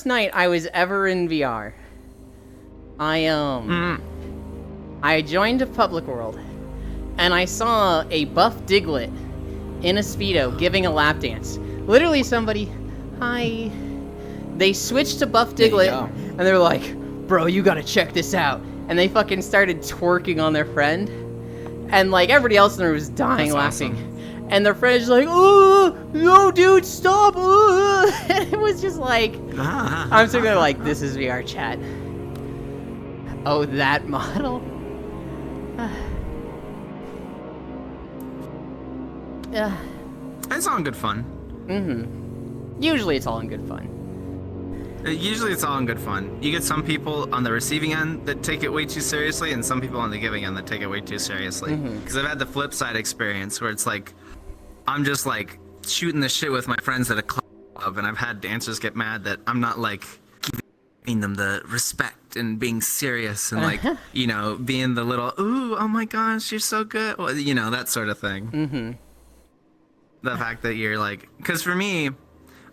night I was ever in VR, I joined a Public World, and I saw a buff Diglett in a Speedo giving a lap dance. Literally somebody, hi. They switched to buff Diglett, and they're like, bro, you gotta check this out. And they fucking started twerking on their friend. And like everybody else in there was dying laughing. Awesome. And their friend's like, oh, no, dude, stop. And it was just like, I'm sitting there like, this is VR chat. Oh, that model? It's all in good fun. Usually it's all in good fun. Usually it's all in good fun. You get some people on the receiving end that take it way too seriously, and some people on the giving end that take it way too seriously. Because I've had the flip side experience where it's like, I'm just like shooting the shit with my friends at a club, and I've had dancers get mad that I'm not like giving them the respect and being serious and like, you know, being the little, ooh, oh my gosh, you're so good. Well, you know, that sort of thing. The fact that you're like, because for me,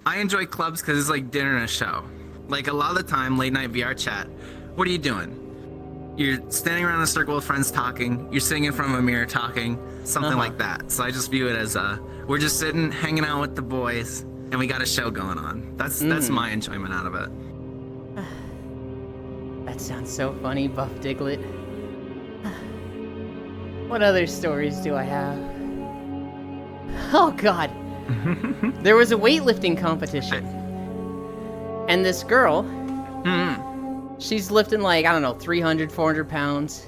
I enjoy clubs because it's like dinner and a show. Like a lot of the time, late night VR chat, what are you doing? You're standing around in a circle with friends talking, you're sitting in front of a mirror talking, something like that. So I just view it as we're just sitting, hanging out with the boys, and we got a show going on. That's my enjoyment out of it. That sounds so funny, Buff Diglett. What other stories do I have? Oh god. There was a weightlifting competition. And this girl, she's lifting like, I don't know, 300, 400 pounds.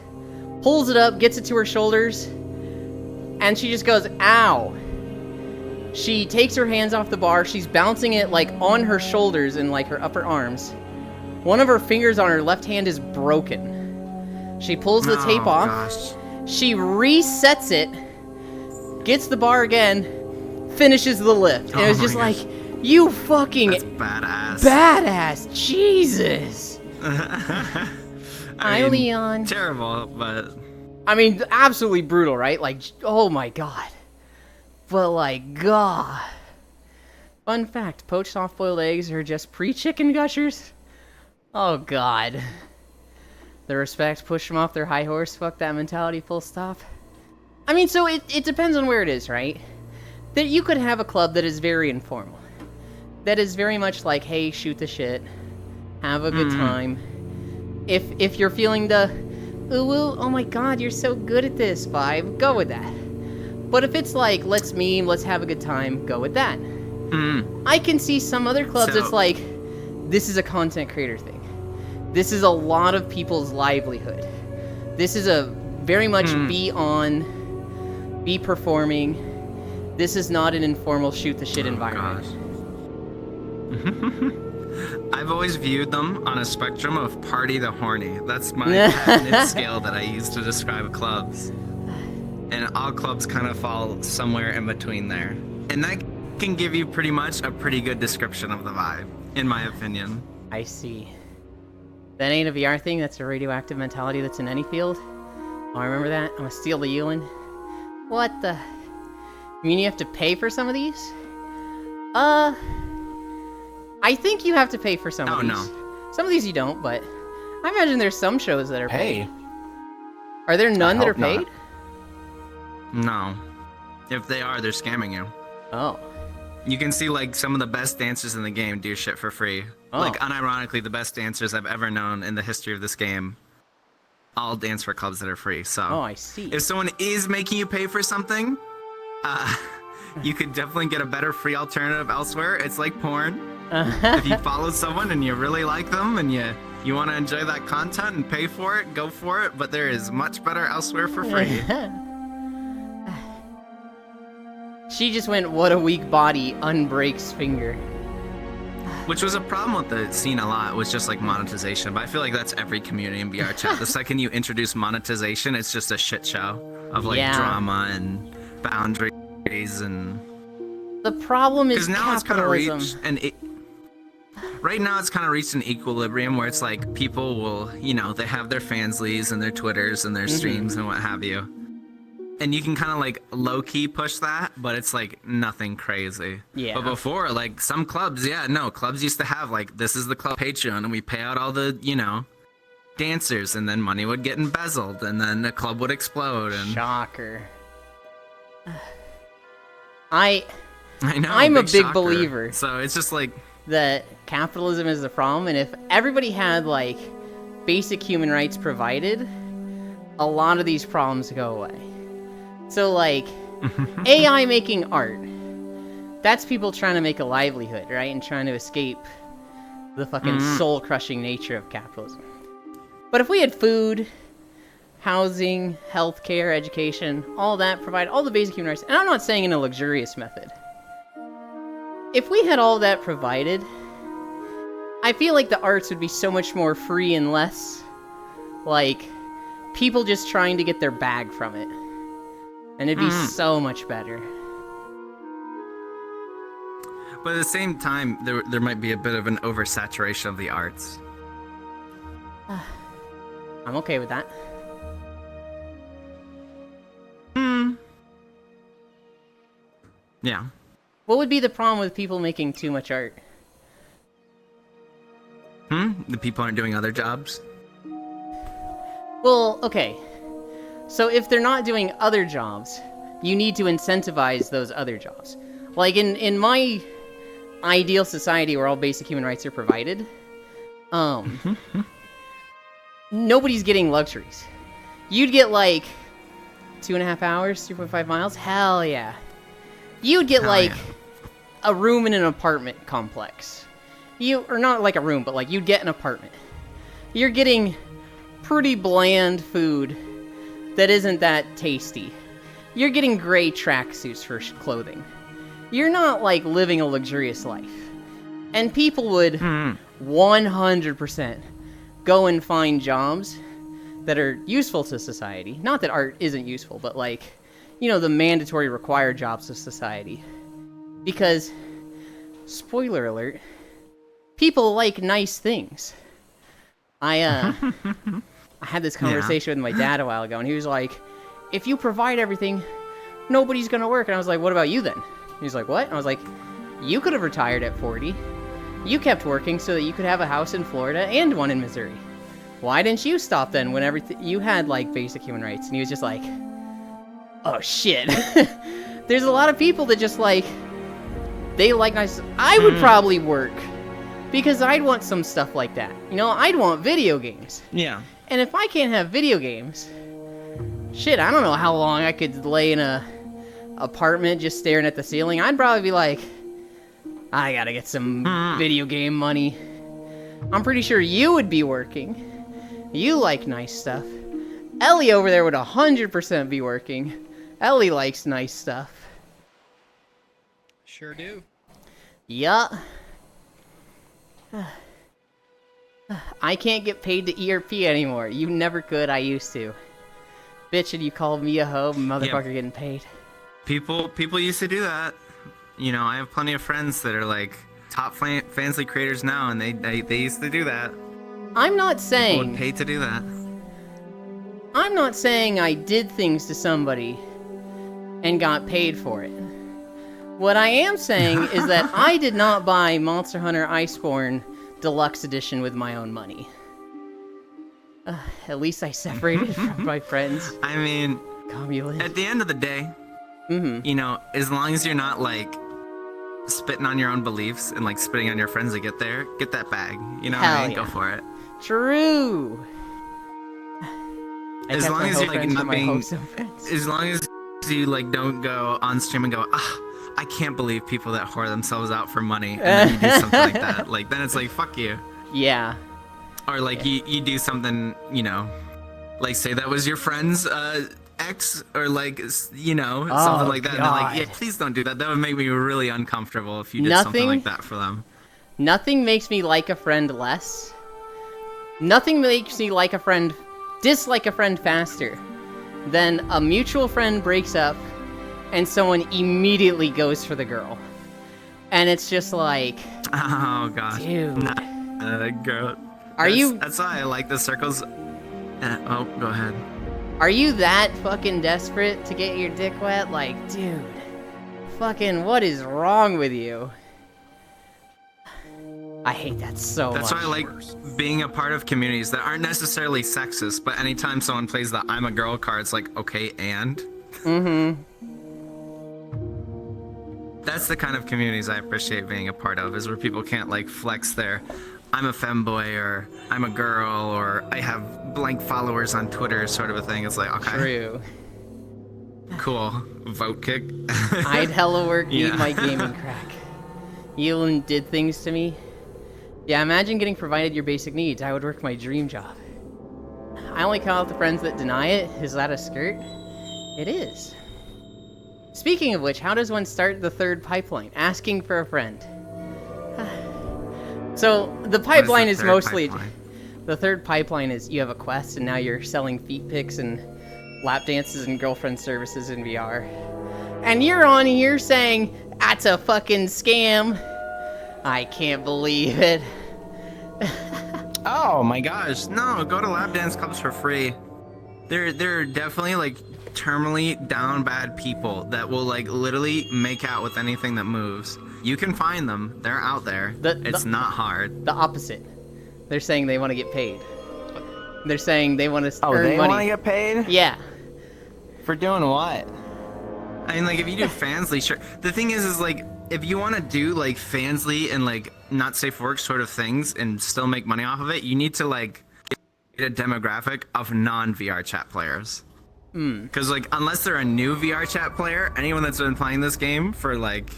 Pulls it up, gets it to her shoulders, and she just goes, ow. She takes her hands off the bar, she's bouncing it like on her shoulders and like her upper arms. One of her fingers on her left hand is broken. She pulls the tape off. Gosh. She resets it, gets the bar again, finishes the lift. And it was just like, you fucking That's badass. badass. Jesus. Hi, mean, Leon. Terrible, but I mean, absolutely brutal, right? Like, oh my god. But like, god. Fun fact, poached soft-boiled eggs are just pre-chicken gushers. Oh god. The respect, push them off their high horse, fuck that mentality, full stop. I mean, so it depends on where it is, right? That you could have a club that is very informal. That is very much like, hey, shoot the shit. Have a good time. If you're feeling the, ooh, oh my god, you're so good at this vibe, go with that. But if it's like, let's meme, let's have a good time, go with that. I can see some other clubs it's like, this is a content creator thing. This is a lot of people's livelihood. This is a very much be on, be performing. This is not an informal shoot the shit environment. I've always viewed them on a spectrum of party to horny. That's my patented scale that I use to describe clubs. And all clubs kind of fall somewhere in between there. And that can give you pretty much a pretty good description of the vibe, in my opinion. I see. That ain't a VR thing, that's a radioactive mentality that's in any field. Oh, I remember that. I'm gonna steal the Yulin. What the? You mean you have to pay for some of these? I think you have to pay for some of these. No. Some of these you don't, but I imagine there's some shows that are paid. Hey. Are there none that are hope not. paid? No. If they are, they're scamming you. Oh. You can see like some of the best dancers in the game do shit for free. Oh. Like unironically, the best dancers I've ever known in the history of this game all dance for clubs that are free. So Oh, I see. if someone is making you pay for something, you could definitely get a better free alternative elsewhere. It's like porn. If you follow someone and you really like them and you want to enjoy that content and pay for it, go for it. But there is much better elsewhere for free. She just went, what a weak body, unbreaks finger. Which was a problem with the scene a lot, was just like monetization. But I feel like that's every community in VR chat. The second you introduce monetization, it's just a shit show of like drama and boundaries and. The problem is now capitalism. It's kind of reached right now it's kind of reached an equilibrium where it's like people will, they have their fanslies and their Twitters and their streams and what have you. And you can kind of like low key push that, but it's like nothing crazy. Yeah. But before, like some clubs, clubs used to have like, this is the club Patreon, and we pay out all the, dancers, and then money would get embezzled, and then the club would explode. And Shocker. I know. I'm a big believer. So it's just like that capitalism is the problem, and if everybody had like basic human rights provided, a lot of these problems go away. So like AI making art, that's people trying to make a livelihood, right? And trying to escape the fucking soul-crushing nature of capitalism. But if we had food, housing, healthcare, education, all that, provide all the basic human rights, and I'm not saying in a luxurious method. If we had all that provided, I feel like the arts would be so much more free and less like people just trying to get their bag from it. And it'd be so much better. But at the same time, there might be a bit of an oversaturation of the arts. I'm okay with that. Yeah. What would be the problem with people making too much art? The people aren't doing other jobs? Well, okay. So if they're not doing other jobs, you need to incentivize those other jobs. Like in my ideal society where all basic human rights are provided, nobody's getting luxuries. You'd get like 2.5 hours, 2.5 miles. Hell yeah. You'd get a room in an apartment complex. Or not like a room, but like you'd get an apartment. You're getting pretty bland food that isn't that tasty. You're getting gray tracksuits for clothing. You're not like living a luxurious life. And people would 100% go and find jobs that are useful to society. Not that art isn't useful, but like, the mandatory required jobs of society. Because, spoiler alert, people like nice things. I had this conversation with my dad a while ago, and he was like, if you provide everything, nobody's gonna work. And I was like, what about you then? He's like, what? And I was like, you could have retired at 40. You kept working so that you could have a house in Florida and one in Missouri. Why didn't you stop then when you had like basic human rights? And he was just like, oh shit. There's a lot of people that just like, they like nice. I would probably work because I'd want some stuff like that. I'd want video games. Yeah. And if I can't have video games, shit, I don't know how long I could lay in a apartment just staring at the ceiling. I'd probably be like, I gotta get some video game money. I'm pretty sure you would be working. You like nice stuff. Ellie over there would 100% be working. Ellie likes nice stuff. Sure do. Yeah. I can't get paid to ERP anymore. You never could, I used to. Bitch, and you called me a hoe, motherfucker getting paid. People used to do that. I have plenty of friends that are like top Fansly creators now, and they used to do that. I'm not saying... People would pay to do that. I'm not saying I did things to somebody and got paid for it. What I am saying is that I did not buy Monster Hunter Iceborne Deluxe Edition with my own money. At least I separated from my friends. I mean, Comulent. At the end of the day, as long as you're not like spitting on your own beliefs and like spitting on your friends to get there, get that bag. You know what I mean? Go for it. True. As long as you like not being, as long as you like don't go on stream and go, I can't believe people that whore themselves out for money and then you do something like that. Like, then it's like, fuck you. Yeah. Or like you do something, you know, like say that was your friend's ex, or like, you know, something like that. And they're like, yeah, please don't do that. That would make me really uncomfortable if you did something like that for them. Nothing makes me like a friend less. Nothing makes me like a friend, dislike a friend faster than a mutual friend breaks up and someone immediately goes for the girl. And it's just like, oh gosh, dude. Girl. That's why I like the circles. Oh, go ahead. Are you that fucking desperate to get your dick wet? Like, dude, fucking what is wrong with you? I hate that so much. That's why I like being a part of communities that aren't necessarily sexist, but anytime someone plays the I'm a girl card, it's like, okay, and? Mm-hmm. That's the kind of communities I appreciate being a part of, is where people can't like flex their I'm a femboy, or I'm a girl, or I have blank followers on Twitter sort of a thing. It's like, okay. True. Cool. Vote kick. I'd hella work, need my gaming crack. Elin did things to me. Yeah, imagine getting provided your basic needs. I would work my dream job. I only call out the friends that deny it. Is that a skirt? It is. Speaking of which, how does one start the third pipeline? Asking for a friend. So, the pipeline is mostly... The third pipeline is you have a quest and now you're selling feet pics and lap dances and girlfriend services in VR. And you're on here saying, that's a fucking scam. I can't believe it. Oh my gosh, no, go to lap dance clubs for free. They're definitely like terminally down bad people that will like literally make out with anything that moves. You can find them. They're out there. It's not hard. The opposite. They're saying they want to get paid. They're saying they want to earn money. Oh, they want to get paid? Yeah. For doing what? I mean, like, if you do Fansly, sure. The thing is like, if you want to do, like, Fansly and, like, not safe for work sort of things and still make money off of it, you need to, like, get a demographic of non-VR chat players. Because, like, unless they're a new VR chat player, anyone that's been playing this game for, like,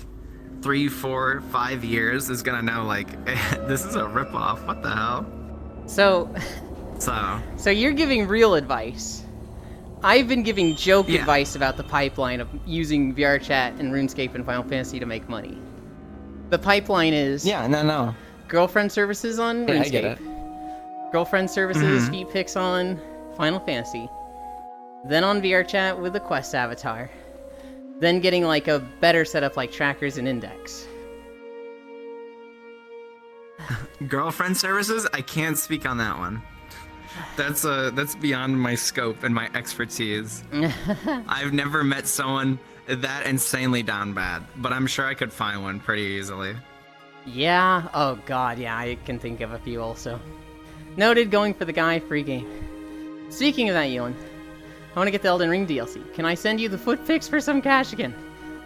3, 4, 5 years is gonna know, like, this is a ripoff. What the hell? So you're giving real advice. I've been giving joke advice about the pipeline of using VR chat and RuneScape and Final Fantasy to make money. The pipeline is... Yeah, no. Girlfriend services on RuneScape. Yeah, I get it. Girlfriend services, feet pics on Final Fantasy. Then on VR chat with the Quest avatar. Then getting like a better setup like trackers and index. Girlfriend services? I can't speak on that one. That's beyond my scope and my expertise. I've never met someone that insanely down bad, but I'm sure I could find one pretty easily. Yeah, oh god, yeah, I can think of a few also. Noted, going for the guy, free game. Speaking of that, Ewan, I want to get the Elden Ring DLC. Can I send you the foot pics for some cash again?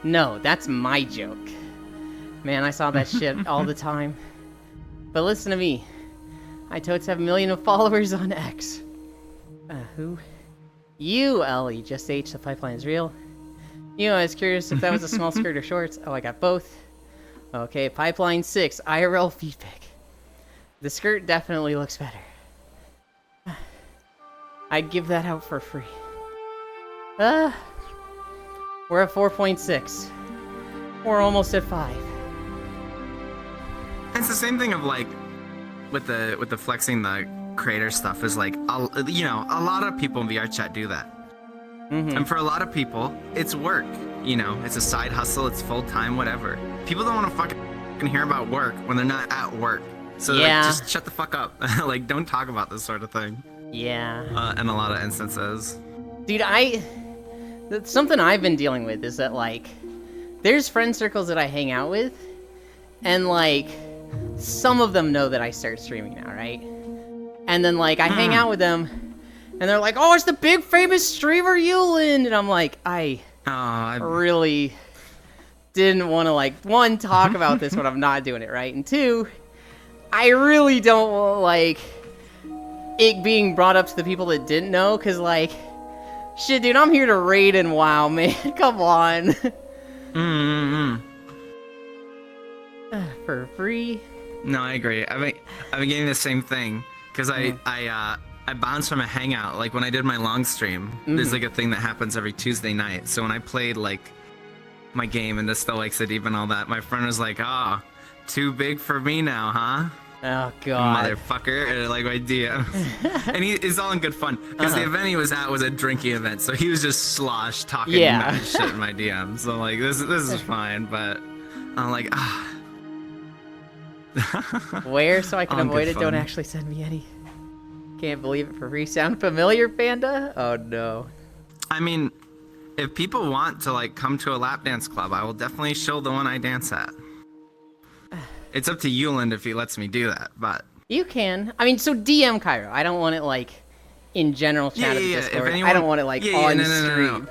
No, that's my joke. Man, I saw that shit all the time. But listen to me. I totes have 1 million of followers on X. Who? You, Ellie, just H, the pipeline is real. You know, I was curious if that was a small skirt or shorts. Oh, I got both. Okay, pipeline 6, IRL feedback. The skirt definitely looks better. I'd give that out for free. We're at 4.6. We're almost at 5. It's the same thing of like, with the flexing the creator stuff is like, you know, a lot of people in VR chat do that. And for a lot of people, it's work. You know, it's a side hustle, it's full time, whatever. People don't want to fucking hear about work when they're not at work. So like, just shut the fuck up. Like, don't talk about this sort of thing. Yeah. In a lot of instances. Dude, that's something I've been dealing with is that like, there's friend circles that I hang out with, and like, some of them know that I start streaming now, right? And then like, I hang out with them, and they're like, oh, it's the big famous streamer Yulin! And I'm like, I really didn't want to like, 1, talk about this when I'm not doing it, right? And 2, I really don't want like, it being brought up to the people that didn't know, cause like, shit, dude, I'm here to raid and WoW, man. Come on. For free. No, I agree. I've been getting the same thing because I bounced from a hangout. Like when I did my long stream, there's like a thing that happens every Tuesday night. So when I played like my game and the Stoic City and all that, my friend was like, "Oh, too big for me now, huh?" Oh god. Motherfucker, and like my DM. And it's all in good fun because the event he was at was a drinking event, so he was just slosh talking mad shit in my DM. So like this is fine, but I'm like Where so I can All in avoid good it? Don't fun. actually send me any. Can't believe it for free. Sound familiar, Panda? Oh no. I mean, if people want to like come to a lap dance club, I will definitely show the one I dance at. It's up to Yuland if he lets me do that, but You can. I mean, so DM Cairo. I don't want it like in general chat of the If Discord. I anyone- don't want it like on no. stream.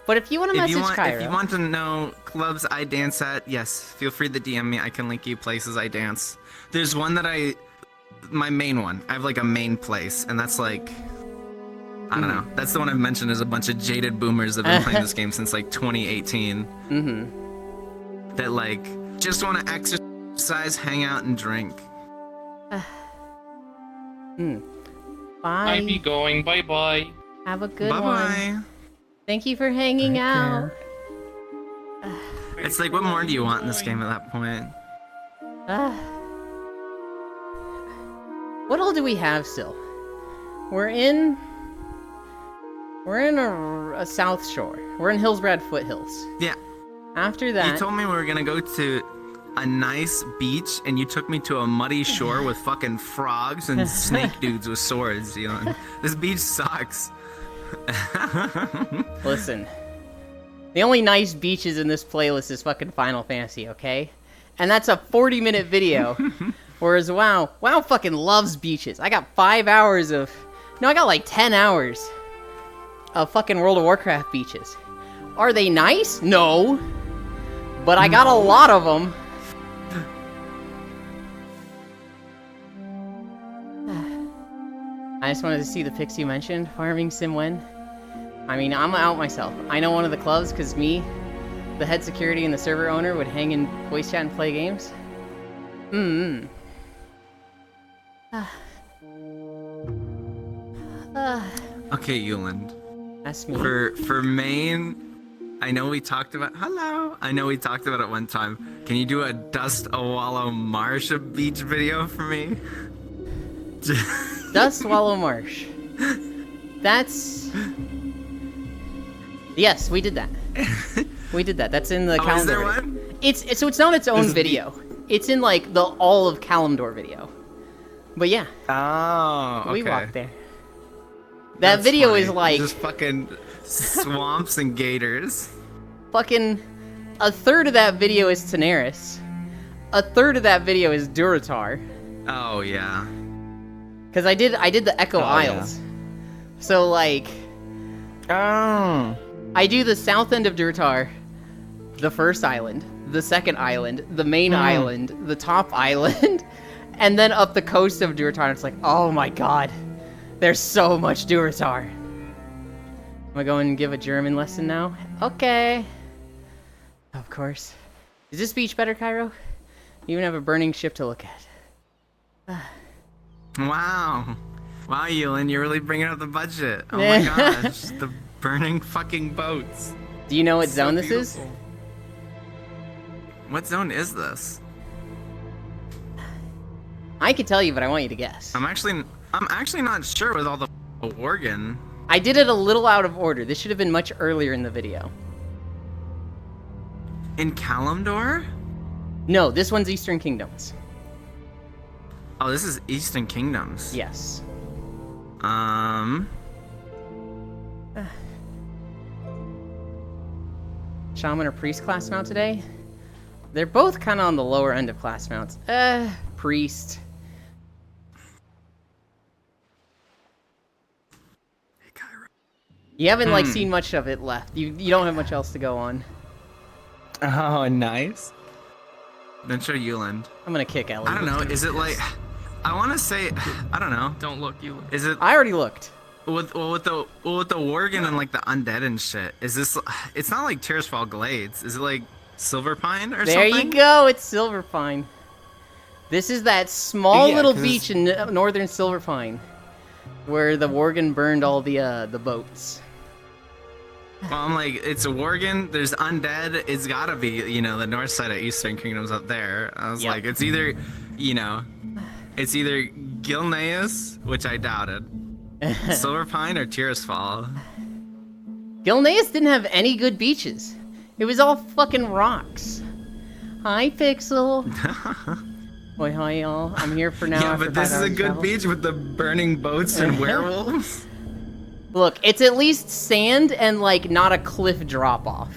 But if you want to message Cairo, if you want to know clubs I dance at, yes, feel free to DM me. I can link you places I dance. There's one that my main one. I have like a main place, and that's like, I don't know. That's the one I've mentioned as a bunch of jaded boomers that have been playing this game since like 2018. That like just want to exercise, hang out, and drink. bye. I be going. Bye bye. Have a good Bye one. bye. Thank you for hanging out. It's like, what more do you want in this game at that point? What all do we have still? We're in a South Shore. We're in Hillsbrad Foothills. Yeah. After You that, told me we were gonna go to a nice beach, and you took me to a muddy shore with fucking frogs and snake dudes with swords. You know, this beach sucks. listen. The only nice beaches in this playlist is fucking Final Fantasy, okay? And that's a 40-minute video. Whereas WoW fucking loves beaches. I got 5 hours of... No, I got like 10 hours of fucking World of Warcraft beaches. Are they nice? No. But I got a lot of them. I just wanted to see the pics you mentioned. Farming Sim when? I mean, I'm out myself. I know one of the clubs because me, the head security and the server owner would hang in voice chat and play games. Okay, Yuland. That's me. For main, I know we talked about. Hello. I know we talked about it one time. Can you do a Dust Awallow Marsh beach video for me? Dust Swallow Marsh. That's... Yes, we did that. We did that. That's in the Oh, calendar. is there video. one? It's so it's not its own video. It's in like the all of Kalimdor video. But yeah, Oh, okay. we walked there. That That's video funny. is like just fucking swamps and gators. fucking a third of that video is Daenerys. A third of that video is Durotar. Oh yeah. Cause I did the Echo Isles. So like Oh. I do the south end of Durotar, the first island, the second island, the main island, the top island, and then up the coast of Durotar. It's like, oh my god, there's so much Durotar. Am I going to give a German lesson now? Okay. Of course. Is this beach better, Cairo? You even have a burning ship to look at. Wow. Wow, Yuland, you're really bringing up the budget. Oh my gosh, the burning fucking boats. Do you know what So zone this is? beautiful. What zone is this? I could tell you, but I want you to guess. I'm actually not sure with all the Worgen. I did it a little out of order. This should have been much earlier in the video. In Kalimdor? No, this one's Eastern Kingdoms. Oh, this is Eastern Kingdoms. Yes. Shaman or Priest class mount today? They're both kind of on the lower end of class mounts. Priest. Hey, Kyra. You haven't like seen much of it left. You don't have much else to go on. Oh, nice. Then show Yuland. I'm gonna kick Ellie. I don't know. Is it like? I want to say. I don't know. Don't look, you. Is it I already looked. with the Worgen and like the undead and shit? Is this? It's not like Tears Fall Glades. Is it like Silver Pine or There something? you go. It's Silver Pine. This is that small Yeah, little 'cause beach in northern Silver Pine, where the Worgen burned all the boats. Well, I'm like, it's a Worgen, there's undead, it's gotta be, you know, the north side of Eastern Kingdom's up there. I was Yep. like, it's either, you know, it's either Gilneas, which I doubted, Silver Pine, or Tirisfal. Gilneas didn't have any good beaches. It was all fucking rocks. Hi, Pixel. Boy, hi, y'all. I'm here for now. Yeah, after but this 5 is a hours of good travel. beach with the burning boats and werewolves. Look, it's at least sand and, like, not a cliff drop-off.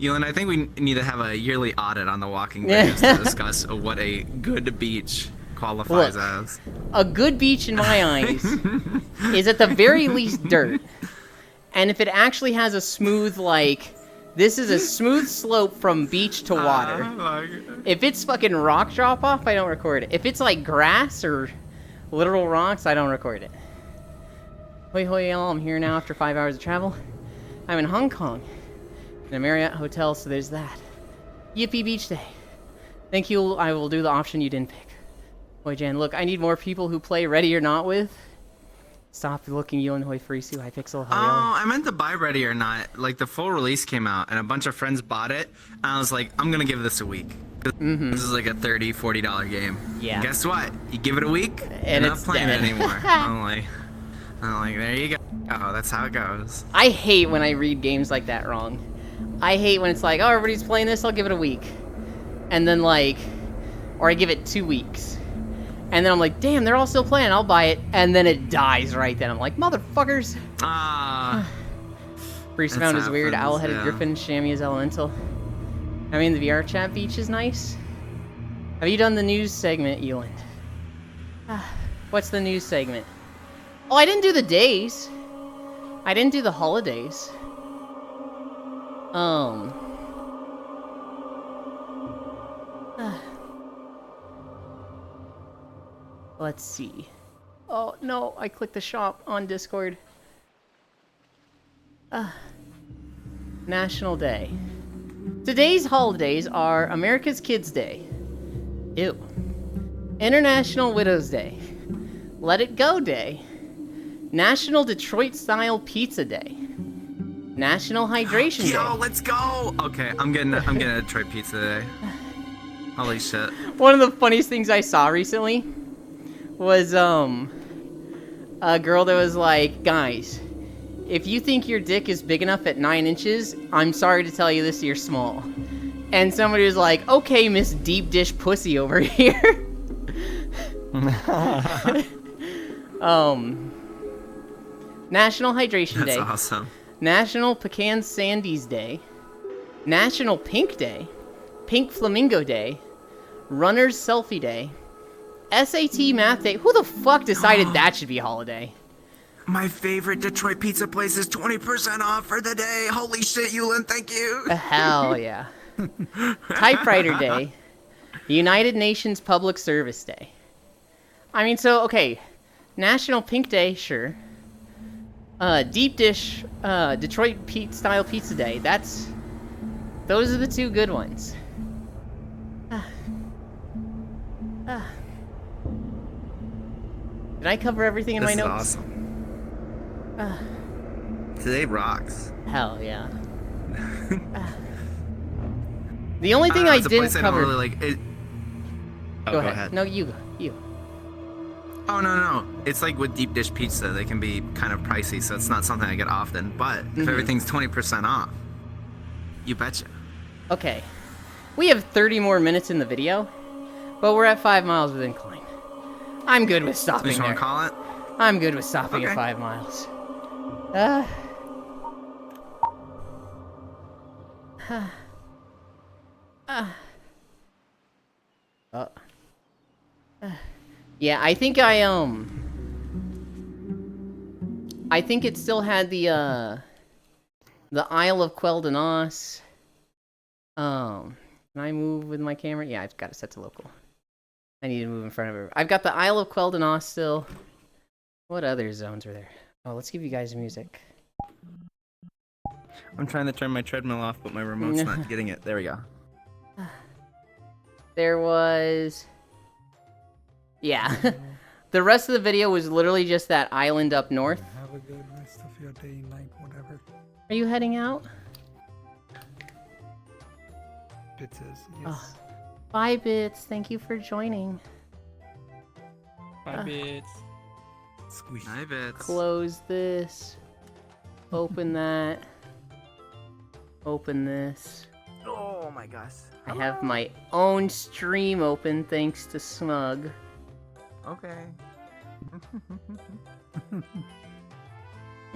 Elon, I think we need to have a yearly audit on the Walking Dead to discuss what a good beach qualifies Look. as. A good beach, in my eyes, is at the very least dirt. And if it actually has a smooth, like... This is a smooth slope from beach to water. If it's fucking rock drop-off, I don't record it. If it's, like, grass or literal rocks, I don't record it. Hoi hoi y'all, I'm here now after 5 hours of travel. I'm in Hong Kong. In a Marriott hotel, so there's that. Yippee Beach Day. Thank you, I will do the option you didn't pick. Hoi Jan, look, I need more people who play Ready or Not with. Stop looking, Yulin Hoi Frisu, Hypixel, Oh, I meant to buy Ready or Not. Like, the full release came out, and a bunch of friends bought it, and I was like, I'm gonna give this a week. This is like a $30, $40 game. Yeah. And guess what? You give it a week, And you're it's not playing dead. it anymore. I'm like, there you go. Oh, that's how it goes. I hate when I read games like that wrong. I hate when it's like, oh, everybody's playing this, I'll give it a week. And then, like, or I give it 2 weeks. And then I'm like, damn, they're all still playing, I'll buy it. And then it dies right then. I'm like, motherfuckers. Ah. Priest That's Found is weird, happens, Owl-Headed yeah. Griffin, Shammy is elemental. I mean, the VR chat beach is nice. Have you done the news segment, Eland? What's the news segment? Oh, I didn't do the days. I didn't do the holidays. Let's see. Oh, no, I clicked the shop on Discord. National Day. Today's holidays are America's Kids Day. Ew. International Widows Day. Let It Go Day. National Detroit Style Pizza Day. National Hydration Yo, Day. let's go. Okay, I'm getting a Detroit pizza today. Holy shit. One of the funniest things I saw recently was a girl that was like, guys, if you think your dick is big enough at 9 inches, I'm sorry to tell you this, you're small. And somebody was like, okay, Miss Deep Dish Pussy over here. National Hydration That's Day. awesome. National Pecan Sandies Day. National Pink Day. Pink Flamingo Day. Runner's Selfie Day. SAT Math Day. Who the fuck decided that should be a holiday? My favorite Detroit pizza place is 20% off for the day. Holy shit, Yulin, thank you. Hell yeah. Typewriter Day. United Nations Public Service Day. I mean, so, okay. National Pink Day, sure. Deep Dish, Detroit Style Pizza Day. Those are the 2 good ones. Did I cover everything in This my is notes? awesome. Today rocks. Hell yeah. The only thing I it's a didn't place I don't cover. really like. Go ahead. No, you go. You. Oh no. It's like with deep dish pizza, they can be kind of pricey, so it's not something I get often. But if everything's 20% off, you betcha. Okay. We have 30 more minutes in the video, but we're at 5 miles with incline. I'm good with You stopping just want there. to call it? I'm good with stopping at Okay. 5 miles. Yeah, I think I think it still had the Isle of Quel'Danas. Can I move with my camera? Yeah, I've got it set to local. I need to move in front of it. I've got the Isle of Quel'Danas still. What other zones are there? Oh, let's give you guys music. I'm trying to turn my treadmill off, but my remote's not getting it. There we go. There was... Yeah. The rest of the video was literally just that island up north. Have a good rest of your day, night, whatever. Are you heading out? Pizzas, yes. Oh. Bye, Bits. Thank you for joining. 5 bits. Squish. Hi, Bits. Close this. Open that. Open this. Oh my gosh. I have my own stream open thanks to Smug. Okay.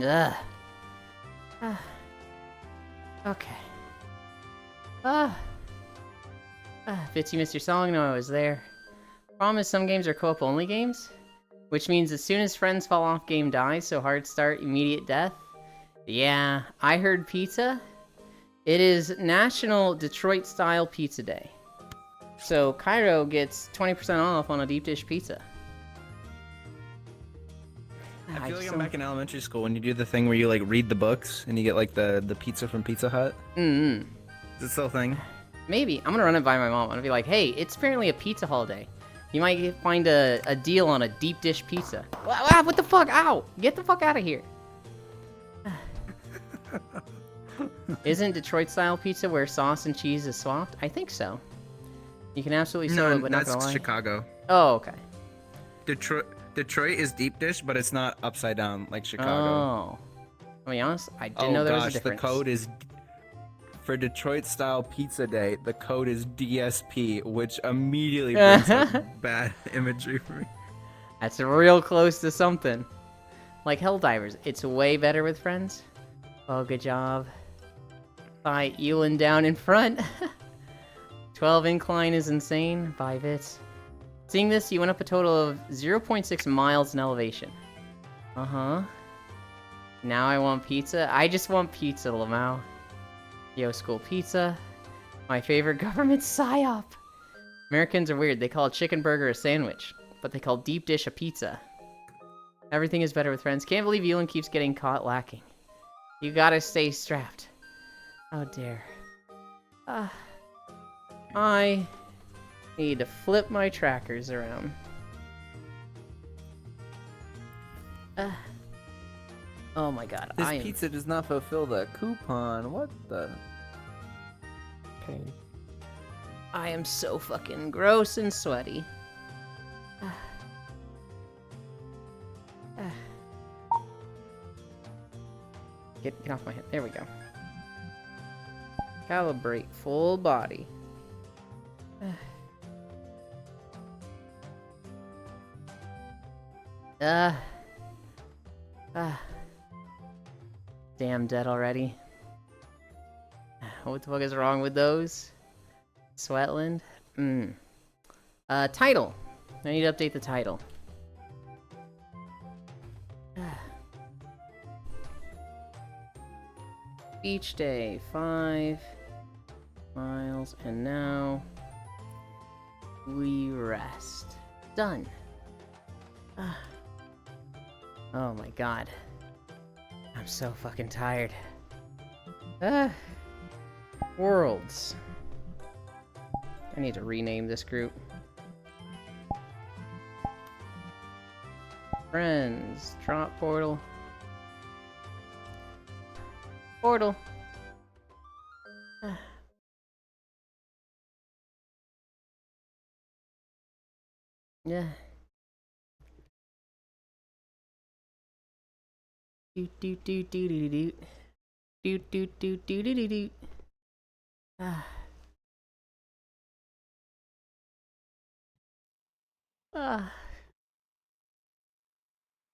Ugh. Okay. Bits, you missed your song? No, I was there. Problem is some games are co-op only games, which means as soon as friends fall off, game dies, so hard start, immediate death. Yeah, I heard pizza. It is National Detroit Style Pizza Day. So Cairo gets 20% off on a deep dish pizza. I feel like I'm back in elementary school when you do the thing where you like read the books and you get like the pizza from Pizza Hut. Mm-hmm. Is it still a thing? Maybe. I'm gonna run it by my mom. I'm gonna be like, hey, it's apparently a pizza holiday. You might find a deal on a deep dish pizza. What the fuck? Ow! Get the fuck out of here. Isn't Detroit style pizza where sauce and cheese is swapped? I think so. You can absolutely sell it, but not that's gonna lie. Chicago. Oh, okay. Detroit is deep dish, but it's not upside down like Chicago. Oh. I'll be honest, I didn't know there was a difference. The code is... For Detroit style pizza day, the code is DSP, which immediately brings up bad imagery for me. That's real close to something. Like Helldivers, it's way better with friends. Oh, good job. Bye, Ewan down in front. 12 incline is insane. 5 bits. Seeing this, you went up a total of 0.6 miles in elevation. Uh-huh. Now I want pizza. I just want pizza, Lamau. Yo, school pizza. My favorite government psyop. Americans are weird. They call a chicken burger a sandwich, but they call deep dish a pizza. Everything is better with friends. Can't believe Ewan keeps getting caught lacking. You gotta stay strapped. Oh dear. I need to flip my trackers around. Oh my god, This pizza does not fulfill the coupon. What the? pain. I am so fucking gross and sweaty. Get off my head. There we go. Calibrate full body. Damn, dead already. What the fuck is wrong with those? Sweatland? Title. I need to update the title. Beach day, 5 miles, and now we rest. Done. Oh my god. I'm so fucking tired. Worlds. I need to rename this group. Friends. Drop portal. Portal. Yeah. Doot doot doot doot doot doot. Doot doot doot doot doot doot. I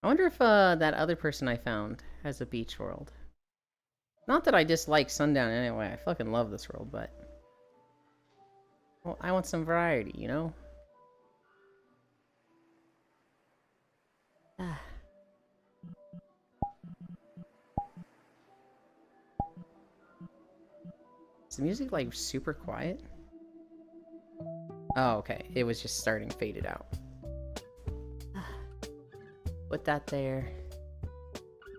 wonder if that other person I found has a beach world. Not that I dislike Sundown anyway. I fucking love this world, but well, I want some variety, you know? Is the music like super quiet? Oh, okay. It was just starting faded out. Put that there.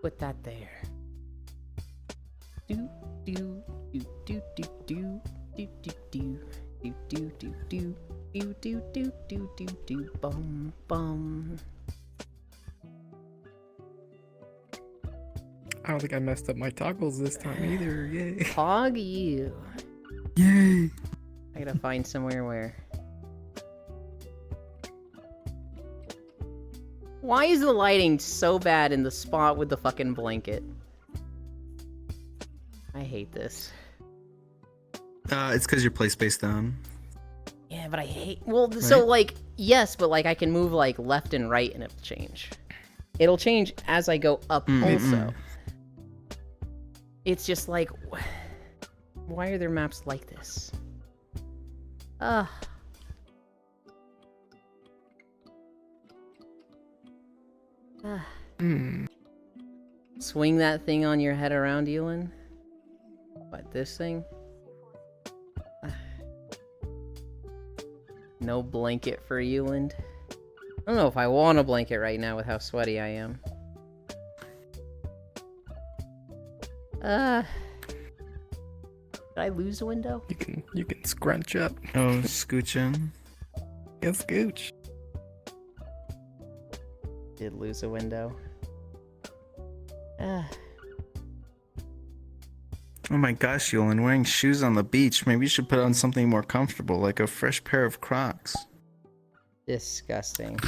Put that there. Doop. do do do do do do do do do bum bum. I don't think I messed up my toggles this time either. Yay. Hog you. Yay. I gotta find somewhere where. Why is the lighting so bad in the spot with the fucking blanket? I hate this. It's because your play space down. Yeah, but I hate. Well, so like, yes, but like I can move like left and right and it'll change. It'll change as I go up also. It's just like, why are there maps like this? Swing that thing on your head around, Elin. What, this thing? No blanket for Euland. I don't know if I want a blanket right now with how sweaty I am. Did I lose a window? You can scrunch up. Oh, scooching. Yeah, scooch. Did lose a window. Oh my gosh, Yolan, wearing shoes on the beach. Maybe you should put on something more comfortable, like a fresh pair of Crocs. Disgusting.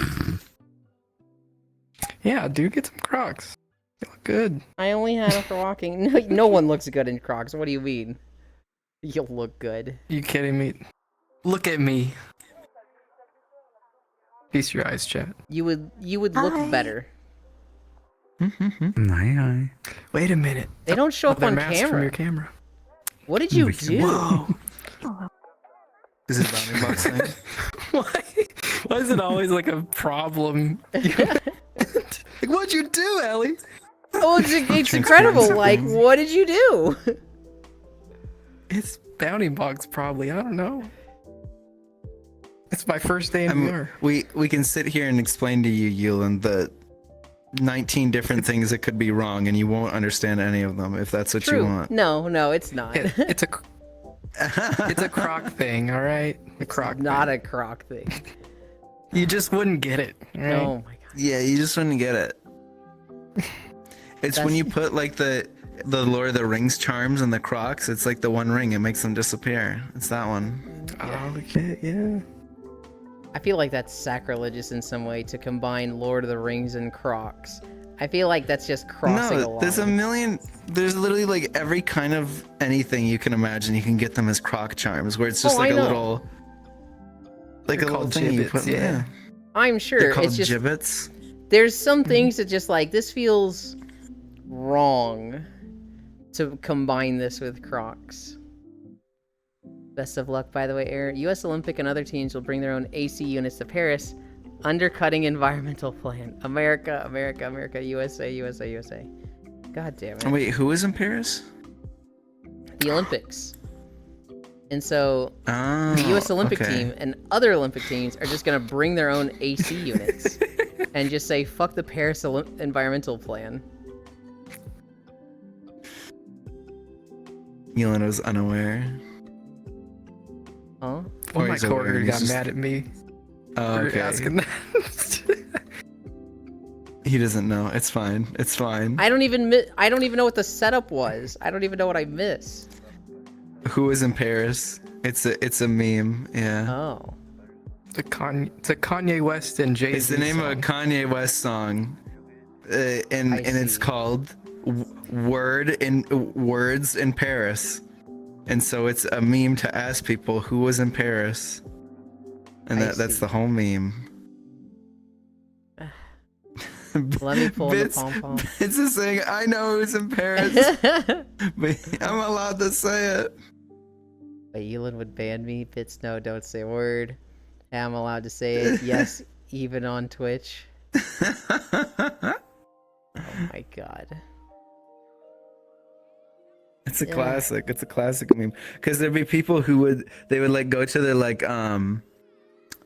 Yeah, dude, get some Crocs. You look good. I only had them for walking. No one looks good in Crocs. What do you mean? You'll look good. You kidding me? Look at me. Peace your eyes, chat. You would look better. Hi. Wait a minute. They don't show up They're on masked from your camera. camera. What did you do? Whoa. Is it a bounding box thing? Why is it always like a problem? Like, what'd you do, Ellie? Oh, it's incredible. Like, what did you do? It's bounding box probably. I don't know. It's my first day in VR. We can sit here and explain to you, Yolan, the 19 different things that could be wrong, and you won't understand any of them if that's what True. you want. No, it's not. It's a Croc thing, all right? A Croc. Not thing. a Croc thing. You just wouldn't get it. Right? Oh my god. Yeah, you just wouldn't get it. It's when you put like the Lord of the Rings charms and the Crocs. It's like the one ring. It makes them disappear. It's that one. Oh, okay, yeah. I feel like that's sacrilegious in some way to combine Lord of the Rings and Crocs. I feel like that's just crossing a No, line. there's a million. There's literally like every kind of anything you can imagine. You can get them as Croc charms, where it's just like I a know. little, like They're a little called thing you gibbets, put. yeah. I'm sure They're called it's just gibbets. there's some things that just like this feels wrong to combine this with Crocs. Best of luck, by the way, Air. U.S. Olympic and other teams will bring their own AC units to Paris, undercutting environmental plan. America, America, America, USA, USA, USA. God damn it. Wait, who is in Paris? The Olympics. And so Oh, the U.S. Olympic okay. team and other Olympic teams are just going to bring their own AC units and just say, fuck the Paris environmental plan. Elon was unaware. Huh? Well, my he's aware, coworker he's got just- mad at me Oh, for okay. asking that. He doesn't know. It's fine. It's fine. I don't even know what the setup was. I don't even know what I missed. Who is in Paris? It's a meme. Yeah. Oh. It's a Kanye West and Jay-Z It's the name of a Kanye West song, and it's see. called Words in Paris, and so it's a meme to ask people who was in Paris, and I that's see. the whole meme. Let me pull the Bits, pom-pom. Bits is saying, "I know who's in Paris, but I'm allowed to say it." But Elon would ban me. Bits, no, don't say a word. I'm allowed to say it. Yes, even on Twitch. Oh my god. It's a Yeah. classic. It's a classic meme. Because there'd be people who would like go to their like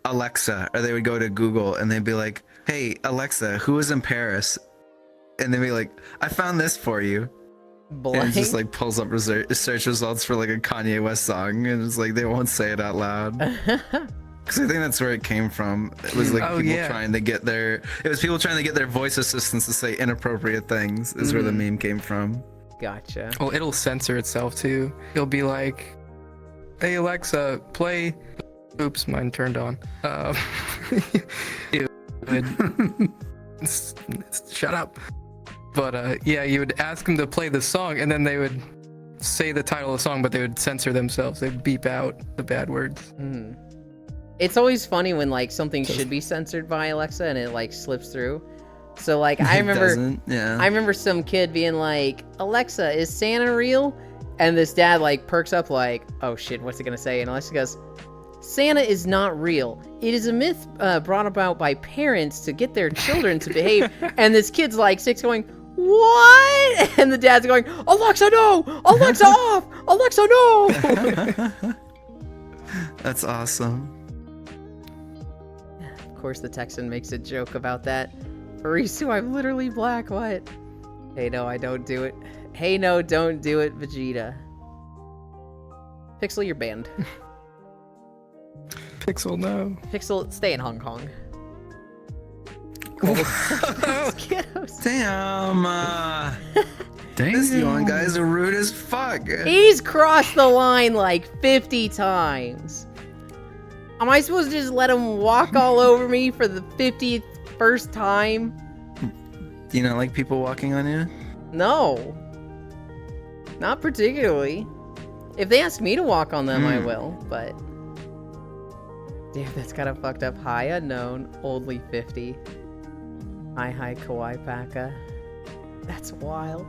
Alexa, or they would go to Google and they'd be like, "Hey Alexa, who is in Paris?" And they'd be like, "I found this for you." Blank. it just like pulls up search results for like a Kanye West song, and it's like they won't say it out loud. Because I think that's where it came from. It was like people trying to get their voice assistants to say inappropriate things. Is where the meme came from. Gotcha. Well, it'll censor itself too. It'll be like, "Hey Alexa, play." Oops, mine turned on. Shut up. But yeah, you would ask them to play the song, and then they would say the title of the song, but they would censor themselves. They'd beep out the bad words. It's always funny when like something should be censored by Alexa and it like slips through. So like I remember some kid being like, "Alexa, is Santa real?" And this dad like perks up like, "Oh shit, what's it gonna say?" And Alexa goes, "Santa is not real. It is a myth brought about by parents to get their children to behave." And this kid's like 6 going, "What?" And the dad's going, "Alexa, no! Alexa, off! Alexa, no!" That's awesome. Of course, the Texan makes a joke about that. "Farisu, I'm literally black. What?" "Hey, no, I don't do it." "Hey, no, don't do it, Vegeta." Pixel, you're banned. Pixel, no. Pixel, stay in Hong Kong. Damn. This young guy's rude as fuck. He's crossed the line like 50 times. Am I supposed to just let him walk all over me for the 51st time? Do you not like people walking on you? No. Not particularly. If they ask me to walk on them, I will, but... Dude, that's kind of fucked up. Hi, unknown. Oldly 50. Hi, Kawaii Paka. That's wild.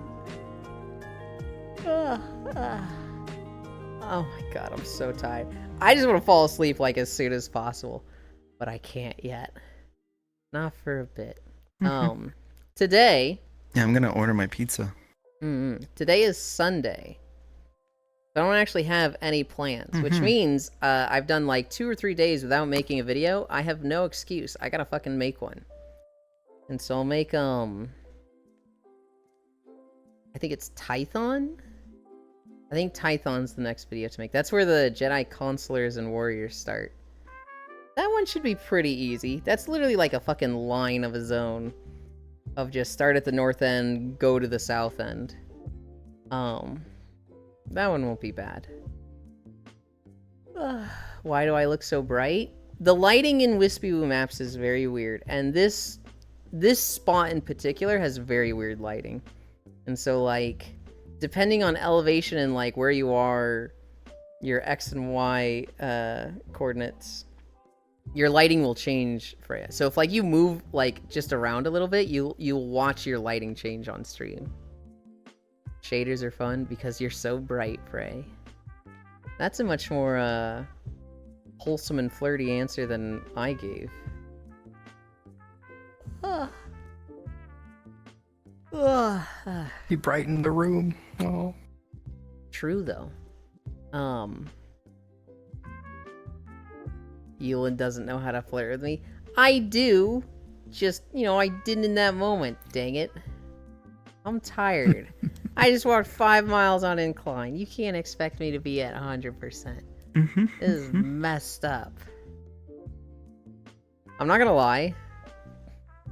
Oh my god, I'm so tired. I just want to fall asleep like as soon as possible, but I can't yet. Not for a bit. Today. Yeah, I'm gonna order my pizza. Today is Sunday. I don't actually have any plans, which means I've done like 2 or 3 days without making a video. I have no excuse. I gotta fucking make one. And so I'll make, I think it's Tython? I think Tython's the next video to make. That's where the Jedi Consulars and Warriors start. That one should be pretty easy. That's literally like a fucking line of a zone. Of just start at the north end, go to the south end. That one won't be bad. Why do I look so bright? The lighting in Wispy Woo maps is very weird, and this spot in particular has very weird lighting. And so like, depending on elevation and like where you are, your X and Y coordinates, your lighting will change for you. So if like you move like just around a little bit, you'll watch your lighting change on stream. Shaders are fun because you're so bright, Frey. That's a much more wholesome and flirty answer than I gave. You brightened the room. Oh. True though. Ewan doesn't know how to flirt with me. I do. Just, you know, I didn't in that moment. Dang it. I'm tired. I just walked 5 miles on incline. You can't expect me to be at 100%. This is messed up. I'm not gonna lie.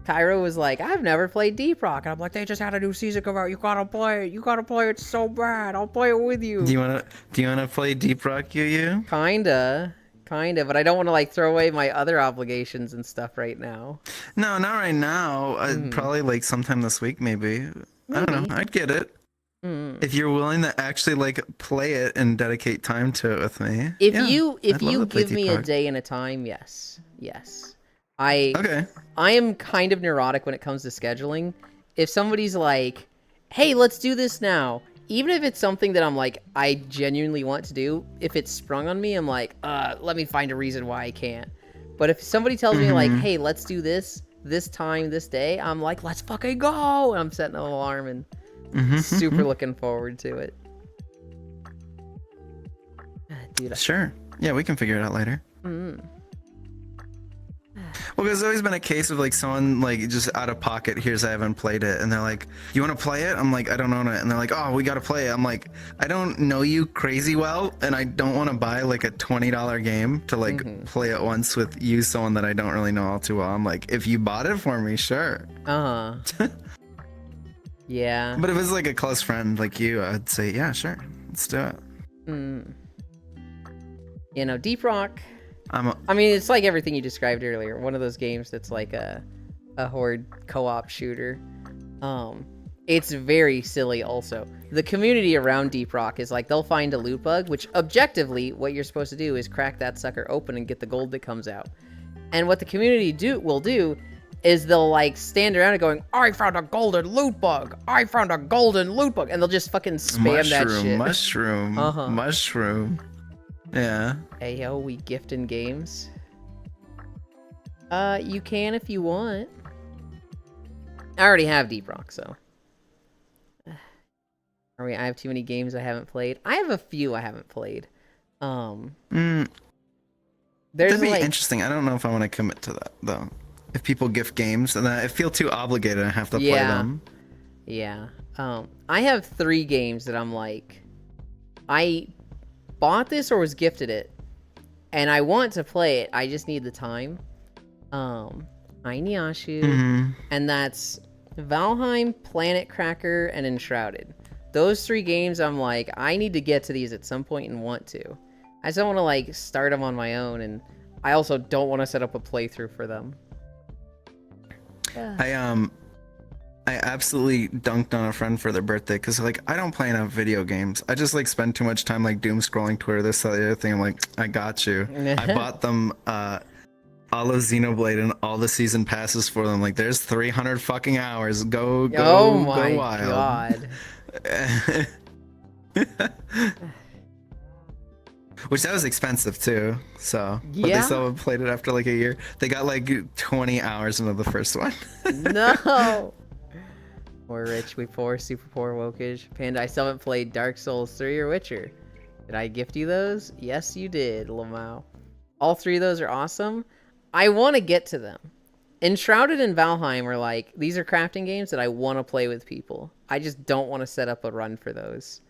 Cairo was like, "I've never played Deep Rock." And I'm like, "They just had a new season come out. You gotta play it. You gotta play it so bad. I'll play it with you." Do you wanna play Deep Rock, you? Kinda, but I don't want to like throw away my other obligations and stuff right now. No, not right now. Probably like sometime this week, maybe. I don't know. I'd get it. If you're willing to actually like play it and dedicate time to it with me. If you give me a day and a time, yes. I am kind of neurotic when it comes to scheduling. If somebody's like, "Hey, let's do this now," even if it's something that I'm like, I genuinely want to do, if it's sprung on me, I'm like, let me find a reason why I can't. But if somebody tells me like, "Hey, let's do this time, this day," I'm like, let's fucking go. And I'm setting an alarm and super looking forward to it. Dude, sure. Yeah, we can figure it out later. Well, Well, there's always been a case of like someone like just out of pocket hears I haven't played it, and they're like, "You want to play it?" I'm like, "I don't own it," and they're like, "Oh, we gotta play it." I'm like, "I don't know you crazy well, and I don't want to buy like a $20 game to like play it once with you, someone that I don't really know all too well." I'm like, "If you bought it for me, sure." Yeah. But if it's like a close friend like you, I'd say, "Yeah, sure, let's do it." You know, Deep Rock. I'm I mean, it's like everything you described earlier. One of those games that's like a horde co-op shooter. It's very silly also. The community around Deep Rock is like, they'll find a loot bug, which objectively, what you're supposed to do is crack that sucker open and get the gold that comes out. And what the community will do is they'll like stand around and going, "I found a golden loot bug! I found a golden loot bug!" And they'll just fucking spam that shit. Mushroom. Yeah. Hey yo, we gifting games. You can if you want. I already have Deep Rock, so. I have too many games I haven't played. I have a few I haven't played. There's That'd be like, interesting. I don't know if I want to commit to that though. If people gift games, and then I feel too obligated, I have to play them. Yeah. I have 3 games that I'm like, I bought this or was gifted it, and I want to play it. I just need the time. Inuyasha, and that's Valheim, Planet Cracker, and Enshrouded. Those 3 games, I'm like, I need to get to these at some point and want to. I just don't want to like start them on my own, and I also don't want to set up a playthrough for them. I absolutely dunked on a friend for their birthday because like I don't play enough video games. I just like spend too much time like doom scrolling Twitter, this, that, the other thing. I'm like, I got you. I bought them all of Xenoblade and all the season passes for them. Like, there's 300 fucking hours. Go my wild. God. Which that was expensive too. So, but Yeah. they still played it after like a year. They got like 20 hours into the first one. No. We're rich, we poor, super poor, wokage. Panda, I still haven't played Dark Souls 3 or Witcher. Did I gift you those? Yes, you did, Lamau. All 3 of those are awesome. I want to get to them. Enshrouded and Valheim are like, these are crafting games that I want to play with people. I just don't want to set up a run for those.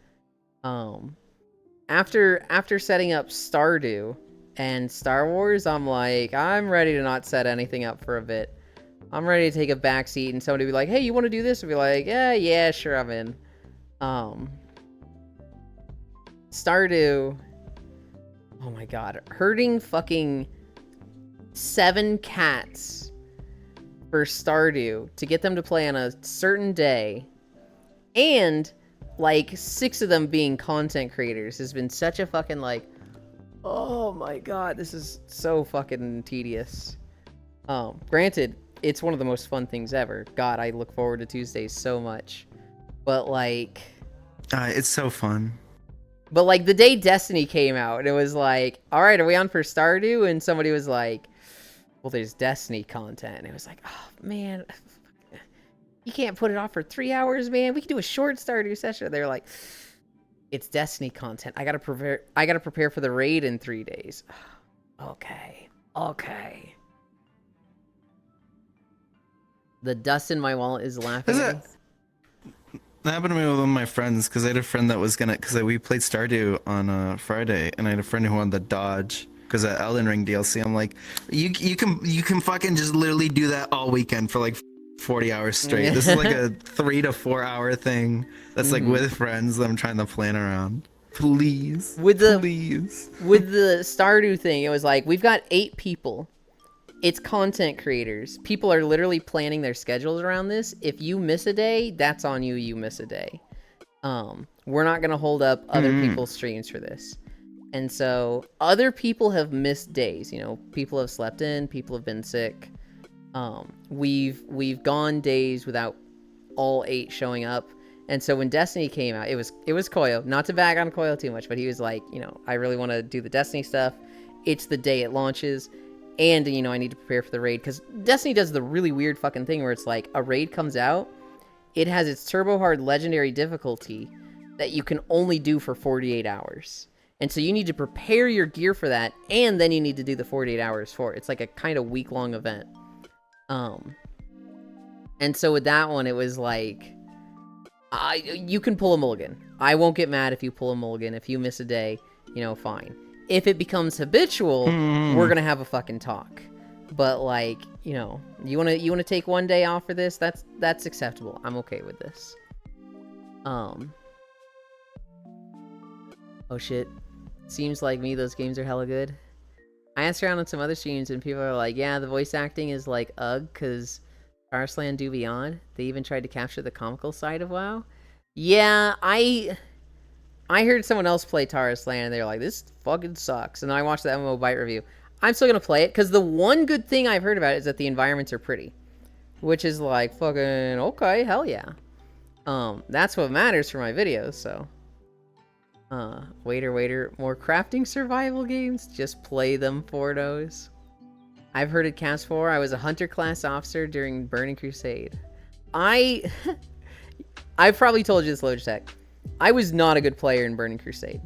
After setting up Stardew and Star Wars, I'm like, I'm ready to not set anything up for a bit. I'm ready to take a backseat and somebody be like, "Hey, you want to do this?" And be like, yeah, sure, I'm in. Stardew. Oh my god, herding fucking 7 cats for Stardew to get them to play on a certain day, and like 6 of them being content creators has been such a fucking like, oh my god, this is so fucking tedious. Granted, it's one of the most fun things ever. God, I look forward to Tuesdays so much. But like, It's so fun. but like the day Destiny came out, it was like, all right, are we on for Stardew? And somebody was like, well, there's Destiny content. And it was like, oh man, you can't put it off for 3 hours, man. We can do a short Stardew session. They're like, it's Destiny content. I gotta prepare for the raid in 3 days. Okay. The dust in my wallet is laughing at me. That happened to me with one of my friends because I had a friend that was gonna, because we played Stardew on Friday, and I had a friend who wanted the dodge because of Elden Ring DLC. I'm like, you can fucking just literally do that all weekend for like 40 hours straight. This is like a 3 to 4 hour thing that's like with friends that I'm trying to plan around. Please. With the Please. Stardew thing, it was like, we've got 8 people. It's content creators. People are literally planning their schedules around this. If you miss a day, that's on you. You miss a day. We're not gonna hold up other people's streams for this. And so other people have missed days. You know, people have slept in. People have been sick. We've gone days without all 8 showing up. And so when Destiny came out, it was Koyo. Not to bag on Koyo too much, but he was like, you know, I really want to do the Destiny stuff. It's the day it launches. And, you know, I need to prepare for the raid, because Destiny does the really weird fucking thing where it's like, a raid comes out, it has its turbo hard legendary difficulty that you can only do for 48 hours. And so you need to prepare your gear for that, and then you need to do the 48 hours for it. It's like a kind of week-long event. And so with that one, it was like, you can pull a mulligan. I won't get mad if you pull a mulligan. If you miss a day, you know, fine. If it becomes habitual, we're gonna have a fucking talk. But like, you know, you wanna take one day off for this? That's acceptable. I'm okay with this. Oh shit. Seems like me, those games are hella good. I asked around on some other streams and people are like, yeah, the voice acting is like ugh, cause Arslan Do Beyond. They even tried to capture the comical side of WoW. Yeah, I heard someone else play Taras Land and they were like, this fucking sucks. And then I watched the MMO Byte review. I'm still gonna play it because the one good thing I've heard about it is that the environments are pretty. Which is like fucking okay, hell yeah. That's what matters for my videos, so. Waiter, more crafting survival games? Just play them, Fordos. I've heard at Cast 4, I was a hunter class officer during Burning Crusade. I've probably told you this, Logitech. I was not a good player in Burning Crusade.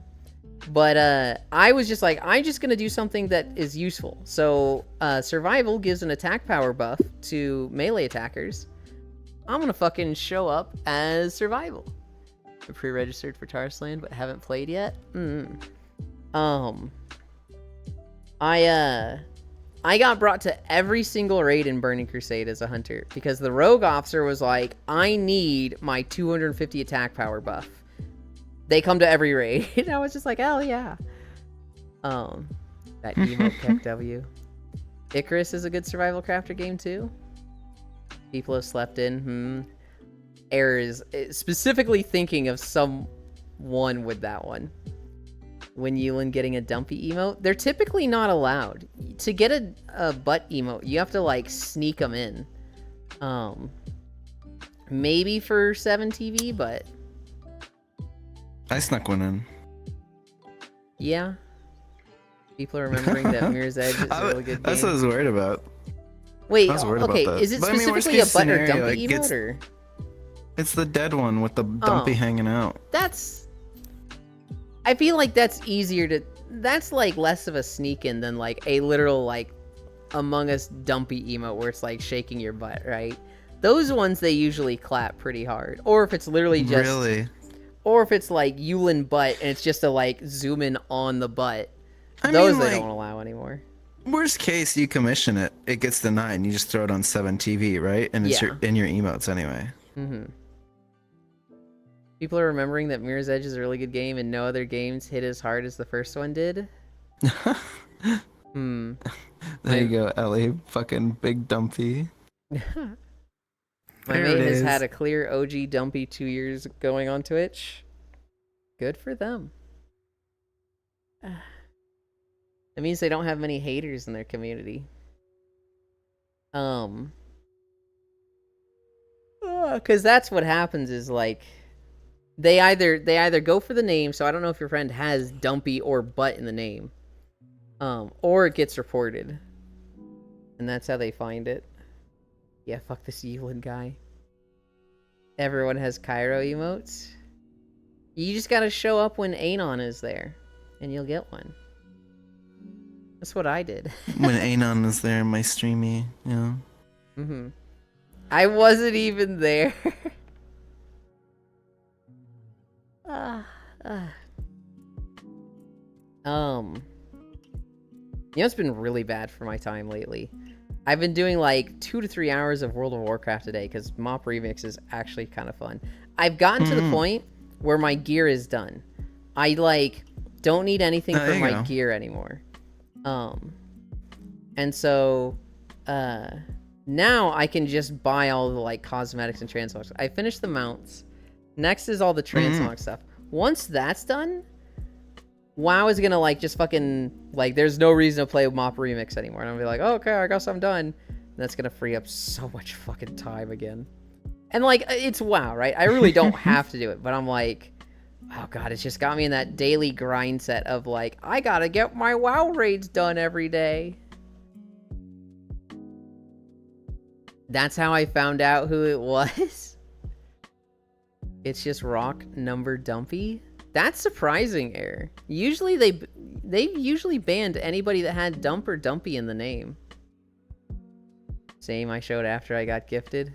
But, I was just like, I'm just gonna do something that is useful. So, survival gives an attack power buff to melee attackers. I'm gonna fucking show up as survival. I'm pre-registered for Taras Land, but haven't played yet. I got brought to every single raid in Burning Crusade as a hunter because the rogue officer was like, I need my 250 attack power buff. They come to every raid. And I was just like, hell yeah. That emote Keck W. Icarus is a good survival crafter game too. People have slept in. Errors. Specifically thinking of someone with that one. When Yulin getting a dumpy emote, they're typically not allowed. To get a butt emote, you have to like sneak them in. Maybe for 7TV, but I snuck one in. yeah. People are remembering that Mirror's Edge is a really good game. That's what I was worried about. Wait, I was worried okay, about that. is it But I mean, specifically a worst butt case or scenario, dumpy it gets- emote, or? It's the dead one with the dumpy hanging out. That's... I feel like that's easier to... That's, like, less of a sneak-in than, like, a literal, like, Among Us dumpy emote where it's, like, shaking your butt, right? Those ones, they usually clap pretty hard. Or if it's literally just... Really? Or if it's, like, Yulin butt, and it's just to, like, zoom in on the butt. I Those mean, they like, don't allow anymore. Worst case, you commission it. It gets denied, and you just throw it on 7TV, right? And it's Yeah. in your emotes anyway. People are remembering that Mirror's Edge is a really good game and no other games hit as hard as the first one did. There you go, Ellie. Fucking big dumpy. My There mate it has is. had a clear OG dumpy 2 years going on Twitch. Good for them. It means they don't have many haters in their community. Because that's what happens is like they either go for the name, so I don't know if your friend has dumpy or butt in the name, or it gets reported, and that's how they find it. Yeah, fuck this Yulin guy. Everyone has Cairo emotes. You just gotta show up when Anon is there, and you'll get one. That's what I did. When Anon is there in my streamy, you know. I wasn't even there. You know, it's been really bad for my time lately. I've been doing like 2 to 3 hours of World of Warcraft a day because Mop Remix is actually kind of fun. I've gotten to the point where my gear is done. I like don't need anything There for you my go. gear anymore. And so now I can just buy all the like cosmetics and transmogs. I finished the mounts. Next is all the transmog stuff. Once that's done, WoW is gonna like just fucking like there's no reason to play Mop Remix anymore. And I'll be like, oh, okay, I guess I'm done. And that's gonna free up so much fucking time again. And like it's WoW, right? I really don't have to do it, but I'm like, oh god, it's just got me in that daily grind set of like, I gotta get my WoW raids done every day. That's how I found out who it was. It's just Rock Number Dumpy. That's surprising, Air. Usually they've usually banned anybody that had Dump or Dumpy in the name. Same, I showed after I got gifted.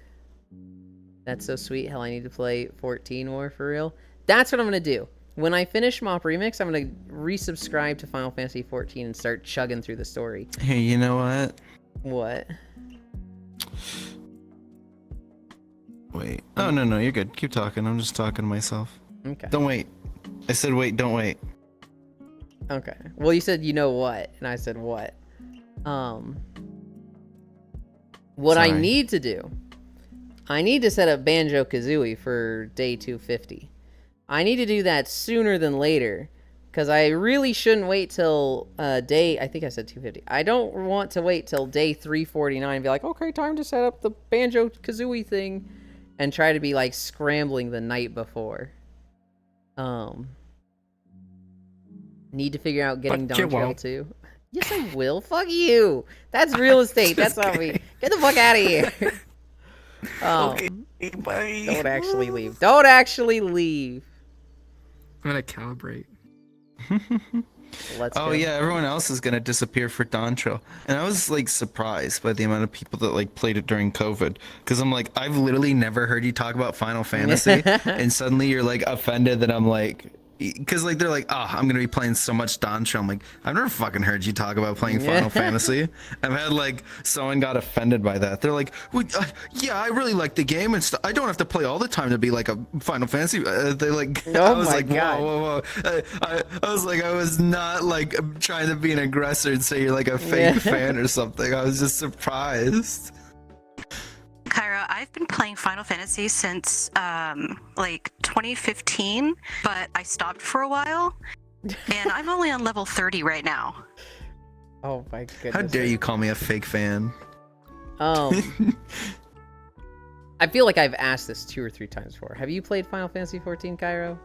That's so sweet. Hell, I need to play 14 more for real. That's what I'm going to do. When I finish Mop Remix, I'm going to resubscribe to Final Fantasy 14 and start chugging through the story. Hey, you know what? What? Wait. Oh, no, you're good. Keep talking. I'm just talking to myself. Okay. Don't wait. I said wait, don't wait. Okay. Well, you said you know what, and I said what. What I Sorry. need to do, I need to set up Banjo-Kazooie for day 250. I need to do that sooner than later, because I really shouldn't wait till day, I think I said 250. I don't want to wait till day 349 and be like, okay, time to set up the Banjo-Kazooie thing, and try to be like scrambling the night before. Need to figure out getting But you Dawn Trail won't. too. Yes, I will. Fuck you. That's real estate. That's on me. Get the fuck out of here. Bye. Don't actually leave. Don't actually leave. I'm gonna calibrate. Let's Oh go. yeah, everyone else is gonna disappear for Dawn Trail, and I was like surprised by the amount of people that like played it during COVID, because I'm like, I've literally never heard you talk about Final Fantasy, and suddenly you're like offended that I'm like, because like they're like, oh, I'm gonna be playing so much Dawn Trail. I'm like, I've never fucking heard you talk about playing Final Fantasy. I've had like someone got offended by that. They're like, well, yeah, I really like the game and stuff. I don't have to play all the time to be like a Final Fantasy. They like, Oh I was my like, God. whoa. I was like, I was not like trying to be an aggressor and say you're like a fake fan or something. I was just surprised. Kyra, I've been playing Final Fantasy since like 2015, but I stopped for a while, and I'm only on level 30 right now. Oh my goodness. How dare you call me a fake fan? I feel like I've asked this 2 or 3 times before. Have you played Final Fantasy 14, Cairo?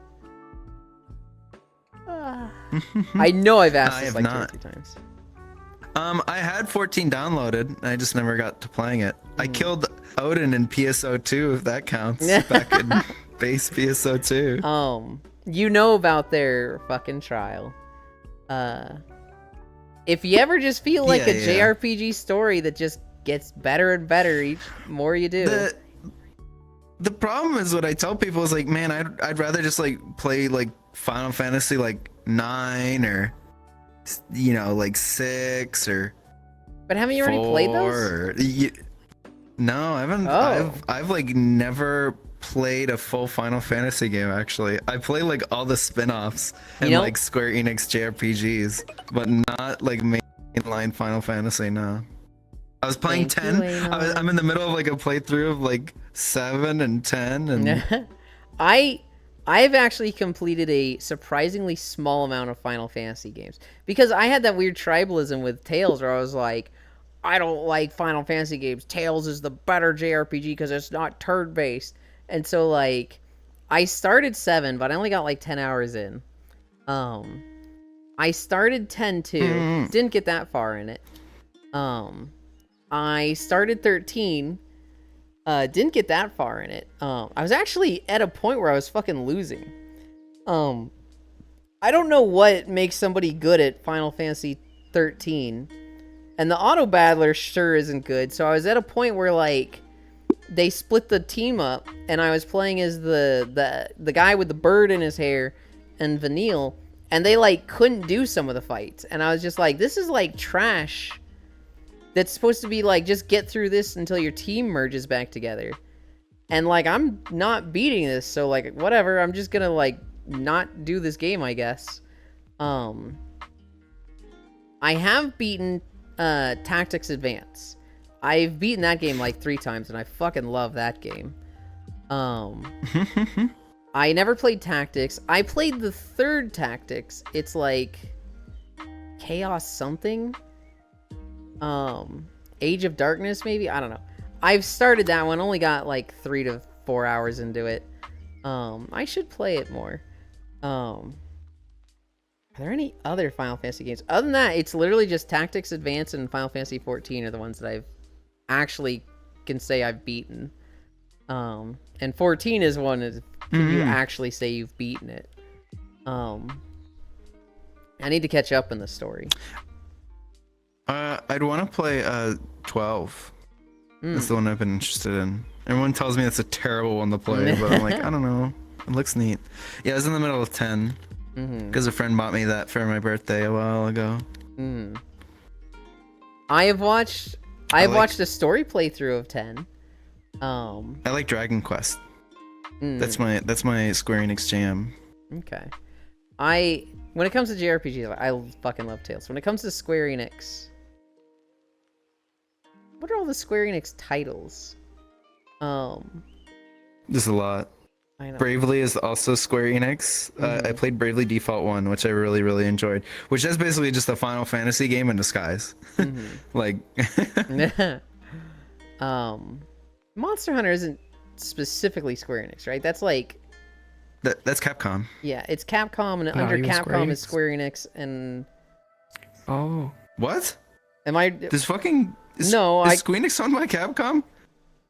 I know I've asked I this have like not. 2 or 3 times. I had 14 downloaded. I just never got to playing it. I killed Odin in PSO2, if that counts. Back in base PSO2. You know about their fucking trial. If you ever just feel like Yeah, a yeah. JRPG story that just gets better and better each more you do. The problem is what I tell people is like, man, I'd rather just like play like Final Fantasy like 9 or you know like 6 or But haven't you already played 4 those? or, no, I haven't. Oh. I've like never played a full Final Fantasy game actually. I play like all the spin-offs and You know- like Square Enix JRPGs, but not like mainline Final Fantasy. No. I was playing Thank you, 10. Anon. I'm in the middle of like a playthrough of like 7 and 10 and I've actually completed a surprisingly small amount of Final Fantasy games because I had that weird tribalism with Tales where I was like, I don't like Final Fantasy games. Tales is the better JRPG because it's not turn-based. And so like I started 7, but I only got like 10 hours in. I started 10 too. Didn't get that far in it. I started 13. Didn't get that far in it. I was actually at a point where I was fucking losing. I don't know what makes somebody good at Final Fantasy 13. And the auto battler sure isn't good. So I was at a point where like they split the team up and I was playing as the guy with the bird in his hair and Vanille, and they like couldn't do some of the fights. And I was just like, this is like trash. That's supposed to be like, just get through this until your team merges back together. And like, I'm not beating this, so like, whatever. I'm just gonna like not do this game, I guess. I have beaten Tactics Advance. I've beaten that game like 3 times, and I fucking love that game. I never played Tactics. I played the 3rd Tactics. It's like Chaos something. Age of Darkness, maybe? I don't know. I've started that one, only got like 3 to 4 hours into it. I should play it more. Are there any other Final Fantasy games? Other than that, it's literally just Tactics Advance and Final Fantasy 14 are the ones that I've actually can say I've beaten. And 14 is one that you actually say you've beaten it. I need to catch up in the story. I'd want to play 12. That's the one I've been interested in. Everyone tells me it's a terrible one to play, but I'm like, I don't know. It looks neat. Yeah, I was in the middle of 10 because a friend bought me that for my birthday a while ago. I've watched a story playthrough of 10. I like Dragon Quest. That's my Square Enix jam. Okay. When it comes to JRPGs, I fucking love Tales. When it comes to Square Enix, what are all the Square Enix titles? There's a lot. I know. Bravely is also Square Enix. I played Bravely Default 1, which I really, really enjoyed. Which is basically just a Final Fantasy game in disguise. Like, Monster Hunter isn't specifically Square Enix, right? That's like, that's Capcom. yeah, it's Capcom, and Not under even Square Capcom is Enix. Square Enix, and Oh. What? am I? This fucking No, is Square Enix owned by Capcom?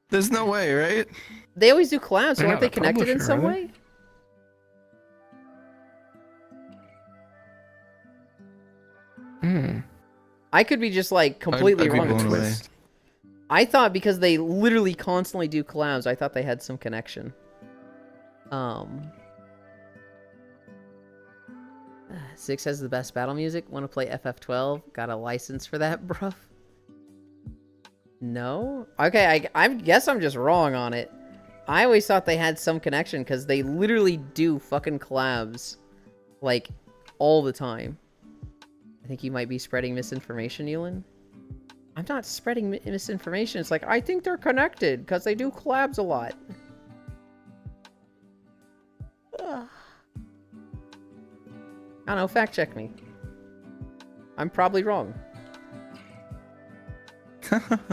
There's no way, right? They always do collabs, so They're aren't not they a connected in publisher, some are they? way? I could be just like completely I'd be wrong. blown away. I thought because they literally constantly do collabs, I thought they had some connection. 6 has the best battle music. Want to play FF12? Got a license for that, bruv? No? Okay, I guess I'm just wrong on it. I always thought they had some connection because they literally do fucking collabs, like, all the time. I think you might be spreading misinformation, Yulin. I'm not spreading misinformation. It's like, I think they're connected because they do collabs a lot. Ugh. I don't know, fact check me. I'm probably wrong.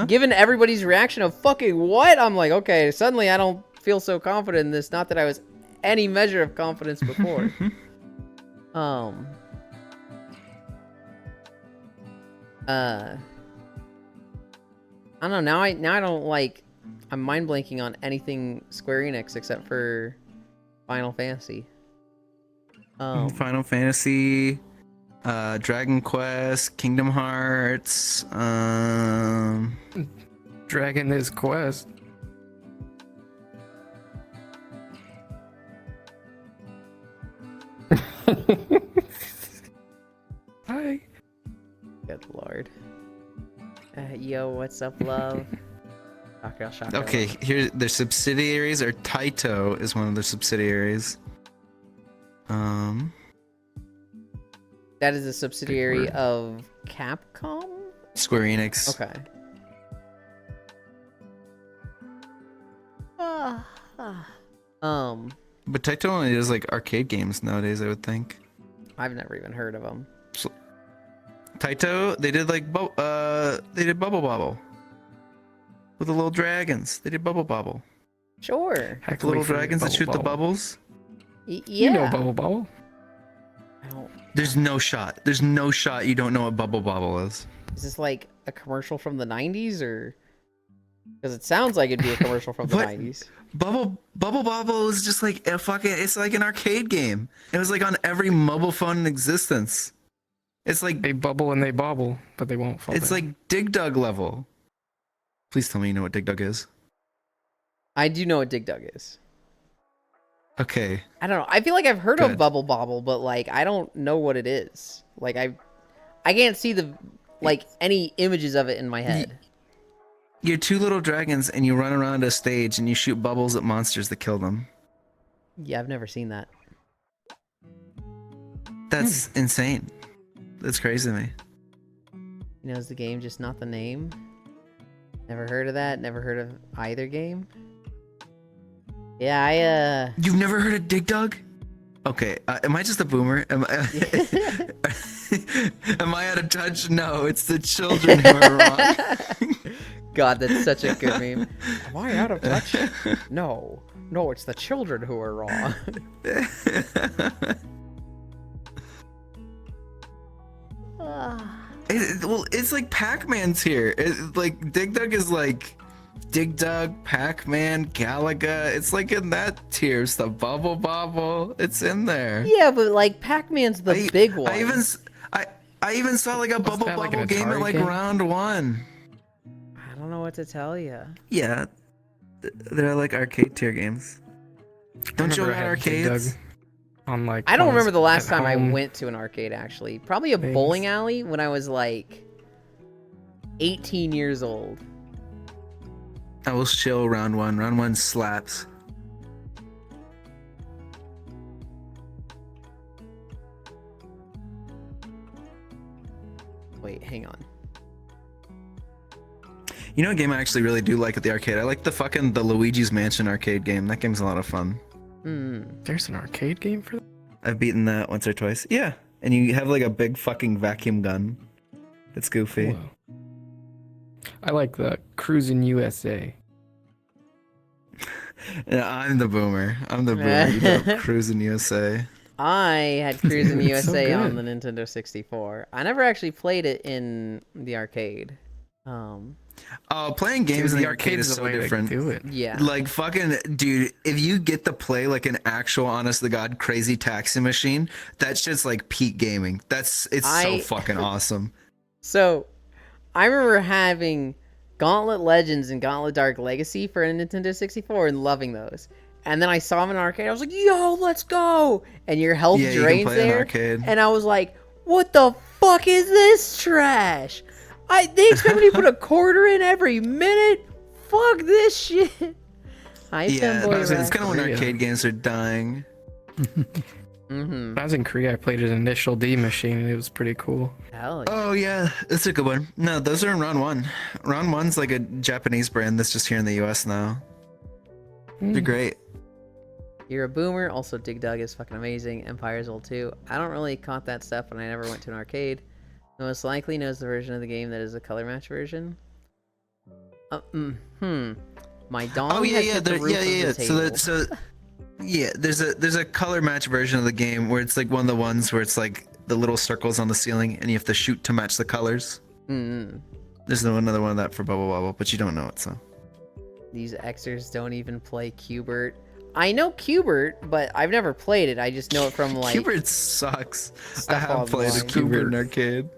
Given everybody's reaction of fucking what? I'm like, okay, suddenly I don't feel so confident in this. Not that I was any measure of confidence before. I don't know, now I don't like, I'm mind blanking on anything Square Enix except for Final Fantasy. Final Fantasy, Dragon Quest, Kingdom Hearts, Dragon is Quest. Hi. Good lord. Yo, what's up, love? Shaka. okay, here their subsidiaries are Taito is one of their subsidiaries. That is a subsidiary of Capcom? Square Enix. Okay. But Taito only does like arcade games nowadays, I would think. I've never even heard of them. Taito, they did like they did Bubble Bobble with the little dragons. They did Bubble Bobble. Sure. Heck, The little wait for dragons that Bubble shoot the Bobble. bubbles. Yeah. You know Bubble Bobble. I don't... There's no shot. There's no shot you don't know what Bubble Bobble is. Is this like a commercial from the 90s or? Because it sounds like it'd be a commercial from the What? 90s. Bubble Bobble is just like a fucking. It's like an arcade game. It was like on every mobile phone in existence. It's like They bubble and they bobble, but they won't fall it's down. like Dig Dug level. Please tell me you know what Dig Dug is. I do know what Dig Dug is. Okay. I don't know. I feel like I've heard of Good. Bubble Bobble, but like I don't know what it is. Like I can't see the like any images of it in my head. You're two little dragons and you run around a stage and you shoot bubbles at monsters that kill them. Yeah, I've never seen that. That's insane. That's crazy to me. He knows the game, just not the name. Never heard of that. Never heard of either game. Yeah, You've never heard of Dig Dug? Okay, am I just a boomer? Am I, am I out of touch? No, it's the children who are wrong. God, that's such a good meme. Am I out of touch? No, it's the children who are wrong. Well, it's like Pac-Man's here. Like Dig Dug is like Dig Dug, Pac-Man, Galaga. It's like in that tier stuff. Bubble Bobble. It's in there. Yeah, but like Pac-Man's the big one. I even saw like a Bubble that like Bobble an game at Atari like game? round one. I don't know what to tell you. Yeah, they're like arcade tier games. Don't you remember like I had Dig arcades? Dug on like. I don't on remember the last at time I home. went to an arcade, actually. Probably a Things. bowling alley when I was like 18 years old. I will chill round one. Round one slaps. Wait, hang on. You know what game I actually really do like at the arcade? I like the Luigi's Mansion arcade game. That game's a lot of fun. Hmm. There's an arcade game for that. I've beaten that once or twice. Yeah. And you have like a big fucking vacuum gun. It's goofy. Whoa. I like the Cruisin' USA. Yeah, I'm the boomer. I'm the boomer. You know, Cruising USA. I had Cruis'n It's so USA on the good. Nintendo 64. I never actually played it in the arcade. Oh, playing games in the arcade is the so way different. to do it. Yeah. Like fucking dude, if you get to play like an actual honest to god crazy taxi machine, that's just like peak gaming. It's so fucking awesome. So, I remember having Gauntlet Legends and Gauntlet Dark Legacy for a Nintendo 64 and loving those. And then I saw them in an arcade. I was like, yo, let's go. And your health Yeah, you can drains play in there. arcade. And I was like, what the fuck is this trash? They expect me to put a quarter in every minute? Fuck this shit. Hi, Yeah, Femboy it's Rex. kind of when Korea. arcade games are dying. Mm-hmm. When I was in Korea, I played an Initial D machine, and it was pretty cool. Hell yeah. Oh yeah, that's a good one. No, those are in round one. Round one's like a Japanese brand that's just here in the US now. They're Mm. great. You're a boomer. Also, Dig Dug is fucking amazing. Empire's old too. I don't really caught that stuff, and I never went to an arcade. Most likely knows the version of the game that is a color match version. My dong Oh yeah, has yeah, hit the there, roof yeah, yeah, yeah. of the So table. yeah, there's a color match version of the game where it's like one of the ones where it's like the little circles on the ceiling and you have to shoot to match the colors. There's another one of that for Bubble Bobble, but you don't know it, so. These Xers don't even play Qbert. I know Qbert, but I've never played it. I just know it from like Qbert sucks. I stuff have played a online. Qbert in arcade.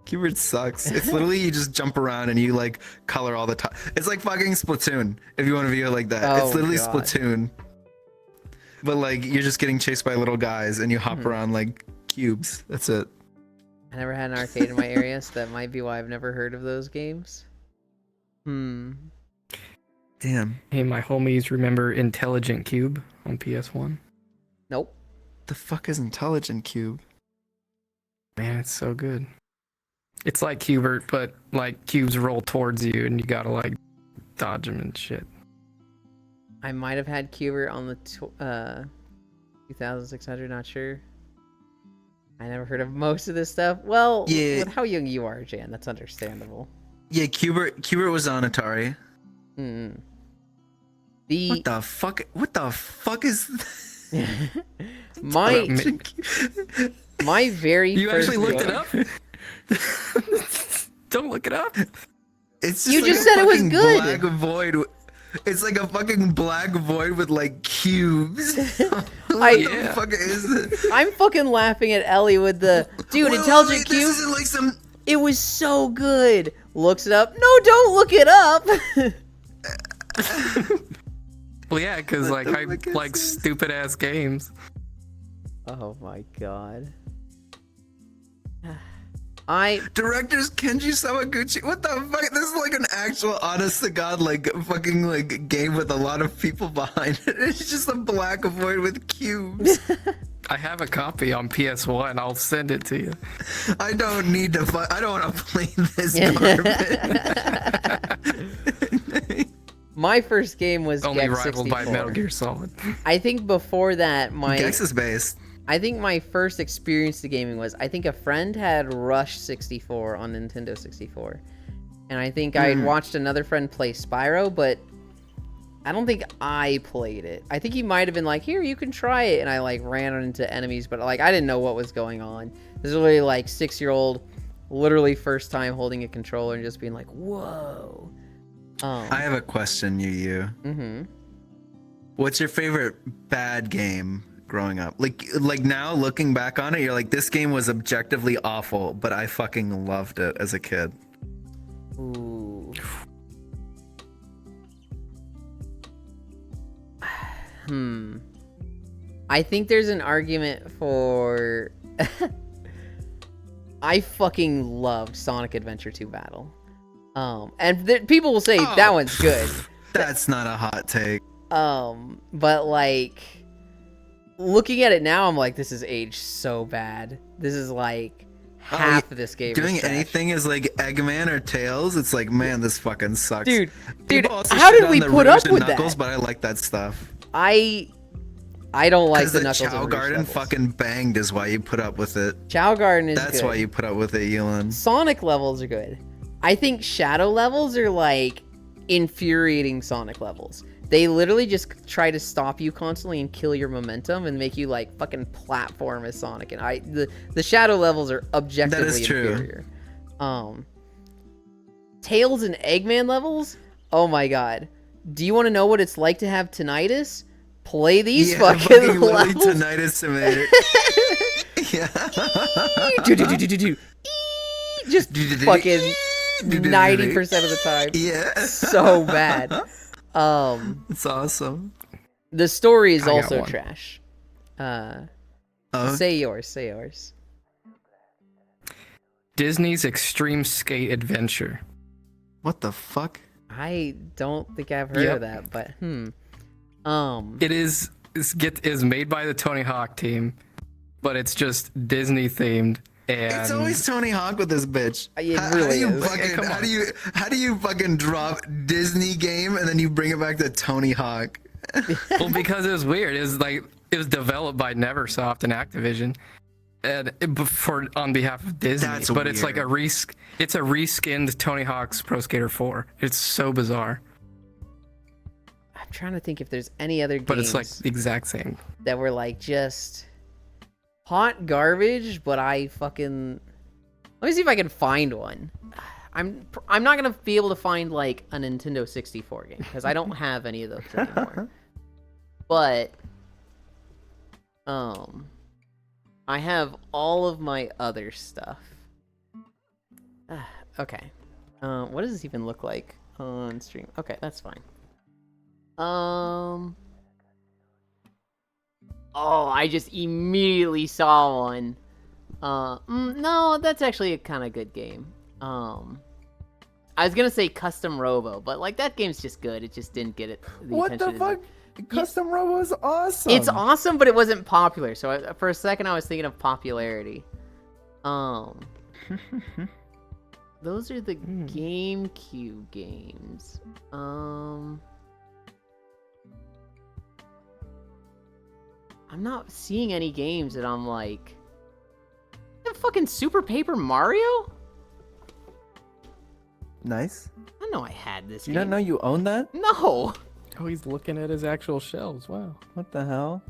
Qbert sucks. It's literally you just jump around and you like color all the time. It's like fucking Splatoon, if you want to view it like that. Oh, it's literally God. Splatoon. But like you're just getting chased by little guys and you hop around like cubes. That's it. I never had an arcade in my area, so that might be why I've never heard of those games. Damn. Hey, my homies remember Intelligent Cube on PS1? Nope. The fuck is Intelligent Cube? Man, it's so good. It's like Qbert, but like cubes roll towards you and you gotta like dodge them and shit. I might have had Qbert on the 2600, not sure. I never heard of most of this stuff. Well, Yeah. with how young you are, Jan, that's understandable. Yeah, Qbert was on Atari. Mm. What the fuck? What the fuck is my Cube? my very You first actually looked it game- up? Don't look it up. It's You like just a said it was fucking good. Black void. It's like a fucking black void with like cubes. What the fuck is it? I'm fucking laughing at Ellie with the dude. Wait, Intelligent wait, Cube. This isn't like some. It was so good. Looks it up. No, don't look it up. Well, yeah, because like I fuck is like this? stupid ass games. Oh my god. Directors Kenji Sakaguchi. What the fuck? This is like an actual honest to god like fucking like game with a lot of people behind it. It's just a black void with cubes. I have a copy on PS1. I'll send it to you. I don't need to. I don't want to play this garbage. My first game was Only Gex rivaled 64. by Metal Gear Solid. I think before that, Gex is based. I think my first experience to gaming was, I think a friend had Rush 64 on Nintendo 64. And I think I had watched another friend play Spyro, but I don't think I played it. I think he might have been like, here, you can try it. And I like ran into enemies, but like I didn't know what was going on. This is literally like 6-year-old, literally first time holding a controller and just being like, whoa. I have a question, you. What's your favorite bad game growing up? Like now looking back on it, you're like, this game was objectively awful, but I fucking loved it as a kid. Ooh. I think there's an argument for. I fucking loved Sonic Adventure 2 Battle. And people will say that one's good. That's not a hot take. But like looking at it now, I'm like, this is aged so bad. This is like half of this game. Doing is trash. anything is like Eggman or Tails. It's like, man, this fucking sucks. Dude, People also how shit did on we the put Rouge up and with Knuckles, that? But I like that stuff. I don't like Because the the Knuckles Chow and Rouge Garden levels. fucking banged is why you put up with it. Chow Garden is That's good. why you put up with it, Elon. Sonic levels are good. I think Shadow levels are like infuriating Sonic levels. They literally just try to stop you constantly and kill your momentum and make you like fucking platform as Sonic. And the Shadow levels are objectively That is true. inferior. Tails and Eggman levels? Oh my god. Do you want to know what it's like to have tinnitus? Play these fucking literally levels. Tinnitus Simulator. Yeah. Just fucking 90% of the time. Yeah. So bad. It's awesome. The story is I got also one. trash. Oh, Say yours. Disney's Extreme Skate Adventure. what the fuck? I don't think I've heard of that, but It is made by the Tony Hawk team, but it's just Disney themed. And It's always Tony Hawk with this bitch. It How really do you is. fucking, Come how on. do you fucking drop Disney game and then you bring it back to Tony Hawk? well, because it was weird. It was developed by Neversoft and Activision, and on behalf of Disney. That's but it's like weird. it's a reskinned Tony Hawk's Pro Skater 4. It's so bizarre, I'm trying to think if there's any other games but it's like the exact same. that were like just hot garbage, but I fucking let me see if I can find one. I'm not gonna be able to find like a Nintendo 64 game because I don't have any of those anymore. But I have all of my other stuff. Okay. What does this even look like on stream? Okay, that's fine. Oh, I just immediately saw one. No, that's actually a kind of good game. I was gonna say Custom Robo, but like that game's just good. It just didn't get it. What the attention fuck? Custom Robo is awesome. It's awesome, but it wasn't popular. So for a second, I was thinking of popularity. Those are the GameCube games. I'm not seeing any games that I'm like. The fucking Super Paper Mario? Nice. I know I had this You game. don't know you own that? No. Oh, he's looking at his actual shelves. Wow. What the hell?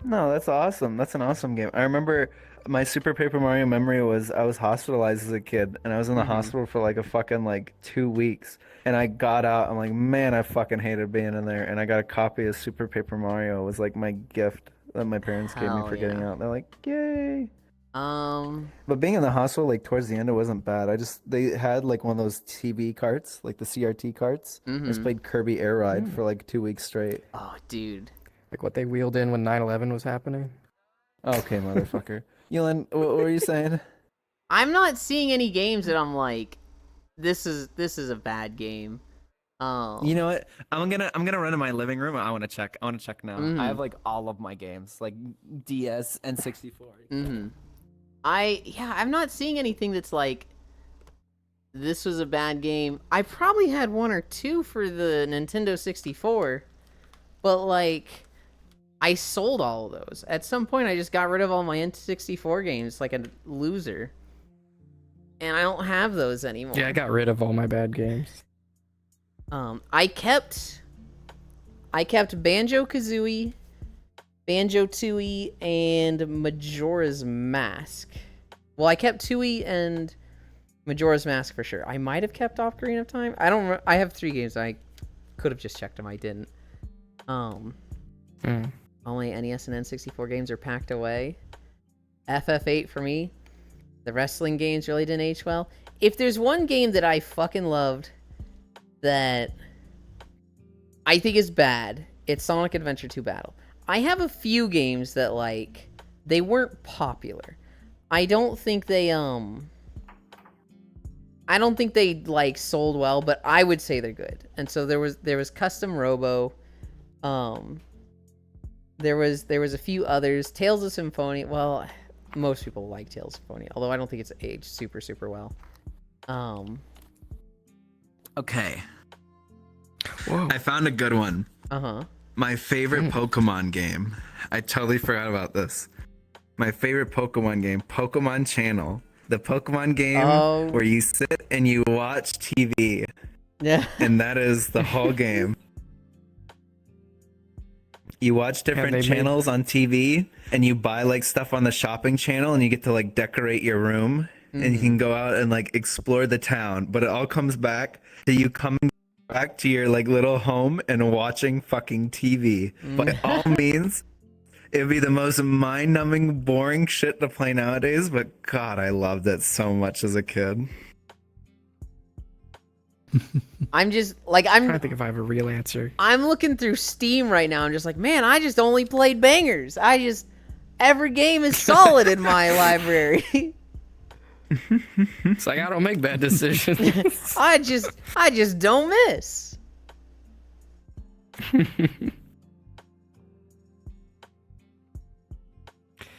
No, that's awesome. That's an awesome game. I remember my Super Paper Mario memory was I was hospitalized as a kid, and I was in the hospital for like a fucking like 2 weeks. And I got out. I'm like, man, I fucking hated being in there. And I got a copy of Super Paper Mario. It was like my gift that my parents gave me Hell for getting yeah. out. They're like, yay. Um, But being in the hospital, like towards the end, it wasn't bad. They had like one of those TV carts, like the CRT carts. I just played Kirby Air Ride for like 2 weeks straight. oh, dude. Like what they wheeled in when 9/11 was happening. Okay, motherfucker. Yulin, what were you saying? I'm not seeing any games that I'm like, this is a bad game. You know what? I'm gonna run in my living room. I want to check. I want to check now. Mhm. I have like all of my games, like DS and 64. I'm not seeing anything that's like, this was a bad game. I probably had one or two for the Nintendo 64, but like, I sold all of those. At some point, I just got rid of all my N64 games like a loser. And I don't have those anymore. Yeah, I got rid of all my bad games. I kept Banjo-Kazooie, Banjo-Tooie, and Majora's Mask. Well, I kept Tooie and Majora's Mask for sure. I might have kept Ocarina of Time. I don't. I have 3 games. I could have just checked them. I didn't. Only NES and N64 games are packed away. FF8 for me. The wrestling games really didn't age well. If there's one game that I fucking loved that I think is bad, it's Sonic Adventure 2 Battle. I have a few games that like they weren't popular. I don't think they like sold well, but I would say they're good. And so there was Custom Robo. There was a few others. Tales of Symphonia. Well, most people like Tales of Symphonia, although I don't think it's aged super well. Okay. Whoa. I found a good one. Uh-huh. My favorite Pokemon game. I totally forgot about this. My favorite Pokemon game, Pokemon Channel. The Pokemon game where you sit and you watch TV. Yeah. And that is the whole game. You watch different channels on TV and you buy like stuff on the shopping channel and you get to like decorate your room and you can go out and like explore the town. But it all comes back to you coming back to your like little home and watching fucking TV. By all means, it'd be the most mind-numbing, boring shit to play nowadays, but God, I loved it so much as a kid. I'm just like I'm trying to think if I have a real answer. I'm looking through Steam right now and just like, man, I just only played bangers. Every game is solid in my library. It's like I don't make bad decisions. I just don't miss.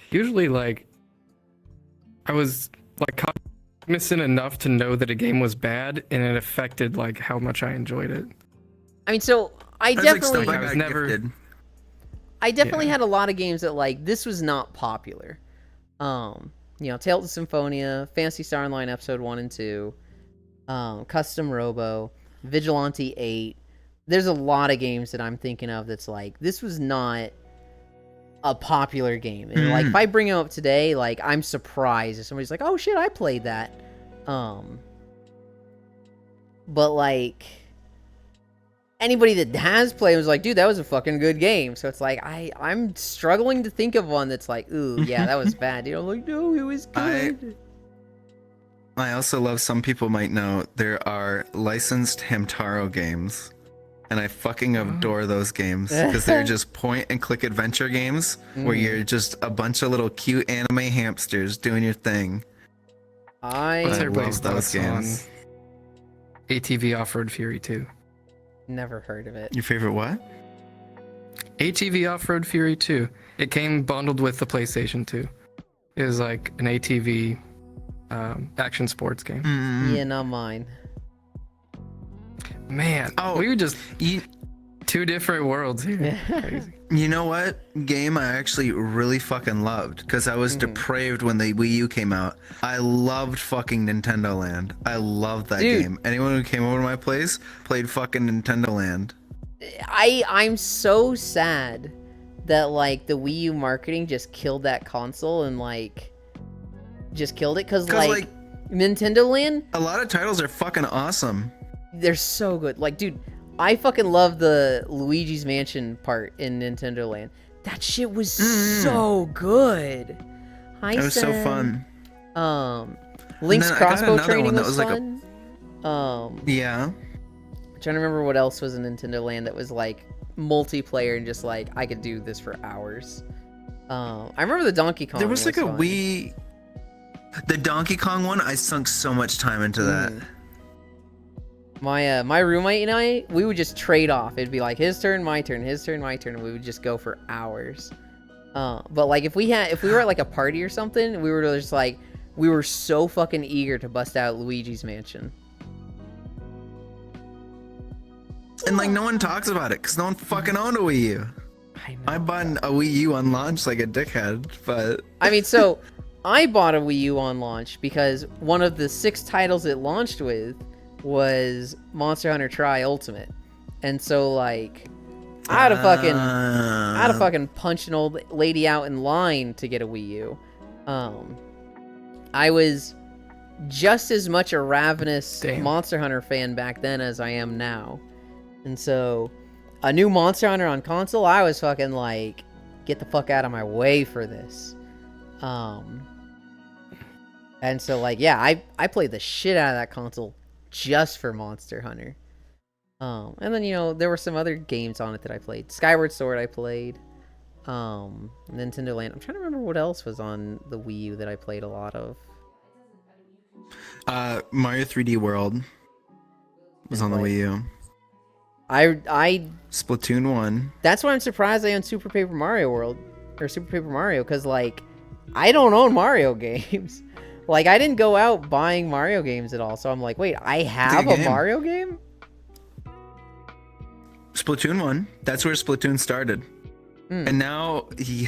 Usually, like, I was like cognizant enough to know that a game was bad, and it affected like how much I enjoyed it. I mean, so I That's like definitely stuff I I was got never- gifted. I definitely had a lot of games that like this was not popular. You know, Tales of Symphonia, Phantasy Star Online Episode 1 and 2, Custom Robo, Vigilante 8. There's a lot of games that I'm thinking of that's like this was not a popular game. And like if I bring them up today, like I'm surprised if somebody's like, "Oh shit, I played that." But like anybody that has played was like, dude, that was a fucking good game. So it's like I'm struggling to think of one that's like, ooh, yeah, that was bad. You know, like, no, it was good. I also love, some people might know, there are licensed Hamtaro games. And I fucking adore those games because they're just point and click adventure games where you're just a bunch of little cute anime hamsters doing your thing. What's I everybody's love those thoughts on games. ATV Off-Road Fury 2? Never heard of it. Your favorite what? ATV Off-Road Fury 2. It came bundled with the PlayStation 2. It was like an ATV action sports game. Yeah, not mine. Man, we were just two different worlds here. Crazy. You know what game I actually really fucking loved? Because I was depraved when the Wii U came out. I loved fucking Nintendo Land. I loved that game. Anyone who came over to my place played fucking Nintendo Land. I'm so sad that like the Wii U marketing just killed that console and like just killed it because like Nintendo Land, a lot of titles are fucking awesome. They're so good. Like, dude, I fucking love the Luigi's Mansion part in Nintendo Land. That shit was so good. Hi, It was so fun. Link's then I got crossbow another training one that was was like fun. Yeah. I'm trying to remember what else was in Nintendo Land that was like multiplayer and just like I could do this for hours. I remember the Donkey Kong. There was like a fun. Wii. The Donkey Kong one, I sunk so much time into that. My roommate and I, we would just trade off. It'd be like his turn, my turn, his turn, my turn, and we would just go for hours. But like if we were at like a party or something, we were just like we were so fucking eager to bust out Luigi's Mansion. And like no one talks about it because no one fucking owned a Wii U. I bought a Wii U on launch like a dickhead, but I mean, so I bought a Wii U on launch because one of the 6 titles it launched with was Monster Hunter Tri Ultimate. And so like I had to fucking punch an old lady out in line to get a Wii U. I was just as much a ravenous Monster Hunter fan back then as I am now. And so a new Monster Hunter on console, I was fucking like, get the fuck out of my way for this. And so like, yeah, I played the shit out of that console just for Monster Hunter. And then, you know, there were some other games on it that I played. Skyward Sword I played. Nintendo Land. I'm trying to remember what else was on the Wii U that I played a lot of. Mario 3D World was on the Wii U. I Splatoon 1. That's why I'm surprised I own Super Paper Mario World or Super Paper Mario, because like I don't own Mario games. Like I didn't go out buying Mario games at all. So I'm like, wait, I have a Mario game? Splatoon 1. That's where Splatoon started. And now you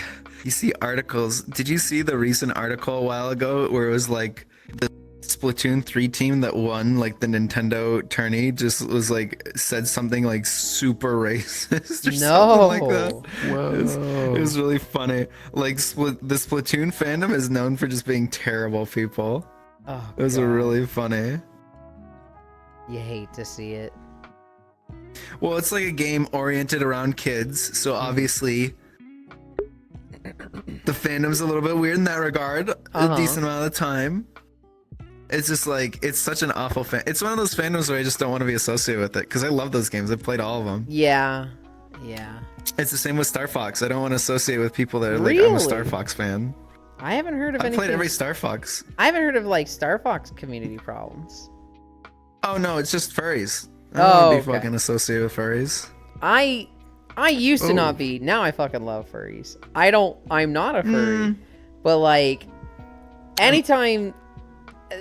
see articles. Did you see the recent article a while ago where it was like the Splatoon 3 team that won like the Nintendo tourney just was like said something like super racist or something like that? Whoa. It was really funny. Like the Splatoon fandom is known for just being terrible people. Oh, it was really funny. You hate to see it. Well, it's like a game oriented around kids, so obviously the fandom's a little bit weird in that regard. A decent amount of the time. It's just like, it's such an awful fan. It's one of those fandoms where I just don't want to be associated with it, because I love those games. I've played all of them. Yeah. It's the same with Star Fox. I don't want to associate with people that are like, I'm a Star Fox fan. I haven't heard of I've anything. played every Star Fox. I haven't heard of like Star Fox community problems. Oh no, it's just furries. I don't want to be okay. fucking associated with furries. I used to not be. Now I fucking love furries. I'm not a furry, but like anytime.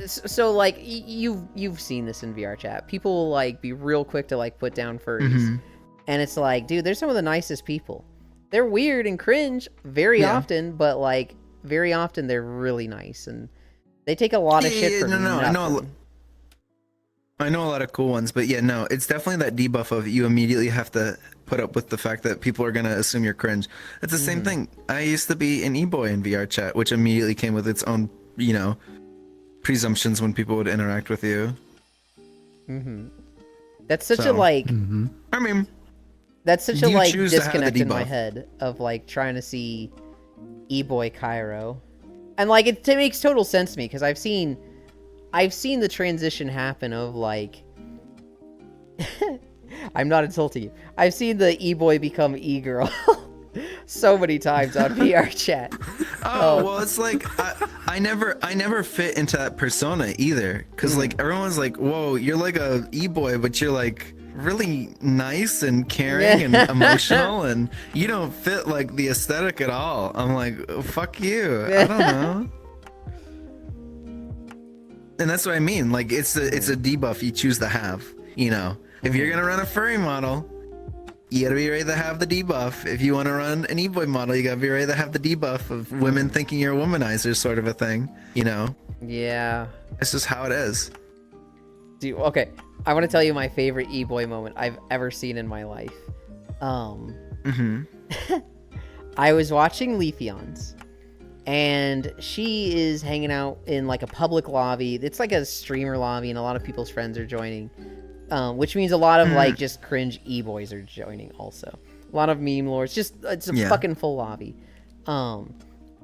So like you've seen this in VR chat. People will like be real quick to like put down furries, and it's like, dude, they're some of the nicest people. They're weird and cringe very often, but like very often they're really nice, and they take a lot of shit for nothing. I know a lot of cool ones, but yeah, no, it's definitely that debuff of you immediately have to put up with the fact that people are going to assume you're cringe. It's the same thing. I used to be an e-boy in VR chat, which immediately came with its own, you know, presumptions when people would interact with you. That's such a like... I mean... That's such a you like choose to have the disconnect in my debuff. head of like trying to see e-boy Cairo. And like it makes total sense to me, because I've seen the transition happen of like I'm not insulting you. I've seen the e-boy become e-girl so many times on VR chat. Well, it's like I never fit into that persona either, because like everyone's like, whoa, you're like a e-boy, but you're like really nice and caring and emotional, and you don't fit like the aesthetic at all. I'm like, oh, fuck you. I don't know. And that's what I mean. Like it's a debuff you choose to have. You know, if you're gonna run a furry model, you gotta be ready to have the debuff. If you want to run an e-boy model, you gotta be ready to have the debuff of women thinking you're a womanizer, sort of a thing. You know? Yeah. It's just how it is. Dude, okay. I want to tell you my favorite e-boy moment I've ever seen in my life. I was watching Leafeons, and she is hanging out in like a public lobby. It's like a streamer lobby, and a lot of people's friends are joining, which means a lot of like just cringe e-boys are joining also. A lot of meme lords. It's a fucking full lobby.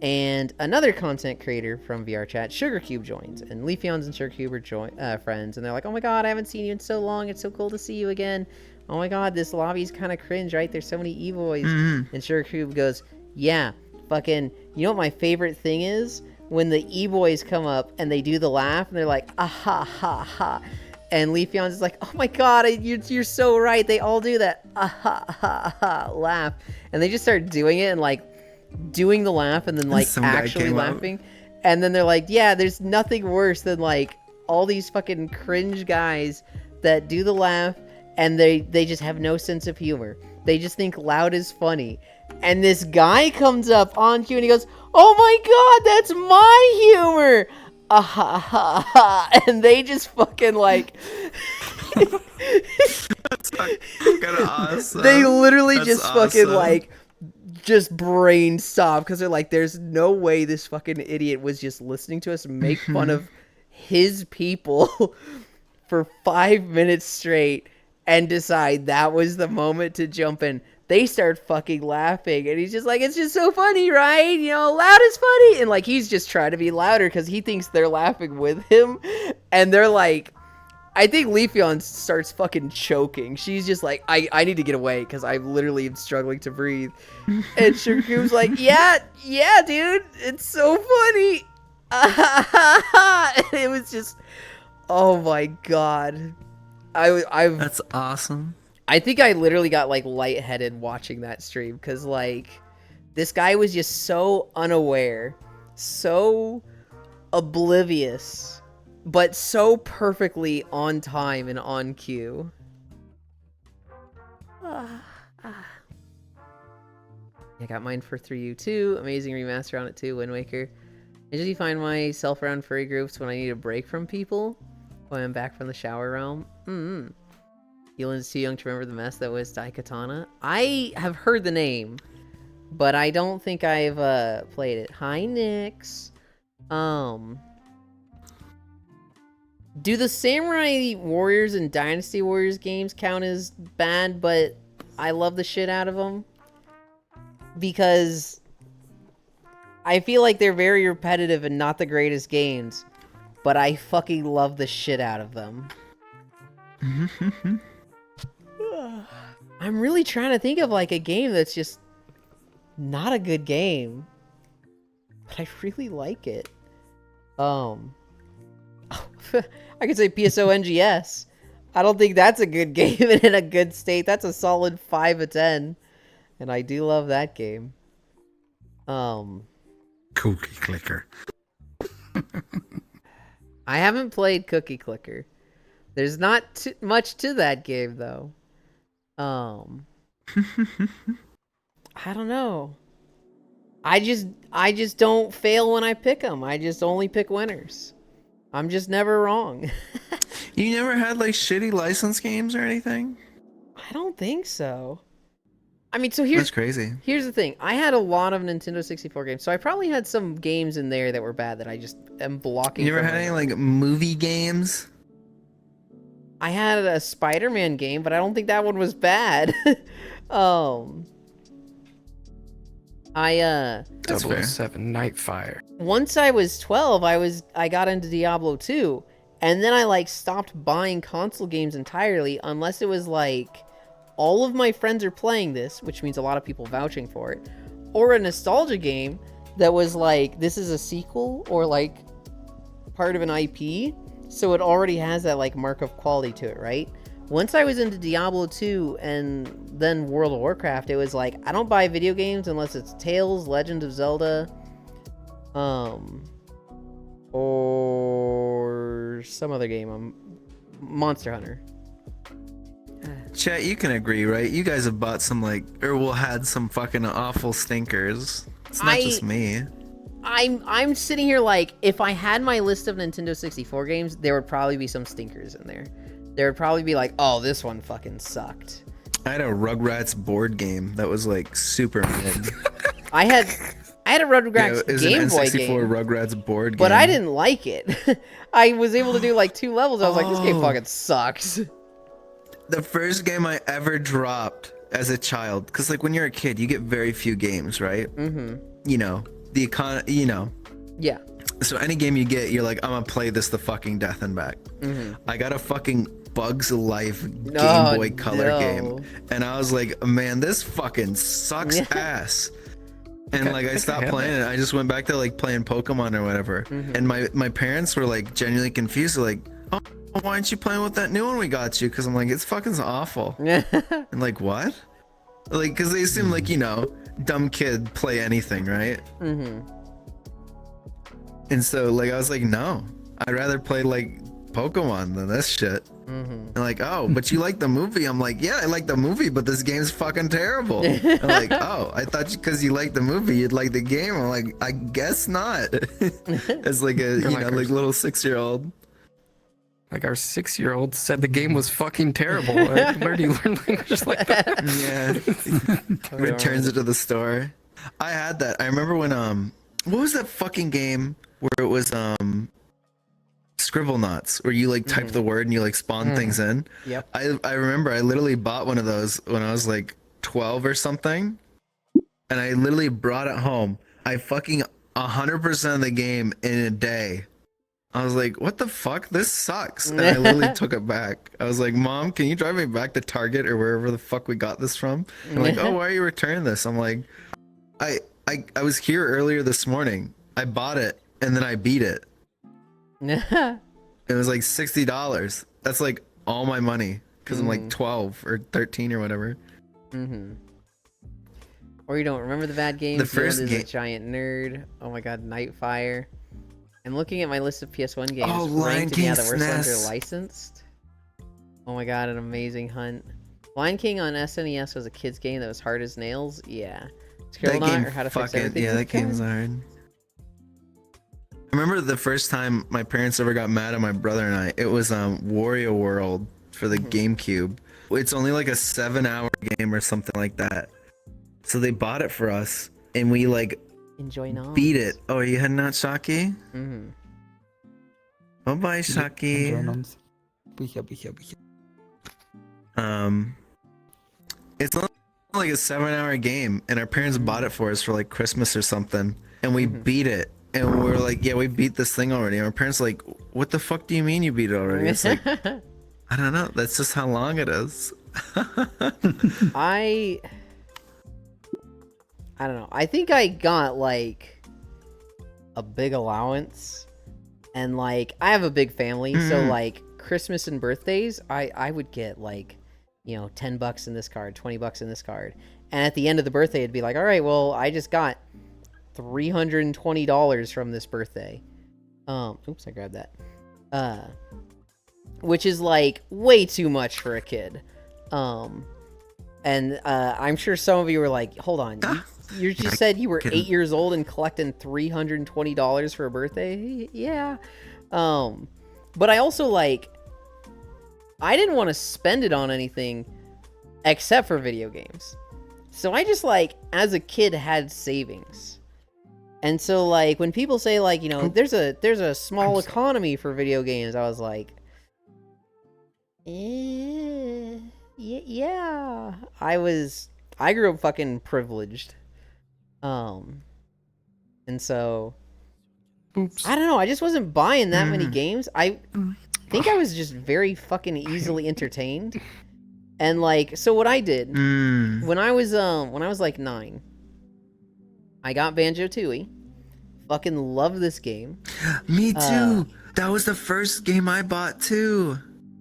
And another content creator from VR chat, SugarCube, joins, and Leafeons and SugarCube are friends, and they're like, oh my god, I haven't seen you in so long, it's so cool to see you again. Oh my god, this lobby's kind of cringe, right? There's so many e-boys. And SugarCube goes, yeah, fucking, you know what my favorite thing is? When the e-boys come up and they do the laugh, and they're like, ah ha ha ha. And Leafeons is like, oh my god, you're so right, they all do that, ah ha ha ha, laugh. And they just start doing it, and like, doing the laugh and then like actually laughing, and then they're like, yeah, there's nothing worse than like all these fucking cringe guys that do the laugh and they just have no sense of humor. They just think loud is funny, and this guy comes up on cue and he goes, oh my god, that's my humor, ah ha ha ha, and they just fucking like That's fucking awesome. they literally That's just awesome. fucking like just brain stop, because they're like, there's no way this fucking idiot was just listening to us make fun of his people for 5 minutes straight and decide that was the moment to jump in. They start fucking laughing, and he's just like, it's just so funny, right? You know, loud is funny. And like, he's just trying to be louder because he thinks they're laughing with him, and they're like I think Leafeon starts fucking choking. She's just like, I need to get away because I literally am struggling to breathe. And Shuriku's like, yeah, dude, it's so funny. And it was just, oh my god. That's awesome. I think I literally got like lightheaded watching that stream because like this guy was just so unaware, so oblivious, but so perfectly on time and on cue. I got mine for 3U2, amazing remaster on it too, Wind Waker. I usually find myself around furry groups when I need a break from people, when I'm back from the shower realm. Keelan's too young to remember the mess that was Daikatana. I have heard the name, but I don't think I've played it. Hi, Nyx. Do the Samurai Warriors and Dynasty Warriors games count as bad, but I love the shit out of them? Because I feel like they're very repetitive and not the greatest games, but I fucking love the shit out of them. I'm really trying to think of like a game that's just not a good game, but I really like it. I could say PSO NGS. I don't think that's a good game and in a good state. That's a solid 5 of 10. And I do love that game. Cookie Clicker. I haven't played Cookie Clicker. There's not too much to that game though. I don't know. I just don't fail when I pick them. I just only pick winners. I'm just never wrong. You never had like shitty license games or anything? I don't think so. I mean, so here's That's crazy. Here's the thing. I had a lot of Nintendo 64 games, so I probably had some games in there that were bad that I just am blocking. You ever had any like movie games? I had a Spider-Man game, but I don't think that one was bad. That's fair. 007 Nightfire. Once I was 12, I got into Diablo 2, and then I like stopped buying console games entirely unless it was like all of my friends are playing this, which means a lot of people vouching for it, or a nostalgia game that was like this is a sequel or like part of an IP, so it already has that like mark of quality to it, right? Once I was into Diablo 2 and then World of Warcraft, it was like I don't buy video games unless it's Tales, Legend of Zelda, or some other game. Monster Hunter. Chat, you can agree, right? You guys have bought some like, or will had some fucking awful stinkers. It's not just me. I'm sitting here like, if I had my list of Nintendo 64 games, there would probably be some stinkers in there. There would probably be like, oh, this one fucking sucked. I had a Rugrats board game that was like super mid. I had a Rugrats Game Boy N64 game, Rugrats board game. but I didn't like it. I was able to do like 2 levels. I was like, this game fucking sucks. The first game I ever dropped as a child, because like when you're a kid, you get very few games, right? Mm-hmm. You know, Yeah. So any game you get, you're like, I'm gonna play this the fucking death and back. Mm-hmm. I got a fucking Bugs Life Game Boy Color game, and I was like, man, this fucking sucks ass. And like I stopped playing it. I just went back to like playing Pokemon or whatever. Mm-hmm. And my parents were like genuinely confused. They're like, oh, why aren't you playing with that new one we got you? Because I'm like, it's fucking awful. And like, what? Like, because they assume like, you know, dumb kid play anything, right? Mm-hmm. And so like I was like, no, I'd rather play like Pokemon than this shit. Mm-hmm. And like, oh, but you like the movie? I'm like, yeah, I like the movie, but this game's fucking terrible. I'm like, oh, I thought because you liked the movie, you'd like the game. I'm like, I guess not. As like a like little 6-year-old. Like our 6-year-old said the game was fucking terrible. Where do you learn languages like that? Yeah. Returns it to the store. I had that. I remember when what was that fucking game where it was Scribblenauts, where you like type the word and you like spawn things in? Yep. I remember I literally bought one of those when I was like 12 or something, and I literally brought it home. I fucking 100% of the game in a day. I was like, what the fuck? This sucks. And I literally took it back. I was like, Mom, can you drive me back to Target or wherever the fuck we got this from? And like, oh, why are you returning this? I'm like, I was here earlier this morning. I bought it and then I beat it. It was like $60. That's like all my money because I'm like 12 or 13 or whatever. Mm-hmm. Or you don't remember the bad games? The first game. A giant nerd. Oh my god, Nightfire. I'm looking at my list of PS1 games. Oh, Lion King the worst ones SNES. are licensed. Oh my god, an amazing hunt. Lion King on SNES was a kid's game that was hard as nails. Yeah. Scribblenauts or How to Fix Everything. Yeah, that game was hard. I remember the first time my parents ever got mad at my brother and I. It was Wario World for the GameCube. It's only like a 7-hour game or something like that. So they bought it for us, and we like enjoy now. Beat it. Oh, are you heading out, Shaki? Mm-hmm. Bye bye, Shaki. It's only like a 7-hour game, and our parents bought it for us for like Christmas or something, and we beat it. And we were like, yeah, we beat this thing already. And our parents were like, what the fuck do you mean you beat it already? It's like, I don't know. That's just how long it is. I don't know. I think I got like a big allowance, and like I have a big family, so like Christmas and birthdays, I would get like, you know, $10 in this card, $20 in this card, and at the end of the birthday, it'd be like, all right, well, I just got $320 from this birthday. Oops, I grabbed that. Which is like way too much for a kid. And I'm sure some of you were like, hold on, you just said you were 8 years old and collecting $320 for a birthday? Yeah. But I also like, I didn't want to spend it on anything except for video games. So I just like, as a kid, had savings. And so like when people say like, you know, there's a small economy for video games, I was like, yeah. I grew up fucking privileged. And so Oops. I don't know, I just wasn't buying that many games. I think I was just very fucking easily entertained. And like, so what I did when I was like 9, I got Banjo-Tooie. Fucking love this game. Me too. That was the first game I bought too.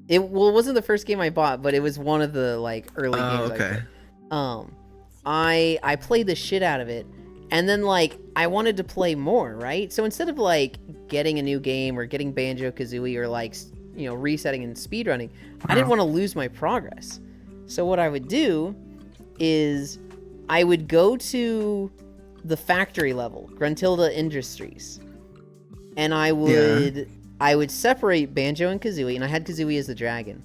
It wasn't the first game I bought, but it was one of the like early games. Okay. I played the shit out of it, and then like I wanted to play more, right? So instead of like getting a new game or getting Banjo-Kazooie or like, you know, resetting and speedrunning, I didn't want to lose my progress. So what I would do is I would go to the factory level, Gruntilda Industries, and I would separate Banjo and Kazooie, and I had Kazooie as the dragon.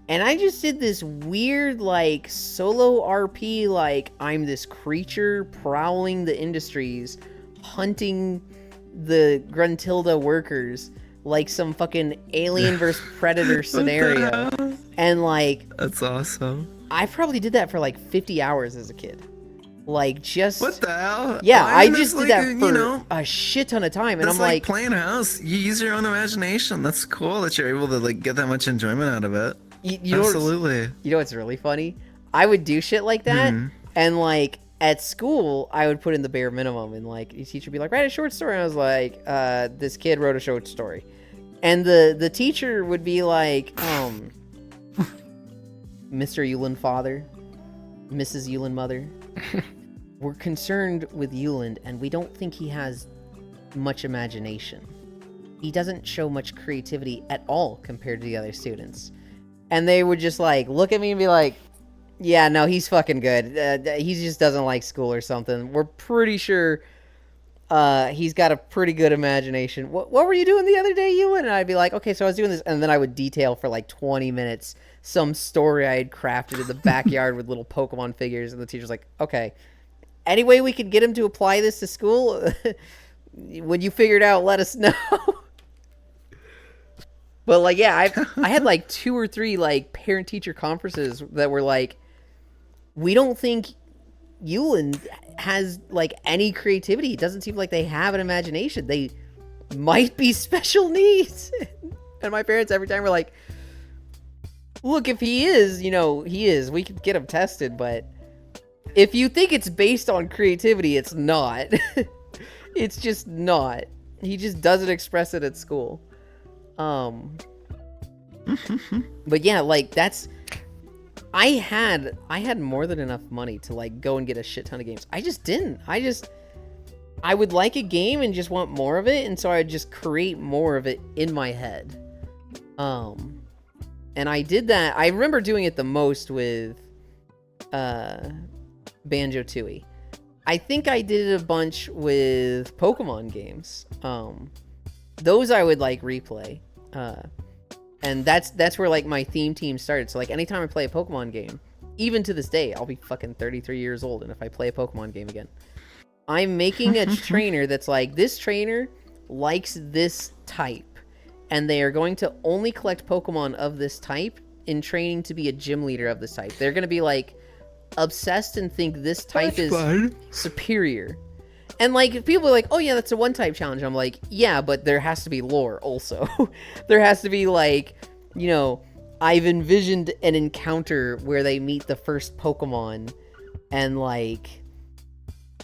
And I just did this weird, like, solo RP, like, I'm this creature prowling the industries, hunting the Gruntilda workers, like some fucking Alien vs. Predator scenario. And, like... That's awesome. I probably did that for, like, 50 hours as a kid. Like, just... What the hell? Yeah, Why I isn't just this did like that a, for you know, a shit ton of time. And that's I'm like... playing house. You use your own imagination. That's cool that you're able to, like, get that much enjoyment out of it. You know Absolutely. You know what's really funny? I would do shit like that, and like at school, I would put in the bare minimum, and like the teacher would be like, "Write a short story," and I was like, "This kid wrote a short story," and the teacher would be like, "Mr. Euland father, Mrs. Euland mother, we're concerned with Euland, and we don't think he has much imagination. He doesn't show much creativity at all compared to the other students." And they would just, like, look at me and be like, yeah, no, he's fucking good. He just doesn't like school or something. We're pretty sure he's got a pretty good imagination. What were you doing the other day, Ewan? And I'd be like, okay, so I was doing this. And then I would detail for, like, 20 minutes some story I had crafted in the backyard with little Pokemon figures. And the teacher's like, okay, any way we could get him to apply this to school? When you figure it out, let us know. But, like, yeah, I had, like, 2 or 3, like, parent-teacher conferences that were, like, we don't think Euland has, like, any creativity. It doesn't seem like they have an imagination. They might be special needs. And my parents every time were like, look, if he is, you know, he is. We could get him tested, but if you think it's based on creativity, it's not. It's just not. He just doesn't express it at school. But yeah, like that's I had more than enough money to like go and get a shit ton of games. I just didn't. I would like a game and just want more of it, and so I'd just create more of it in my head. And I did that. I remember doing it the most with Banjo-Tooie. I think I did it a bunch with Pokemon games. Those I would like replay. And that's where like my theme team started. So like anytime I play a Pokemon game, even to this day, I'll be fucking 33 years old, and if I play a Pokemon game again, I'm making a trainer that's like, this trainer likes this type, and they are going to only collect Pokemon of this type in training to be a gym leader of this type. They're going to be like obsessed and think this type is superior. And like people are like, oh yeah, that's a one type challenge. I'm like, yeah, but there has to be lore also. There has to be like, you know, I've envisioned an encounter where they meet the first Pokemon and like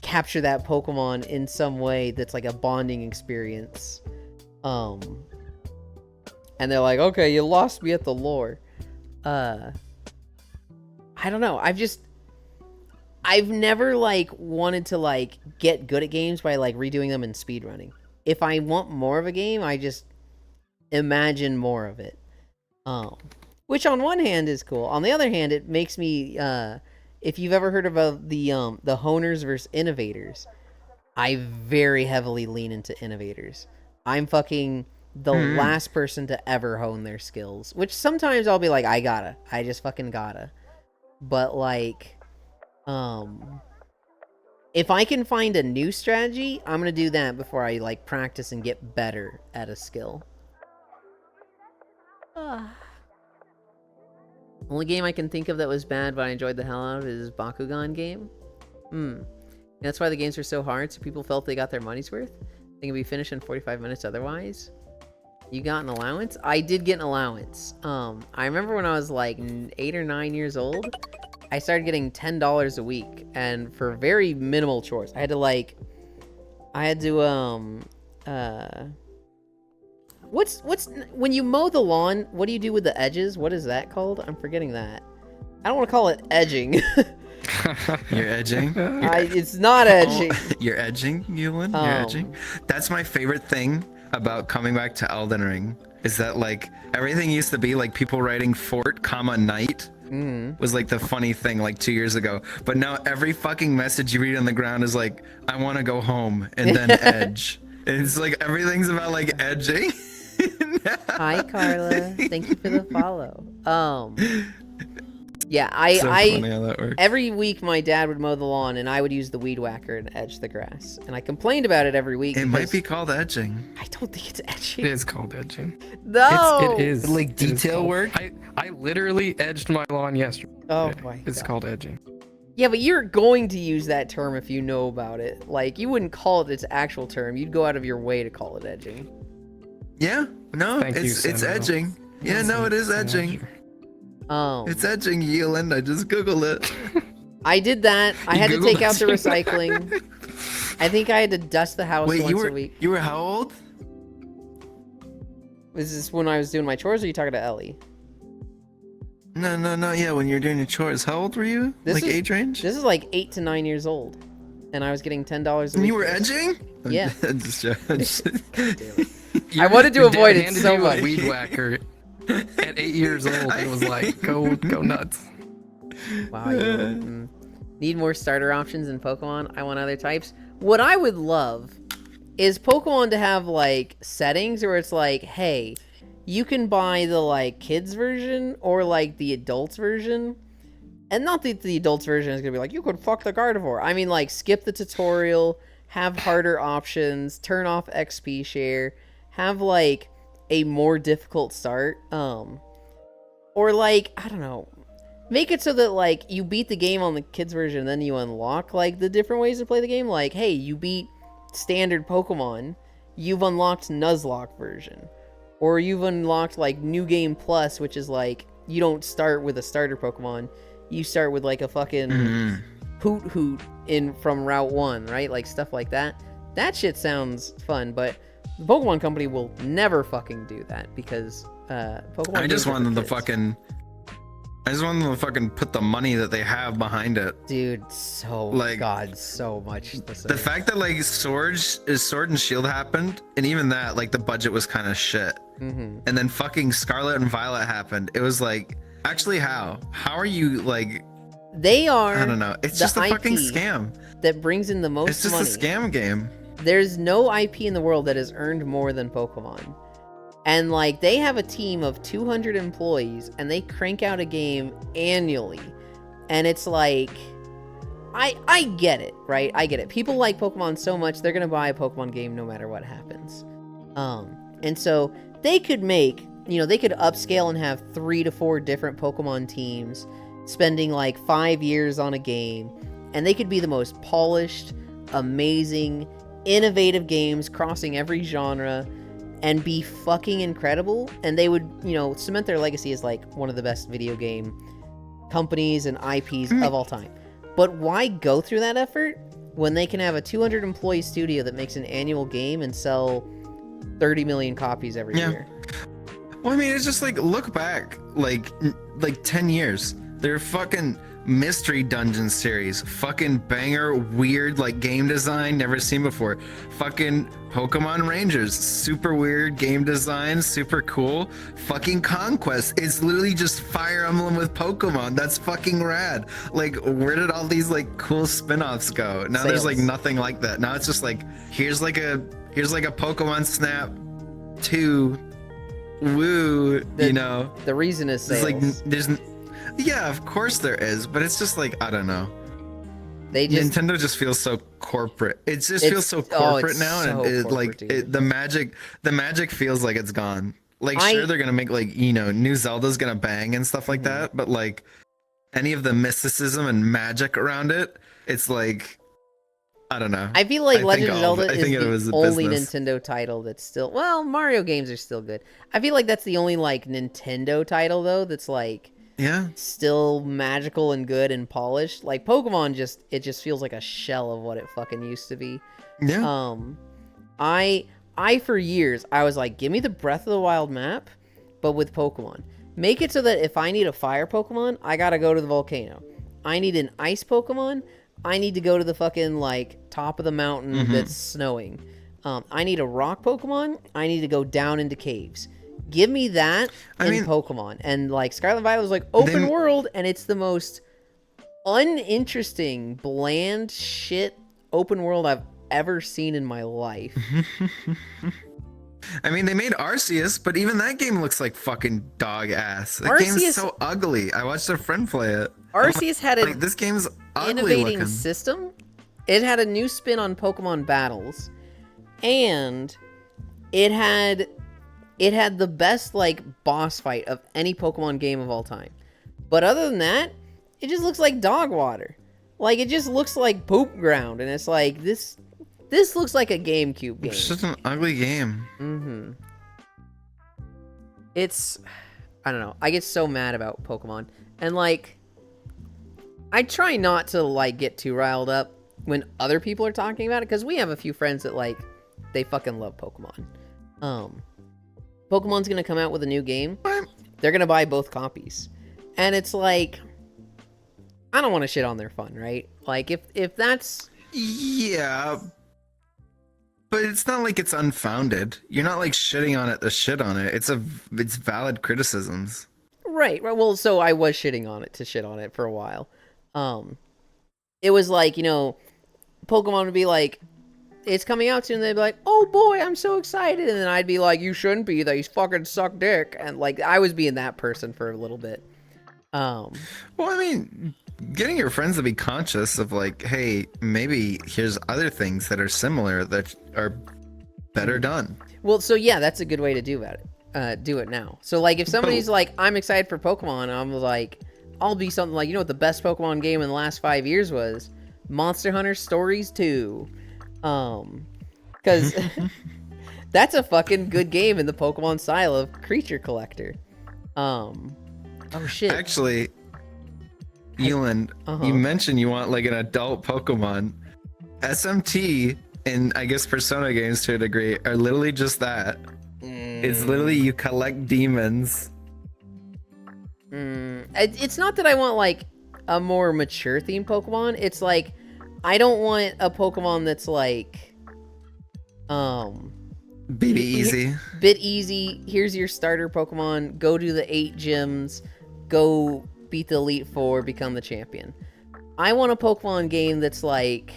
capture that Pokemon in some way that's like a bonding experience. And they're like, okay, you lost me at the lore. I don't know. I've never like wanted to like get good at games by like redoing them and speedrunning. If I want more of a game, I just imagine more of it. Which on one hand is cool. On the other hand, it makes me if you've ever heard of the honers versus innovators, I very heavily lean into innovators. I'm fucking the last person to ever hone their skills, which sometimes I'll be like, I just fucking gotta. But like if I can find a new strategy, I'm gonna do that before I like practice and get better at a skill. Only game I can think of that was bad but I enjoyed the hell out of is Bakugan game. That's why the games were so hard, so people felt they got their money's worth. They can be finished in 45 minutes otherwise. You got an allowance? I did get an allowance. I remember when I was like 8 or 9 years old, I started getting $10 a week, and for very minimal chores. I had to what's when you mow the lawn, what do you do with the edges? What is that called? I'm forgetting that. I don't want to call it edging. You're edging? It's not edging. You're edging, Ewan? You're edging? That's my favorite thing about coming back to Elden Ring, is that like everything used to be like people writing fort, night. Was like the funny thing like 2 years ago, but now every fucking message you read on the ground is like, I want to go home, and then edge. And it's like everything's about like edging. Hi Carla, thank you for the follow. Yeah, So funny how that works. every week my dad would mow the lawn and I would use the weed whacker and edge the grass, and I complained about it every week. It might be called edging. I don't think it's It edging. is called edging. No, It is. Like It is detail called- work? I literally edged my lawn yesterday. Oh my It's God. called edging. Yeah, but you're going to use that term if you know about it. Like, you wouldn't call it its actual term. You'd go out of your way to call it edging. Yeah, no, Thank you, it's Samuel. edging. Yeah, no, it is edging. It's edging, Yeland. I just googled it. I did that. I You had to take out the Googled recycling. I think I had to dust the house Wait, once a week. you were how old? Was this when I was doing my chores, or are you talking to Ellie? No, yeah, when you were doing your chores. How old were you? This Like is- age range? This is like 8 to 9 years old. And I was getting $10 a And week. you were edging? Yeah. I'm just joking. I wanted to Your dad avoid it handed so you much. a weed whacker at 8 years old. It was like, go nuts. Wow, you need more starter options in Pokemon. I want other types. What I would love is Pokemon to have like settings where it's like, hey, you can buy the like kids version or like the adults version. And not that the adults version is gonna be like, you could fuck the Gardevoir. I mean, like, skip the tutorial, have harder options, turn off XP share, have like a more difficult start. Or like, I don't know, make it so that like you beat the game on the kids version and then you unlock like the different ways to play the game. Like, hey, you beat standard Pokemon you've unlocked Nuzlocke version, or you've unlocked like New Game Plus, which is like you don't start with a starter Pokemon, you start with like a fucking Hoot in from Route 1, right? Like stuff like that. That shit sounds fun, but the Pokemon Company will never fucking do that because Pokemon. I just games are want them for to kids. I just want them to fucking put the money that they have behind it. Dude, so Like, so much. The fact that like Sword and Shield happened, and even that, like the budget was kind of shit. Mm-hmm. And then fucking Scarlet and Violet happened. It was like, actually, how are you like? They are. I don't know. It's the just a fucking IP scam. that brings in the most It's just money. a scam game. There's no IP in the world that has earned more than Pokemon. And like they have a team of 200 employees and they crank out a game annually. And it's like I get it, right? I get it. People like Pokemon so much they're going to buy a Pokemon game no matter what happens. And so they could make, they could upscale and have 3 to 4 different Pokemon teams spending like 5 years on a game, and they could be the most polished, amazing, innovative games crossing every genre and be fucking incredible, and they would, cement their legacy as like one of the best video game companies and IPs of all time. But why go through that effort when they can have a 200 employee studio that makes an annual game and sell 30 million copies every year? Well, I mean, it's just like, look back like 10 years. Their fucking Mystery Dungeon series, fucking banger, weird, like game design never seen before. Fucking Pokemon Rangers, super weird game design, super cool. Fucking Conquest, it's literally just Fire Emblem with Pokemon. That's fucking rad. Like, where did all these like cool spin-offs go? Now there's like nothing like that. Now it's just like, here's like a Pokemon Snap 2. Woo, The reason is sales. It's like yeah, of course there is, but it's just like, I don't know. Nintendo just feels so corporate. It just feels so corporate now, so and corporate, the magic feels like it's gone. Like, sure, they're gonna make like new Zelda's gonna bang and stuff like that, but like any of the mysticism and magic around it, it's like, I don't know. I feel like Legend of Zelda is the only business. Nintendo title that's still, well, Mario games are still good. I feel like that's the only like Nintendo title though that's like still magical and good and polished. Like Pokemon it just feels like a shell of what it fucking used to be. I for years I was like, give me the Breath of the Wild map, but with Pokemon. Make it so that if I need a fire Pokemon, I gotta go to the volcano. I need an ice Pokemon, I need to go to the fucking like top of the mountain that's snowing. I need a rock Pokemon, I need to go down into caves. Give me that in Pokemon. And like Scarlet and Violet was like open world, and it's the most uninteresting, bland shit open world I've ever seen in my life. I mean, they made Arceus, but even that game looks like fucking dog ass. That game's so ugly. I watched a friend play it. Arceus had an this game's ugly innovating looking. system. It had a new spin on Pokemon battles, and it had the best like boss fight of any Pokemon game of all time. But other than that, it just looks like dog water. Like it just looks like poop ground, and it's like this looks like a GameCube game. It's such an ugly game. It's, I don't know. I get so mad about Pokemon, and like I try not to like get too riled up when other people are talking about it, because we have a few friends that like they fucking love Pokemon. Pokemon's gonna come out with a new game. They're gonna buy both copies, and it's like, I don't want to shit on their fun, right? Like if that's but it's not like it's unfounded. You're not like shitting on it to shit on it. It's valid criticisms. right. Well, so I was shitting on it to shit on it for a while. It was like, Pokemon would be like, it's coming out soon, they'd be like, oh boy, I'm so excited, and then I'd be like, you shouldn't be, they fucking suck dick, and like I was being that person for a little bit. Well, I mean, getting your friends to be conscious of like, hey, maybe here's other things that are similar that are better done. Well, so yeah, that's a good way to do it now. So like if somebody's like, I'm excited for Pokemon, I'm like, I'll be something like, what the best Pokemon game in the last 5 years was? Monster Hunter Stories 2. Because That's a fucking good game in the Pokemon style of creature collector. Oh shit. Actually, Eland, you mentioned you want like an adult Pokemon. SMT and I guess Persona games to a degree are literally just that. It's literally you collect demons. It's not that I want like a more mature themed Pokemon. It's like I don't want a Pokemon that's like Baby easy. Bit easy. Here's your starter Pokemon. Go do the 8 gyms. Go beat the Elite Four. Become the champion. I want a Pokemon game that's like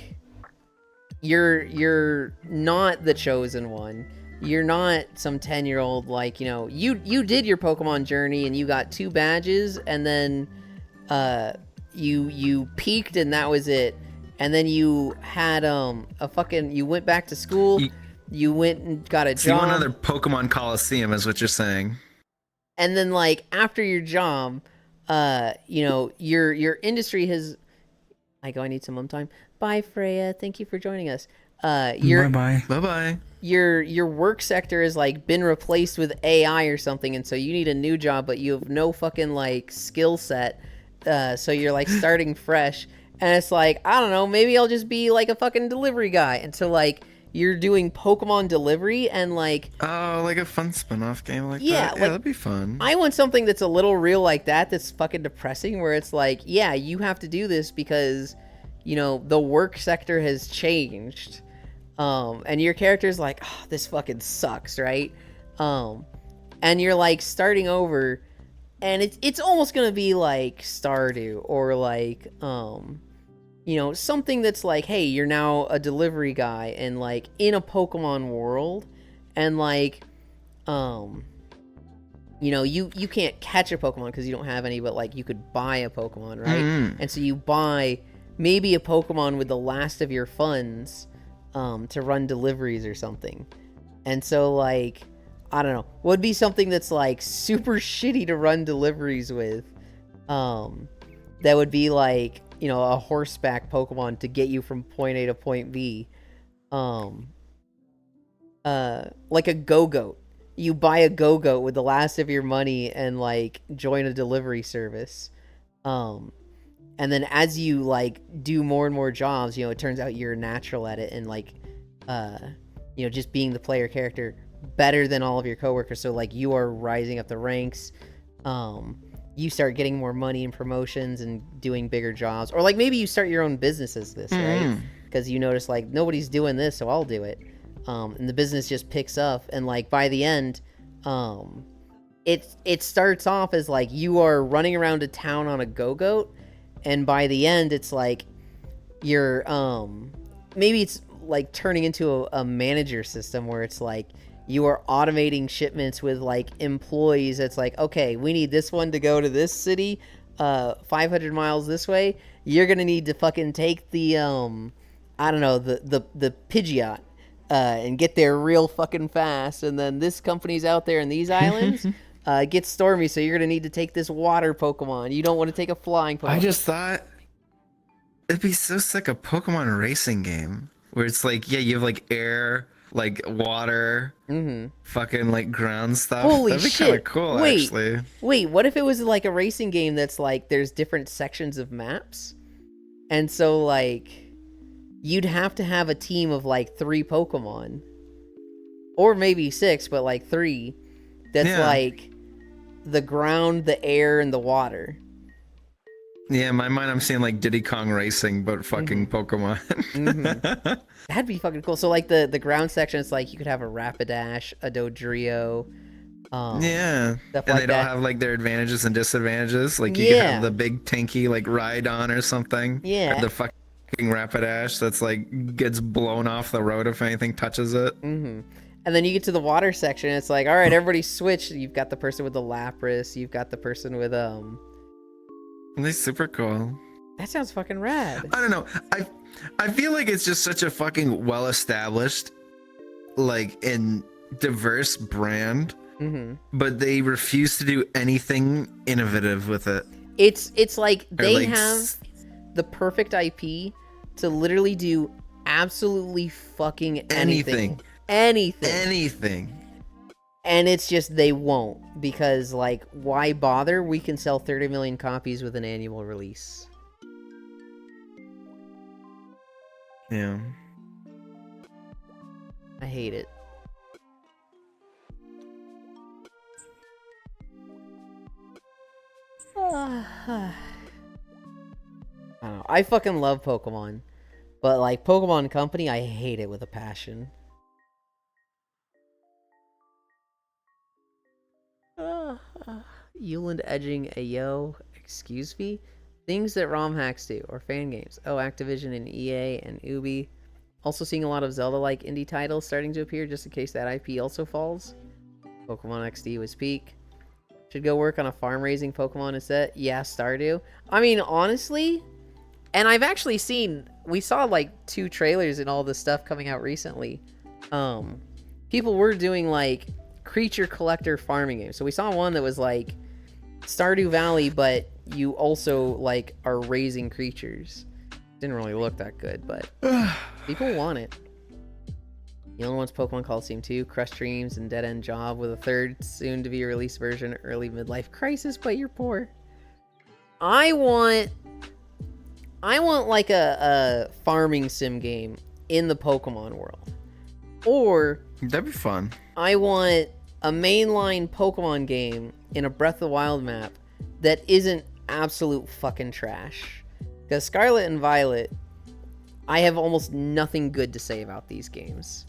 you're not the chosen one. You're not some 10-year-old like, you know, you did your Pokemon journey and you got 2 badges and then you peaked and that was it. And then you had you went back to school. You went and got a job. You want another Pokemon Coliseum is what you're saying. And then like after your job, you know, your industry has I need some mom time. Bye Freya. Thank you for joining us. Bye-bye. Your work sector has like been replaced with AI or something, and so you need a new job, but you have no fucking like skill set. So you're like starting fresh, and it's like, I don't know, maybe I'll just be like a fucking delivery guy. And so like you're doing Pokemon delivery and like like a fun spin-off game like that. Yeah, Yeah, that'd be fun. I want something that's a little real like that, that's fucking depressing, where it's like, yeah, you have to do this because, you know, the work sector has changed. And your character's like, oh, this fucking sucks, right? And you're like starting over, and it's almost gonna be like Stardew or like, you know, something that's like, hey, you're now a delivery guy and like in a Pokemon world, and like, you know, you can't catch a Pokemon because you don't have any, but like you could buy a Pokemon, right? And so you buy maybe a Pokemon with the last of your funds to run deliveries or something. And so like, I don't know, would be something that's like super shitty to run deliveries with, that would be like, you know, a horseback Pokemon to get you from point A to point B. Like a Go-Goat. You buy a Go-Goat with the last of your money and like join a delivery service. And then as you like do more and more jobs, you know, it turns out you're natural at it, and like, you know, just being the player character better than all of your coworkers. So like you are rising up the ranks. You start getting more money and promotions and doing bigger jobs, or like maybe you start your own business as this, right? Because you notice like nobody's doing this, so I'll do it. And the business just picks up, and like by the end, it starts off as like you are running around a town on a Go-Goat. And by the end, it's like you're, maybe it's like turning into a manager system where it's like you are automating shipments with like employees. It's like, okay, we need this one to go to this city, 500 miles this way. You're going to need to fucking take the, I don't know, the Pidgeot, and get there real fucking fast. And then this company's out there in these islands. It gets stormy, so you're going to need to take this water Pokemon. You don't want to take a flying Pokemon. I just thought it'd be so sick, a Pokemon racing game where it's like, yeah, you have like air, like water, fucking like ground stuff. Holy That'd be shit. kind of cool, actually. Wait, what if it was like a racing game that's like there's different sections of maps? And so like you'd have to have a team of like 3 Pokemon. Or maybe 6, but like 3. That's like the ground, the air, and the water. Yeah, in my mind, I'm seeing like Diddy Kong Racing, but fucking Pokemon. That'd be fucking cool. So like the ground section, it's like you could have a Rapidash, a Dodrio. Yeah, stuff and like they all that. have like their advantages and disadvantages. Like you could have the big tanky like Rhydon or something. Yeah. Or the fucking Rapidash that's like gets blown off the road if anything touches it. And then you get to the water section, it's like, all right, everybody switch. You've got the person with the Lapras. You've got the person with They're super cool. That sounds fucking rad. I don't know. I feel like it's just such a fucking well established, like, and diverse brand, but they refuse to do anything innovative with it. It's like they like have the perfect IP to literally do absolutely fucking anything. anything. Anything. And it's just they won't, because like, why bother? We can sell 30 million copies with an annual release. Yeah. I hate it. I don't know. I fucking love Pokemon. But like Pokemon Company, I hate it with a passion. Euland edging a yo. Excuse me? Things that ROM hacks do, or fan games. Oh, Activision and EA and Ubi. Also seeing a lot of Zelda-like indie titles starting to appear just in case that IP also falls. Pokemon XD was peak. Should go work on a farm-raising Pokemon instead. Yeah, Stardew. I mean, honestly, and I've actually seen, we saw like 2 trailers and all this stuff coming out recently. People were doing like creature collector farming games. So we saw one that was like Stardew Valley, but you also like are raising creatures. Didn't really look that good, but people want it. The only one's Pokemon Coliseum 2, Crush Dreams, and Dead End Job with a 3rd soon-to-be released version, early midlife crisis, but you're poor. I want like a farming sim game in the Pokemon world. Or That'd be fun. I want a mainline Pokemon game in a Breath of the Wild map that isn't absolute fucking trash. Because Scarlet and Violet, I have almost nothing good to say about these games.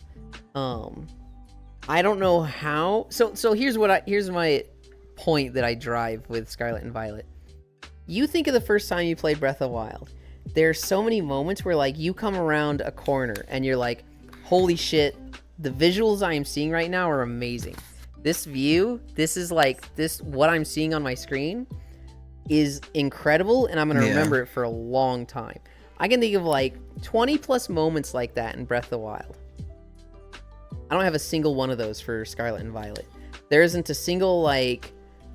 I don't know how. So here's my point that I drive with Scarlet and Violet. You think of the first time you played Breath of the Wild. There's so many moments where like you come around a corner and you're like, holy shit, the visuals I am seeing right now are amazing. This view, this is like this, what I'm seeing on my screen is incredible, and I'm gonna remember it for a long time. I can think of like 20 plus moments like that in Breath of the Wild. I don't have a single one of those for Scarlet and Violet. There isn't a single like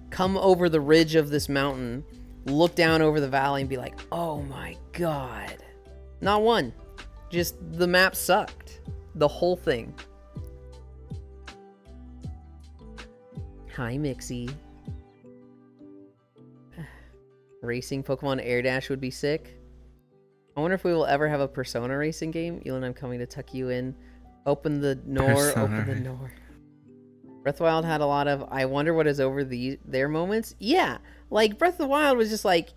come over the ridge of this mountain, look down over the valley and be like, oh my god. Not one. Just the map sucked. The whole thing. Hi, Mixie. Racing Pokemon Air Dash would be sick. I wonder if we will ever have a Persona racing game. Elon, I'm coming to tuck you in. Open the door, open the door. Breath of the Wild had a lot of, I wonder what is over their moments. Yeah, like Breath of the Wild was just like,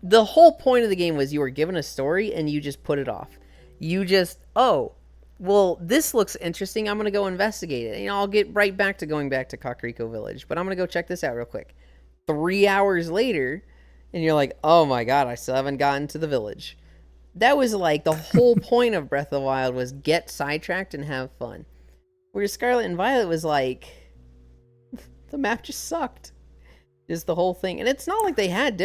the whole point of the game was you were given a story and you just put it off. You just, oh, well, this looks interesting. I'm going to go investigate it. You know, I'll get right back to going back to Kakariko Village, but I'm going to go check this out real quick. 3 hours later, and you're like, oh my god, I still haven't gotten to the village. That was like the whole point of Breath of the Wild was get sidetracked and have fun. Whereas Scarlet and Violet was like, the map just sucked. Just the whole thing. And it's not like they had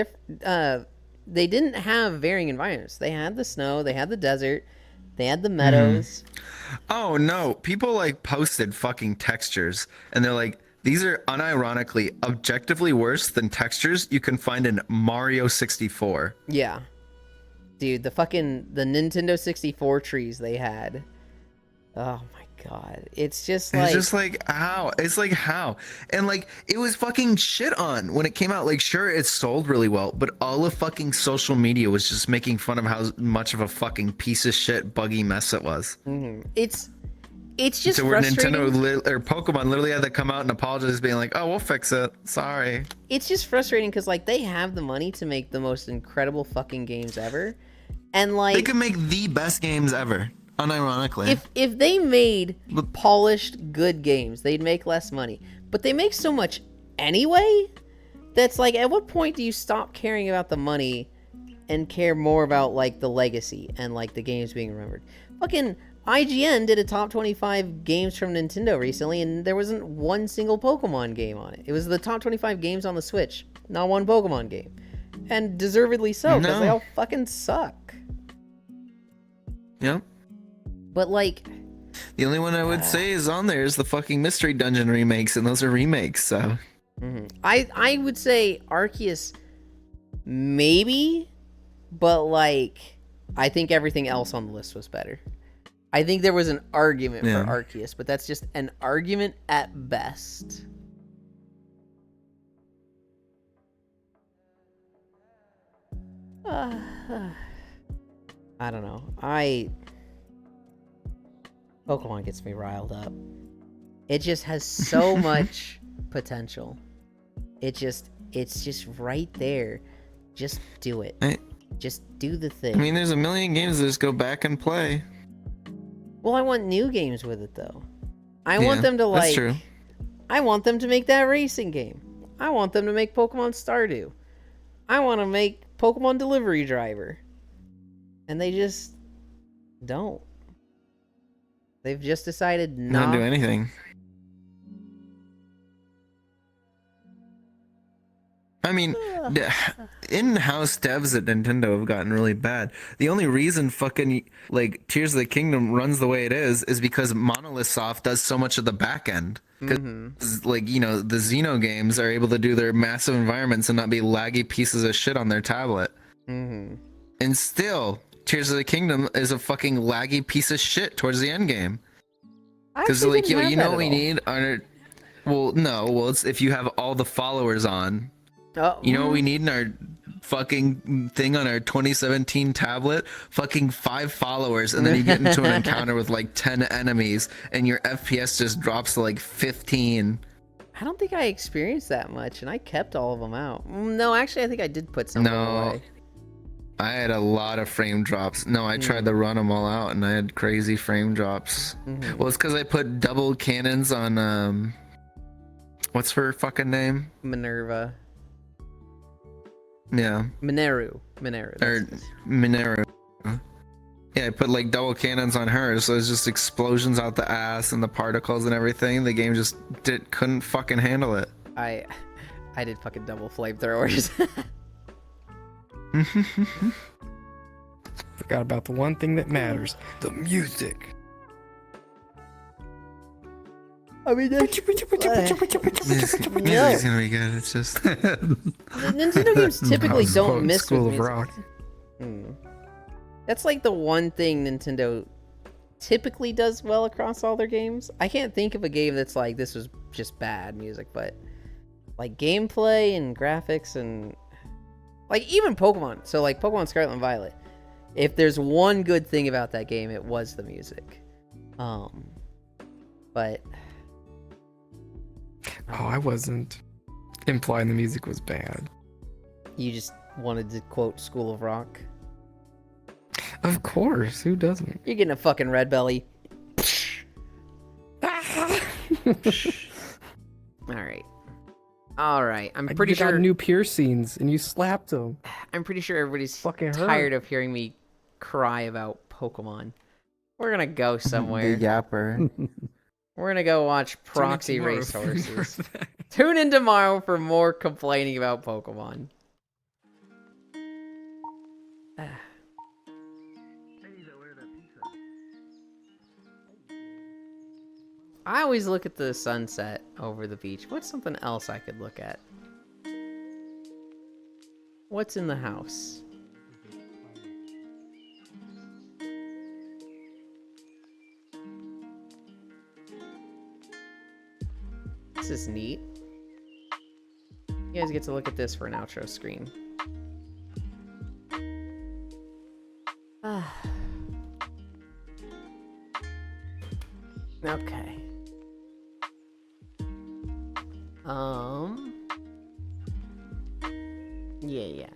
they didn't have varying environments. They had the snow, they had the desert, they had the meadows. Oh no, people like posted fucking textures and they're like, these are unironically objectively worse than textures you can find in Mario 64. Yeah. Dude, the Nintendo 64 trees they had. Oh my god. It's just like... It's just like, how? It's like, how? And like, it was fucking shit on when it came out. Like, sure, it sold really well, but all of fucking social media was just making fun of how much of a fucking piece of shit buggy mess it was. Mm-hmm. It's just so where frustrating. Nintendo or Pokemon literally had to come out and apologize, being like, "Oh, we'll fix it. Sorry." It's just frustrating because like they have the money to make the most incredible fucking games ever, and like they could make the best games ever. Unironically, if they made polished good games, they'd make less money. But they make so much anyway. That's like, at what point do you stop caring about the money and care more about like the legacy and like the games being remembered? Fucking IGN did a top 25 games from Nintendo recently, and there wasn't one single Pokemon game on it. It was the top 25 games on the Switch, not one Pokemon game. And deservedly so, because they all fucking suck. Yep. But like... The only one I would say is on there is the fucking Mystery Dungeon remakes, and those are remakes, so... Mm-hmm. I would say Arceus, maybe, but like, I think everything else on the list was better. I think there was an argument Yeah. for Arceus, but that's just an argument at best. I don't know. Pokemon gets me riled up. It just has so much potential. It's just right there. Just do it. Just do the thing. I mean, there's a million games that just go back and play. Well, I want new games with it though. I want them to That's true. I want them to make that racing game. I want them to make Pokemon Stardew. I want to make Pokemon Delivery Driver. And they just don't. They've just decided Not do anything. I mean, in-house devs at Nintendo have gotten really bad. The only reason fucking like Tears of the Kingdom runs the way it is because Monolith Soft does so much of the back end. Because like, you know, the Xeno games are able to do their massive environments and not be laggy pieces of shit on their tablet. And still, Tears of the Kingdom is a fucking laggy piece of shit towards the end game. Because like, you know what we need are, it's if you have all the followers on. You know what we need in our fucking thing on our 2017 tablet? Fucking 5 followers, and then you get into an encounter with like 10 enemies, and your FPS just drops to like 15. I don't think I experienced that much, and I kept all of them out. No, actually, I think I did put some away. I had a lot of frame drops. No, I tried to run them all out, and I had crazy frame drops. Well, it's because I put double cannons on, what's her fucking name? Minerva. Yeah. Mineru. Or Mineru. Yeah, I put like double cannons on her, so it's just explosions out the ass and the particles and everything. The game just couldn't fucking handle it. I did fucking double flamethrowers. Forgot about the one thing that matters: the music. I mean, Music's gonna be good. It's just Nintendo games typically don't miss School with of music. Rock. That's like the one thing Nintendo typically does well across all their games. I can't think of a game that's like, this was just bad music, but like gameplay and graphics and like even Pokemon. So like Pokemon Scarlet and Violet. If there's one good thing about that game, it was the music. But I wasn't implying the music was bad. you just wanted to quote School of Rock. Of course, who doesn't? You're getting a fucking red belly. All right. I'm pretty You sure got new piercings and you slapped them. I'm pretty sure everybody's Fucking hurt. tired of hearing me cry about Pokemon. We're gonna go somewhere. The yapper. We're gonna go watch Proxy Racehorses. Tune in tomorrow for more complaining about Pokemon. I always look at the sunset over the beach. What's something else I could look at? What's in the house? This is neat. You guys get to look at this for an outro screen. Okay. Yeah.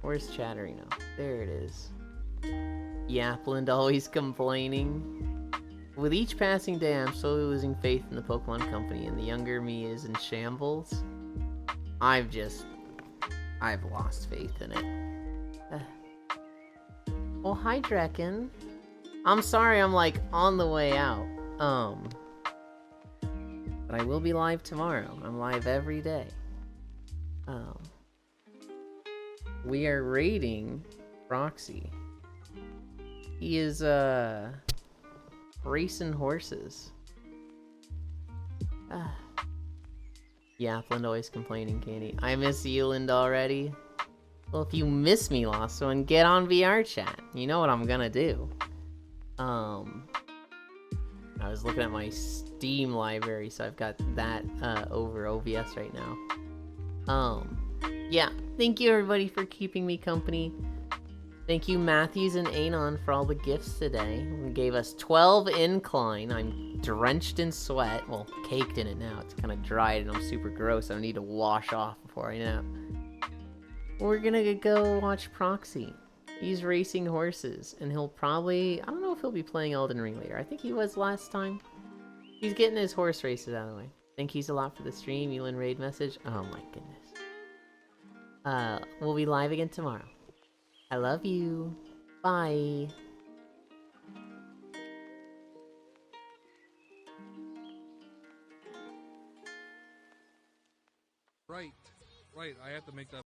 Where's Chatterino? There it is. Yapland always complaining. With each passing day, I'm slowly losing faith in the Pokemon Company, and the younger me is in shambles. I've lost faith in it. Well, hi, Drekken. I'm sorry I'm, like, on the way out. But I will be live tomorrow. I'm live every day. We are raiding Roxy. He is, racing horses. Yapland always complaining, Candy. I miss Euland already. Well, if you miss me, Lost One, get on VR chat. You know what I'm gonna do. I was looking at my Steam library, so I've got that over OBS right now. Yeah, thank you everybody for keeping me company. Thank you Matthews and Anon for all the gifts today. You gave us 12 incline. I'm drenched in sweat. Well, caked in it now. It's kind of dried and I'm super gross. I need to wash off before I nap. We're gonna go watch Proxy. He's racing horses, and he'll probably... I don't know if he'll be playing Elden Ring later. I think he was last time. He's getting his horse races out of the way. Thank you a lot for the stream. Elin raid message. Oh my goodness. We'll be live again tomorrow. I love you. Bye. Right. I have to make that.